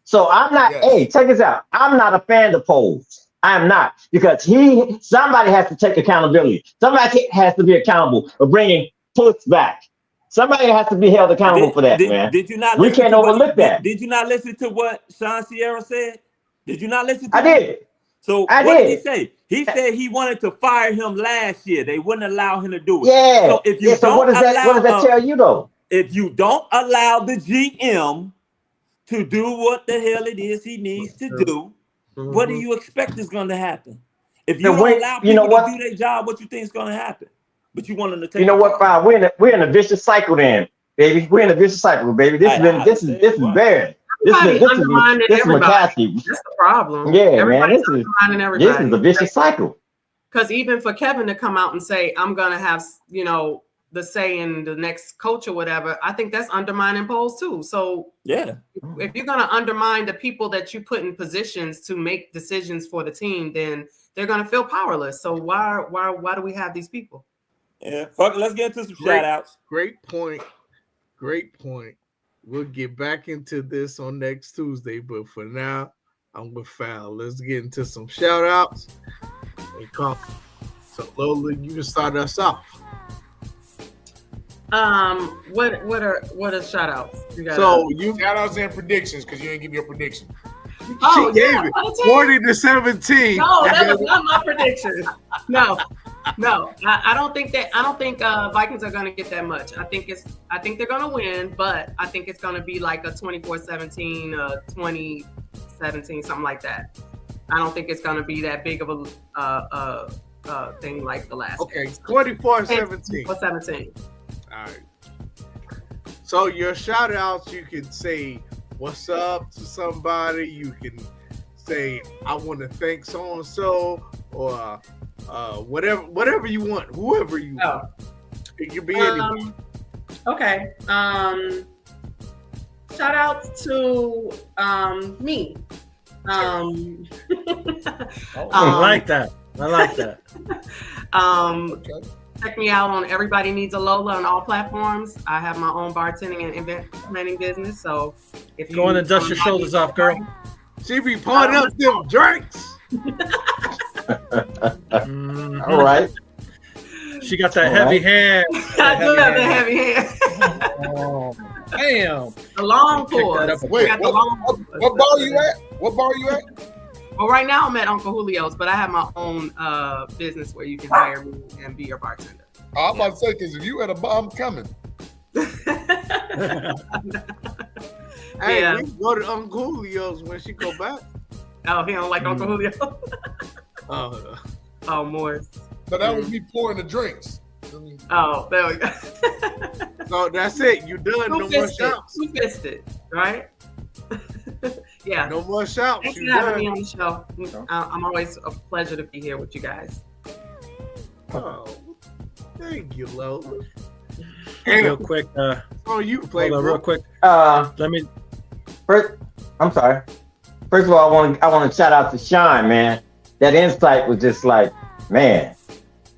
So I'm not, hey, check this out. I'm not a fan of Poles. I'm not, because somebody has to take accountability. Somebody has to be accountable for bringing puts back. Somebody has to be held accountable for that, man. Did you not? We can't overlook that. Did you not listen to what Sean Sierra said? Did you not listen to I did. So what did he say? He said he wanted to fire him last year. They wouldn't allow him to do it. Yeah. So if you so what does that tell you though? If you don't allow the GM to do what the hell it is he needs to do, what do you expect is going to happen? If you don't allow people to do their job, what you think is going to happen? But you want them to take. You know what, Bob? We're in a vicious cycle, then, baby. We're in a vicious cycle, baby. This is bad. This is McCaskey. That's the problem. Yeah, everybody's man. This is a vicious cycle. Because even for Kevin to come out and say, "I'm gonna have," the say in the next coach or whatever, I think that's undermining Poles too. So yeah, if you're gonna undermine the people that you put in positions to make decisions for the team, then they're gonna feel powerless. So why do we have these people? Yeah, fuck it, let's get into some shout outs. Great point. We'll get back into this on next Tuesday, but for now, I'm with Fal. Let's get into some shout outs and coffee. So Lola, you can start us off. What are shout outs? Shout outs and predictions, because you ain't give me a prediction. Oh, she gave it 40-17. No, that was not my prediction. No. I don't think Vikings are going to get that much. I think they're going to win, but I think it's going to be like a 24-17, 20-17, something like that. I don't think it's going to be that big of a thing like the last. Okay, 24-17. 17. All right. So your shout outs, you can say what's up to somebody. You can say I want to thank so and so, or whatever you want, whoever you want. It could be anyone. Okay. Shout out to me. I like that. Okay. Check me out on Everybody Needs a Lola on all platforms. I have my own bartending and event planning business. So if you go on and dust your shoulders off, girl. She be pouring up them drinks. All right. She got that heavy hand. I do have the heavy hand. Oh, damn. The long pause. Wait, what bar you at? What bar you at? Well, right now I'm at Uncle Julio's, but I have my own business where you can hire me and be your bartender. I'm about to say, because if you at a bar, I'm coming. Hey, we can go to Uncle Julio's when she go back. Oh, he don't like Uncle Julio? Oh, more. So that was me pouring the drinks. Oh, there we go. So that's it. You done. No more shots. Two-fisted, right? Yeah. No more shouts. Thanks for having me on the show. I'm always a pleasure to be here with you guys. Oh, thank you, Lola. Real quick. Oh, you play real quick. Let me. First, I'm sorry. First of all, I want to shout out to Sean, man. That insight was just like, man.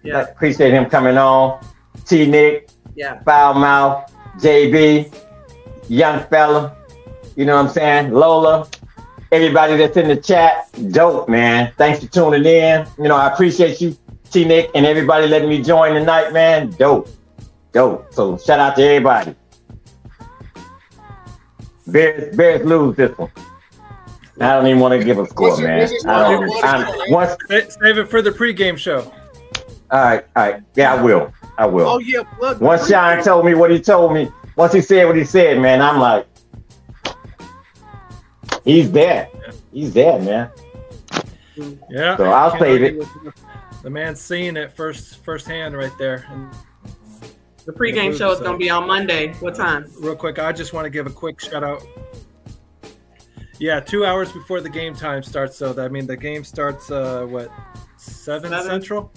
Yeah. I appreciate him coming on. T. Nick. Yeah. Foul Mouth. JB. Young fella. You know what I'm saying? Lola. Everybody that's in the chat. Dope, man. Thanks for tuning in. You know, I appreciate you, T. Nick, and everybody letting me join tonight, man. Dope. So shout out to everybody. Bears lose this one. I don't even want to give a score, man. Save it for the pregame show. All right. Yeah, I will. Oh yeah, plug. Once Sean told me what he told me, once he said what he said, man, I'm like, he's there. He's there, man. Yeah. So I'll save it. The man's seeing it firsthand right there. And the pregame show is going to be on Monday. What time? Real quick, I just want to give a quick shout out. Yeah, 2 hours before the game time starts. So that the game starts 7 Central.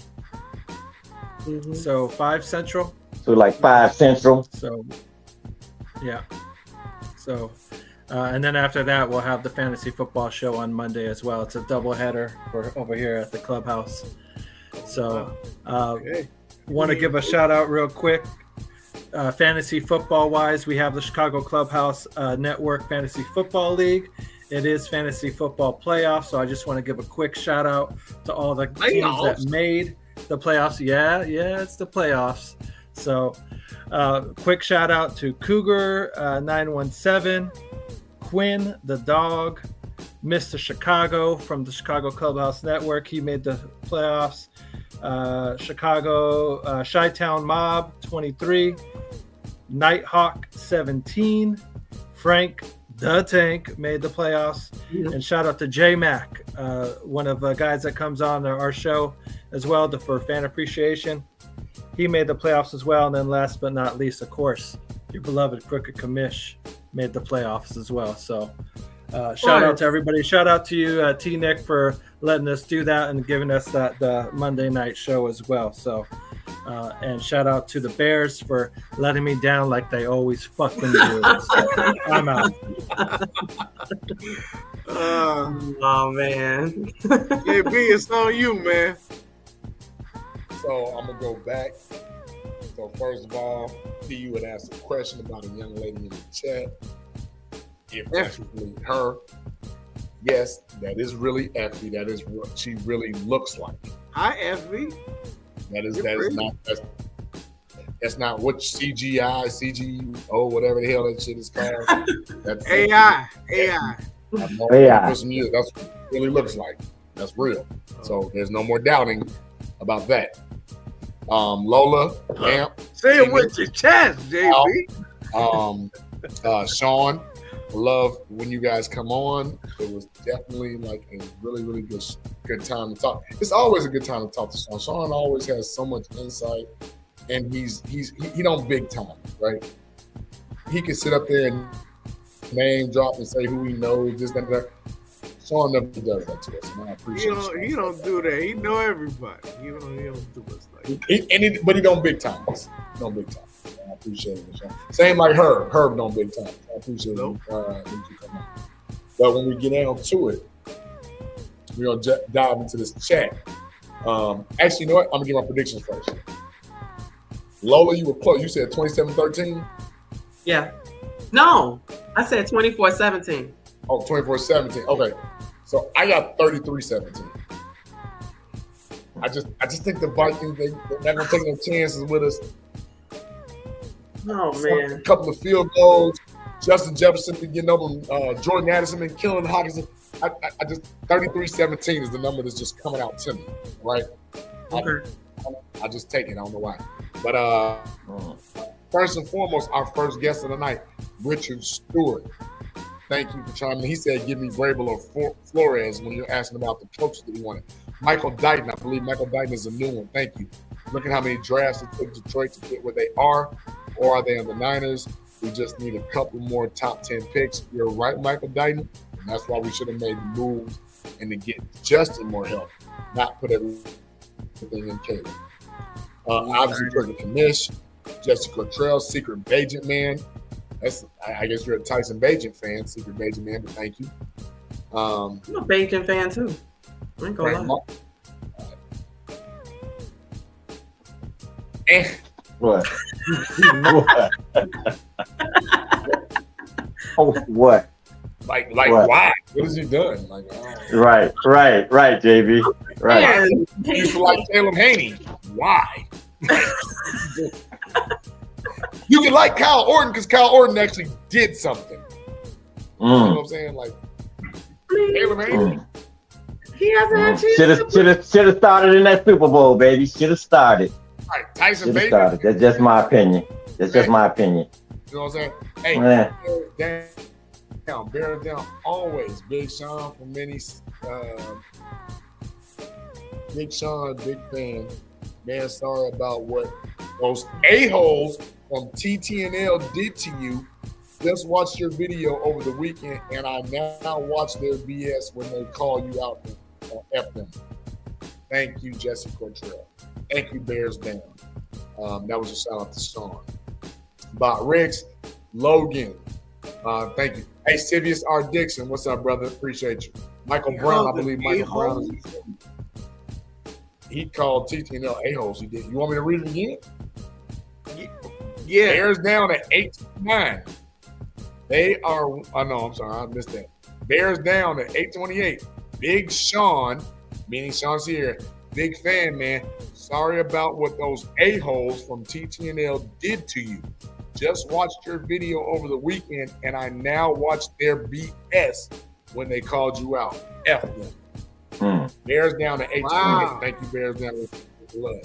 Mm-hmm. So 5 Central. So like 5 Central. So yeah. So and then after that, we'll have the fantasy football show on Monday as well. It's a doubleheader for over here at the Clubhouse. So want to give a shout out real quick. Fantasy football wise, we have the Chicago Clubhouse Network Fantasy Football League. It is fantasy football playoffs, so I just want to give a quick shout out to all the teams that made the playoffs. Yeah, it's the playoffs. So quick shout out to Cougar 917, Quinn the dog, Mr. Chicago from the Chicago Clubhouse Network. He made the playoffs. Chicago Chi-Town Mob 23, Nighthawk 17, Frank the Tank made the playoffs, and shout out to J Mac, one of the guys that comes on our show as well for fan appreciation. He made the playoffs as well, and then last but not least, of course, your beloved Crooked Commish made the playoffs as well. So shout out to everybody. Shout out to you, T. Nick, for letting us do that and giving us the Monday night show as well. So, and shout out to the Bears for letting me down like they always fucking do. So, I'm out. Oh man, JB, it's on you, man. So I'm gonna go back. So first of all, you would ask a question about a young lady in the chat. If that's really her, yes, that is really Effie. That is what she really looks like. Hi, Effie. That's not what CGO, whatever the hell that shit is called. That's AI. That's what it really looks like. That's real. So there's no more doubting about that. Lola, Amp. Say it with your chest, JB. Sean, love when you guys come on. It was definitely like a really, really good time to talk. It's always a good time to talk to Sean. Sean always has so much insight, and he don't big time, right? He can sit up there and name drop and say who he knows, this, that. Sean never does that to us, and I appreciate it. He don't do that. He know everybody. He don't do us like that. But he don't big time us. Don't big time. I appreciate it, Sean. Same like Herb. Herb don't big time. I appreciate it. When you come on. But when we get down to it, we're gonna dive into this chat. Actually, you know what? I'm gonna give my predictions first. Lola, you were close. You said 27-13. Yeah. No, I said 24-17. Oh, 24-17. Okay. So I got 33-17. I just think the Vikings, they're not gonna take no chances with us. Oh man. A couple of field goals. Justin Jefferson been getting over Jordan Addison been killing Hawkins. I just 33-17 is the number that's just coming out to me, right? Okay. I just take it. I don't know why. But first and foremost, our first guest of the night, Richard Stewart. Thank you for chiming in. He said, give me Vrabel or Flores when you're asking about the coaches that he wanted. Michael Dighton, I believe Michael Dighton is a new one. Thank you. Look at how many drafts it took Detroit to get where they are, or are they on the Niners? We just need a couple more top 10 picks. You're right, Michael Dighton. And that's why we should have made the moves and to get Justin more help, not put everything in Caleb. Obviously, Turkey Commish, Jesse Cottrell, Secret Bajent Man. I guess you're a Tyson Bajent fan, Secret Bajent Man, but thank you. I'm a Bajent fan too. I ain't gonna lie. What? What? Like what? Why? What has he done? Like, Right, JB. Right. Man, you used to like Caleb Haney. Why? You can like Kyle Orton because Kyle Orton actually did something. You know what I'm saying? Like Caleb Haney. He hasn't actually. Should have started in that Super Bowl, baby. Should have started. Right, Tyson Should have started. That's just my opinion. That's just my opinion. You know what I'm saying? Hey, bear down always. Big Sean from many. Big Sean, big fan. Man, sorry about what those a-holes from TTNL did to you. Just watched your video over the weekend, and I now watch their BS when they call you out on F them. Thank you, Jesse Cottrell. Thank you, Bears Down. That was a shout out to Sean. Bot Riggs, Logan. Thank you. Hey, Sivius R. Dixon, what's up, brother? Appreciate you. Michael Brown, I believe Michael Brown. He called TTNL a-holes. He did. You want me to read it again? Yeah. Bears down at 8-9. They are. Oh no, I'm sorry, I missed that. Bears down at 8:28. Big Sean, meaning Sean Sierra, big fan, man. Sorry about what those a-holes from TTNL did to you. Just watched your video over the weekend, and I now watch their BS when they called you out. F them. Bears down to 8-28. Wow. Thank you, Bears down to blood.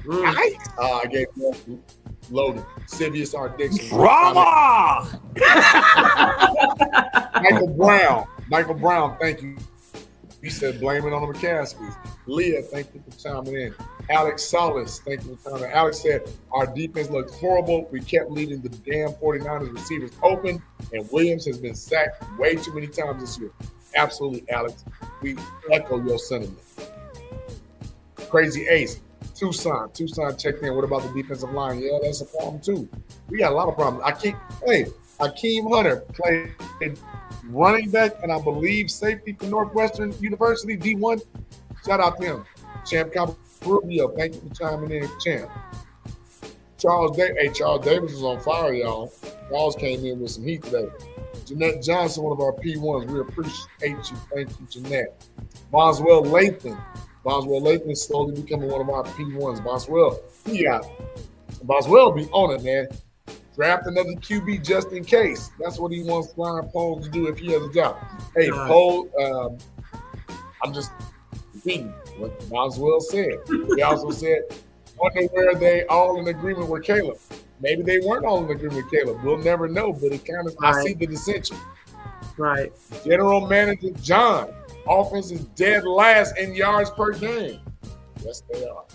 Nice. I gave you Logan. Sivius R. Dixon. Drama! Michael Brown, thank you. He said blame it on the McCaskies. Leah, thank you for chiming in. Alex Solis, thank you for chiming in. Alex said our defense looked horrible. We kept leaving the damn 49ers receivers open, and Williams has been sacked way too many times this year. Absolutely, Alex. We echo your sentiment. Crazy Ace. Tucson checked in. What about the defensive line? Yeah, that's a problem too. We got a lot of problems. Akeem Hunter played running back and I believe safety for Northwestern University, D1. Shout out to him. Champ Rubio, thank you for chiming in, Champ. Charles Davis is on fire, y'all. Charles came in with some heat today. Jeanette Johnson, one of our P1s. We appreciate you. Thank you, Jeanette. Boswell Lathan is slowly becoming one of our P1s. Boswell be on it, man. Draft another QB just in case. That's what he wants Ryan Poles to do if he has a job. Hey, Poles, I'm just repeating what Boswell said. He also said, wonder where they all in agreement with Caleb. Maybe they weren't all in agreement with Caleb. We'll never know, but it kind of, I see the dissension. Right. General Manager John. Offense is dead last in yards per game. Yes, they are.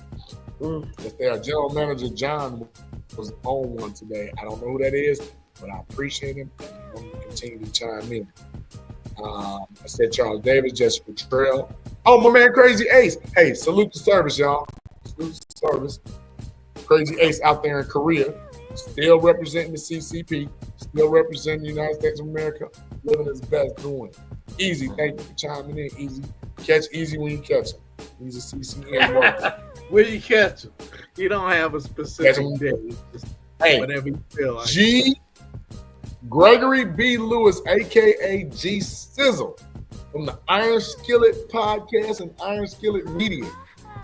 Yes, they are. General Manager John was on one today. I don't know who that is, but I appreciate him. I'm going to continue to chime in. I said Charles Davis, Jessica Trail. Oh, my man, Crazy Ace. Hey, salute to service, y'all. Salute to service. Crazy Ace out there in Korea, still representing the CCP, still representing the United States of America, living his best doing it. Easy, thank you for chiming in. Easy, catch Easy when you catch him. He's a CCN worker. Where you catch him? You don't have a specific day. Hey, whatever you feel like. Gregory B. Lewis, a.k.a. G. Sizzle, from the Iron Skillet Podcast and Iron Skillet Media,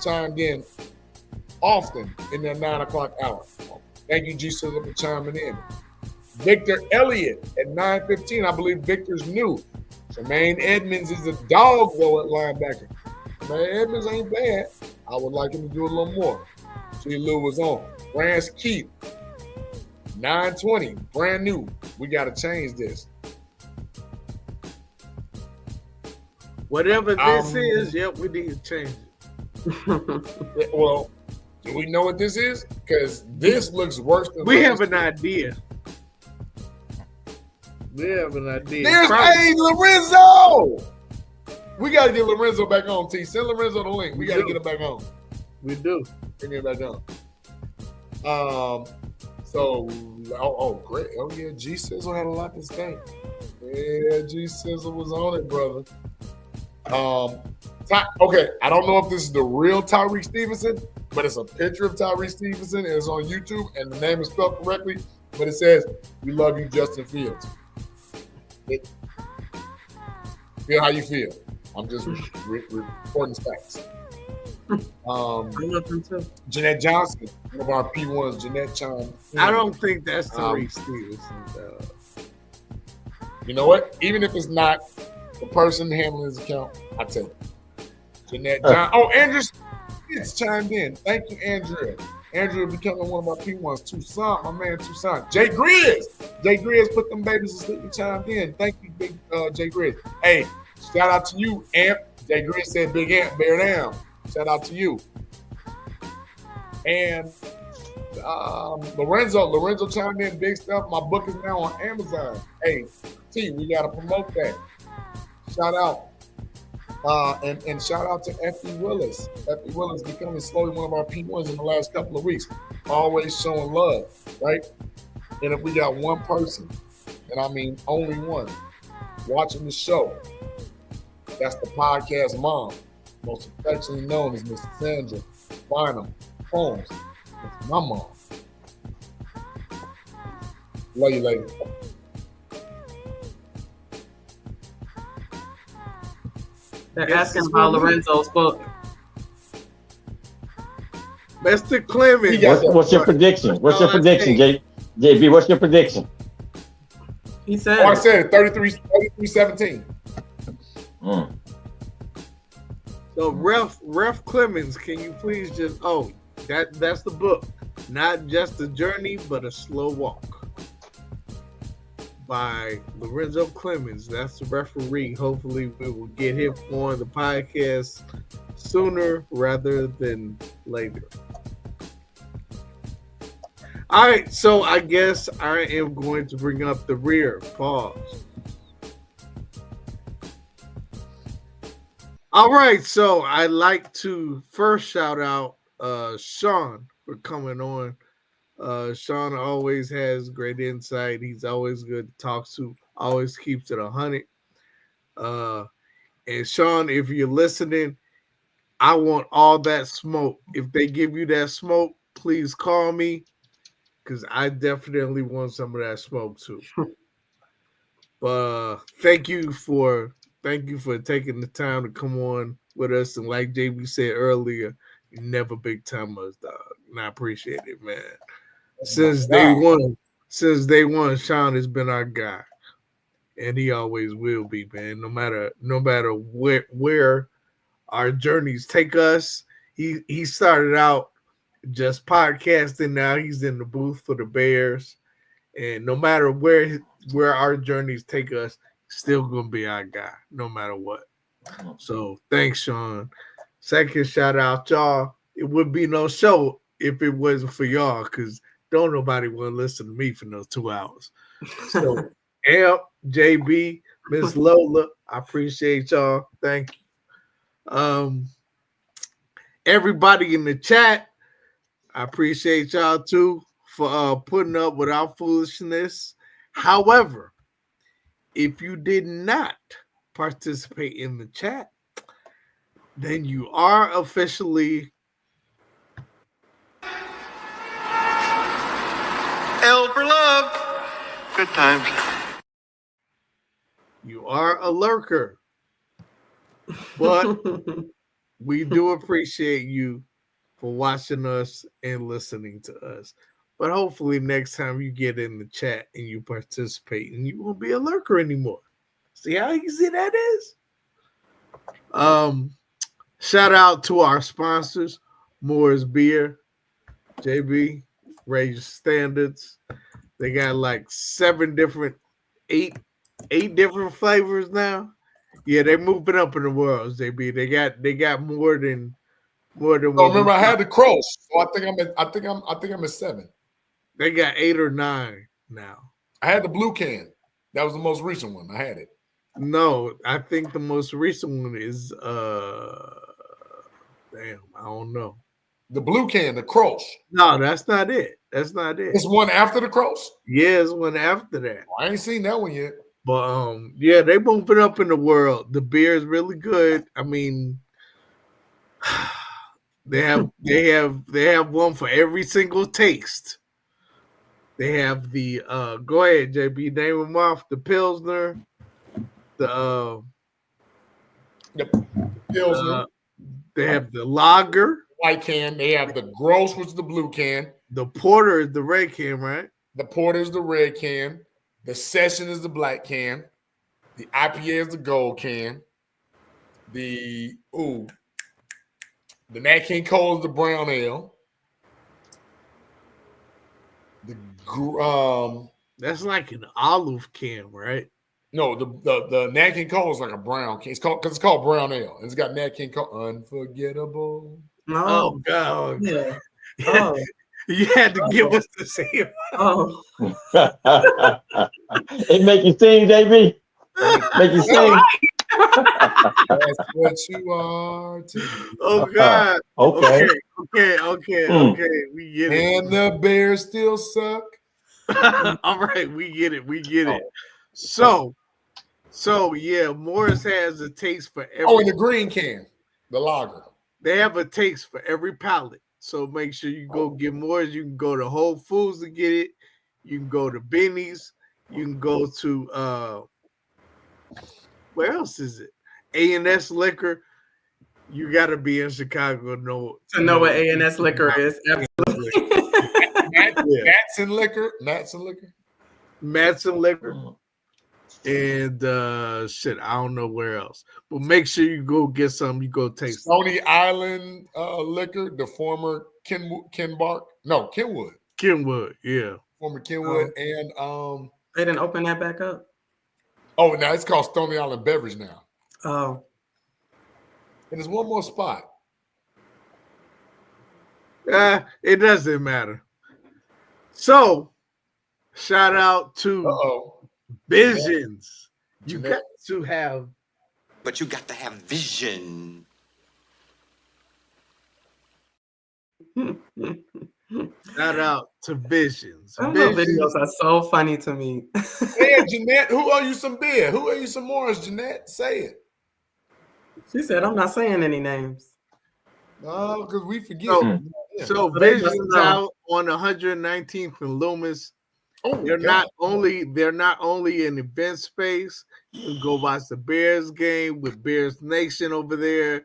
chimed in often in that 9 o'clock hour. Thank you, G. Sizzle, for chiming in. Victor Elliott at 9:15. I believe Victor's new. Tremaine Edmonds is a dog, though, at linebacker. Tremaine Edmonds ain't bad. I would like him to do a little more. G. Lou was on. Rance Keith, 9:20, brand new. We got to change this. Whatever this is, we need to change it. Well, do we know what this is? Because this looks worse than we have an idea. We have an idea. There's a Lorenzo. We got to get Lorenzo back on, T. Send Lorenzo the link. We got to get him back on. We do. Bring him back on. Great. Oh, yeah, G Sizzle had a lot to say. Yeah, G Sizzle was on it, brother. Okay, I don't know if this is the real Tyreek Stevenson, but it's a picture of Tyreek Stevenson, and it's on YouTube, and the name is spelled correctly, but it says, "We love you, Justin Fields." Feel how you feel. I'm just reporting facts. Jeanette Johnson, one of our P1s, Jeanette Johnson. I don't think that's Tyreek Stevenson. You know what? Even if it's not the person handling his account, I tell you. Jeanette Johnson. Oh, Andrew Smith chimed in. Thank you, Andrea. Andrea becoming one of my P1s. Tucson, my man Tucson. Jay Grizz. Jay Grizz put them babies to sleep and chimed in. Thank you, big Jay Grizz. Hey, shout out to you, Amp. Jay Grizz said, "Big Amp, bear down." Shout out to you. And Lorenzo chimed in, big stuff. My book is now on Amazon. Hey, T, we got to promote that. Shout out. And shout out to Effie Willis. Effie Willis becoming slowly one of our P1s in the last couple of weeks. Always showing love, right? And if we got one person, and I mean only one, watching the show, that's the podcast mom, most affectionately known as Miss Sandra Barnum Holmes. That's my mom. Love you, lady. They're asking about Lorenzo's book. Mr. Clemens. What's your prediction? What's your prediction, JB? What's your prediction? He said. I said 33-17. So Ref Clemens, can you please just that's the book. Not just a journey, but a slow walk. By Lorenzo Clemens. That's the referee. Hopefully we will get him on the podcast sooner rather than later. All right, so I guess I am going to bring up the rear. Pause. All right, so I'd like to first shout out Sean for coming on. Sean always has great insight. He's always good to talk to. Always keeps it 100. And Sean, if you're listening, I want all that smoke. If they give you that smoke, please call me, because I definitely want some of that smoke too. But thank you for taking the time to come on with us. And like JB said earlier, you never big time us, dog. And I appreciate it, man. Since day one, Sean has been our guy, and he always will be, man. No matter where our journeys take us. He started out just podcasting. Now he's in the booth for the Bears, and no matter where our journeys take us, still gonna be our guy, no matter what. So thanks, Sean. Second shout out, y'all. It would be no show if it wasn't for y'all, because don't nobody want to listen to me for those 2 hours. So, Amp, JB, Miss Lola, I appreciate y'all. Thank you. Everybody in the chat, I appreciate y'all too for putting up with our foolishness. However, if you did not participate in the chat, then you are officially L for love. Good times. You are a lurker. But we do appreciate you for watching us and listening to us. But hopefully next time you get in the chat and you participate, and you won't be a lurker anymore. See how easy that is? Shout out to our sponsors, Moore's Beer, JB, raise your standards. They got like 8 different flavors now. Yeah, they're moving up in the world, JB. They got more than. So remember, I had to cross, so I think I'm at 7. They got 8 or 9 now. I had the blue can. That was the most recent one. I had it. No, I think the most recent one is damn, I don't know. The blue can, the cross. No, that's not it. That's not it. It's one after the cross? Yeah, it's one after that. I ain't seen that one yet. But yeah, they moving up in the world. The beer is really good. I mean, they have one for every single taste. They have the go ahead, JB, name them off. The Pilsner, the Pilsner. They have the lager, white can. They have the gross, which is the blue can. The porter is the red can, right? The porter is the red can. The session is the black can. The IPA is the gold can. The Nat King Cole is the brown ale. That's like an olive can, right? No, the Nat King Cole is like a brown can. It's called brown ale. And it's got Nat King Cole Unforgettable. Oh God. Yeah. Oh. You had to give us the same. Oh. It make you sing, JB. Make you sing. That's what you are to me. Oh God. Okay. Okay. We get it. And the Bears still suck. All right, we get it. So yeah, Morris has a taste for every. Oh, and the green can, the lager. They have a taste for every palate. So make sure you go get Morris. You can go to Whole Foods to get it. You can go to Benny's. You can go to where else is it? A&S Liquor. You got to be in Chicago to know what A&S Liquor is. Absolutely. Matson Liquor. And shit, I don't know where else. But make sure you go get some. You go taste Stony Island Liquor, the former Kenwood, yeah. Former Kenwood. And they didn't open that back up. Oh, now it's called Stony Island Beverage now. Oh. And there's one more spot. It doesn't matter. So, shout out to Visions. You got to have. But you got to have vision. Shout out to Visions. Some of the videos are so funny to me. Hey, Jeanette, who owe you some beer? Who owe you some Morris, Jeanette? Say it. She said, I'm not saying any names. No, because we forget. So Visions out on 119th and Loomis. They're not only an event space. You can go watch the Bears game with Bears Nation over there.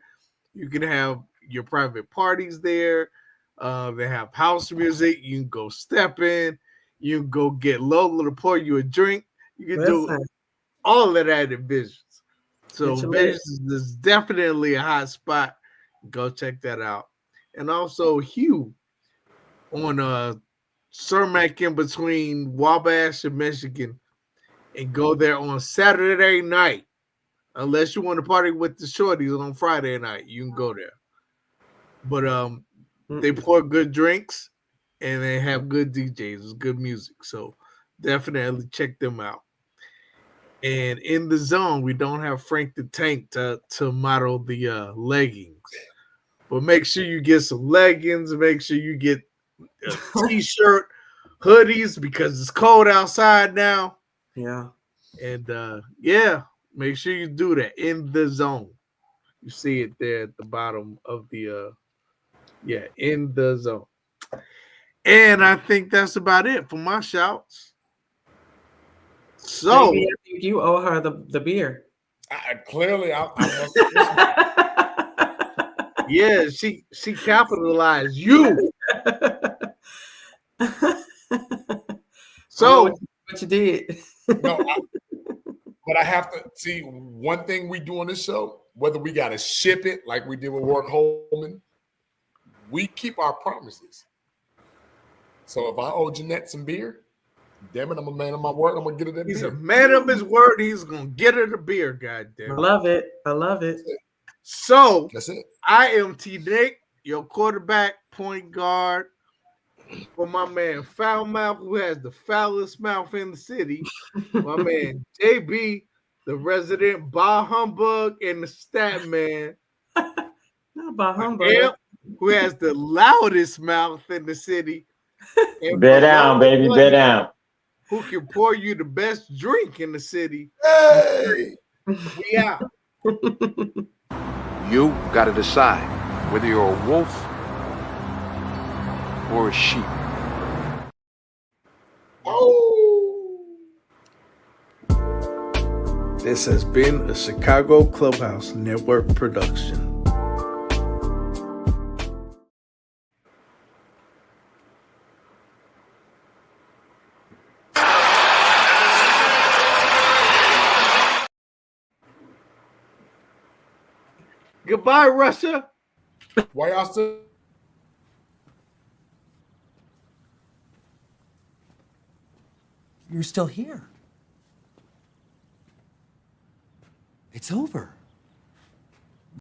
You can have your private parties there. They have house music. You can go step in. You can go get Lola to pour you a drink. You can do all of that at Visions. So Visions is definitely a hot spot. Go check that out. And also Hugh on Cermak in between Wabash and Michigan, and go there on Saturday night. Unless you want to party with the shorties on Friday night, you can go there. But they pour good drinks and they have good DJs. It's good music. So definitely check them out. And in the zone, we don't have Frank the Tank to model the leggings. But make sure you get some leggings. Make sure you get a t-shirt, hoodies, because it's cold outside now. Yeah. And make sure you do that in the zone. You see it there at the bottom of the in the zone. And I think that's about it for my shouts. So maybe I think you owe her the beer. Clearly, yeah, she capitalized you. So what you did. But I have to see one thing we do on this show, whether we got to ship it like we did with Work Holman, we keep our promises. So if I owe Jeanette some beer, damn it, I'm a man of my word. I'm going to get her that beer. He's a man of his word. He's going to get her the beer, goddamn. I love it. So that's it. I am T. Nick, your quarterback, point guard, For my man Foul Mouth, who has the foulest mouth in the city. My man JB, the resident Bah Humbug and the Stat Man. Not Bah Humbug. Amp, who has the loudest mouth in the city. And Bear down, baby, bear down. Who can pour you the best drink in the city. Hey! We out. You got to decide whether you're a wolf or a sheep. Oh! This has been a Chicago Clubhouse Network production. Goodbye, Russia. Why y'all still? You're still here. It's over.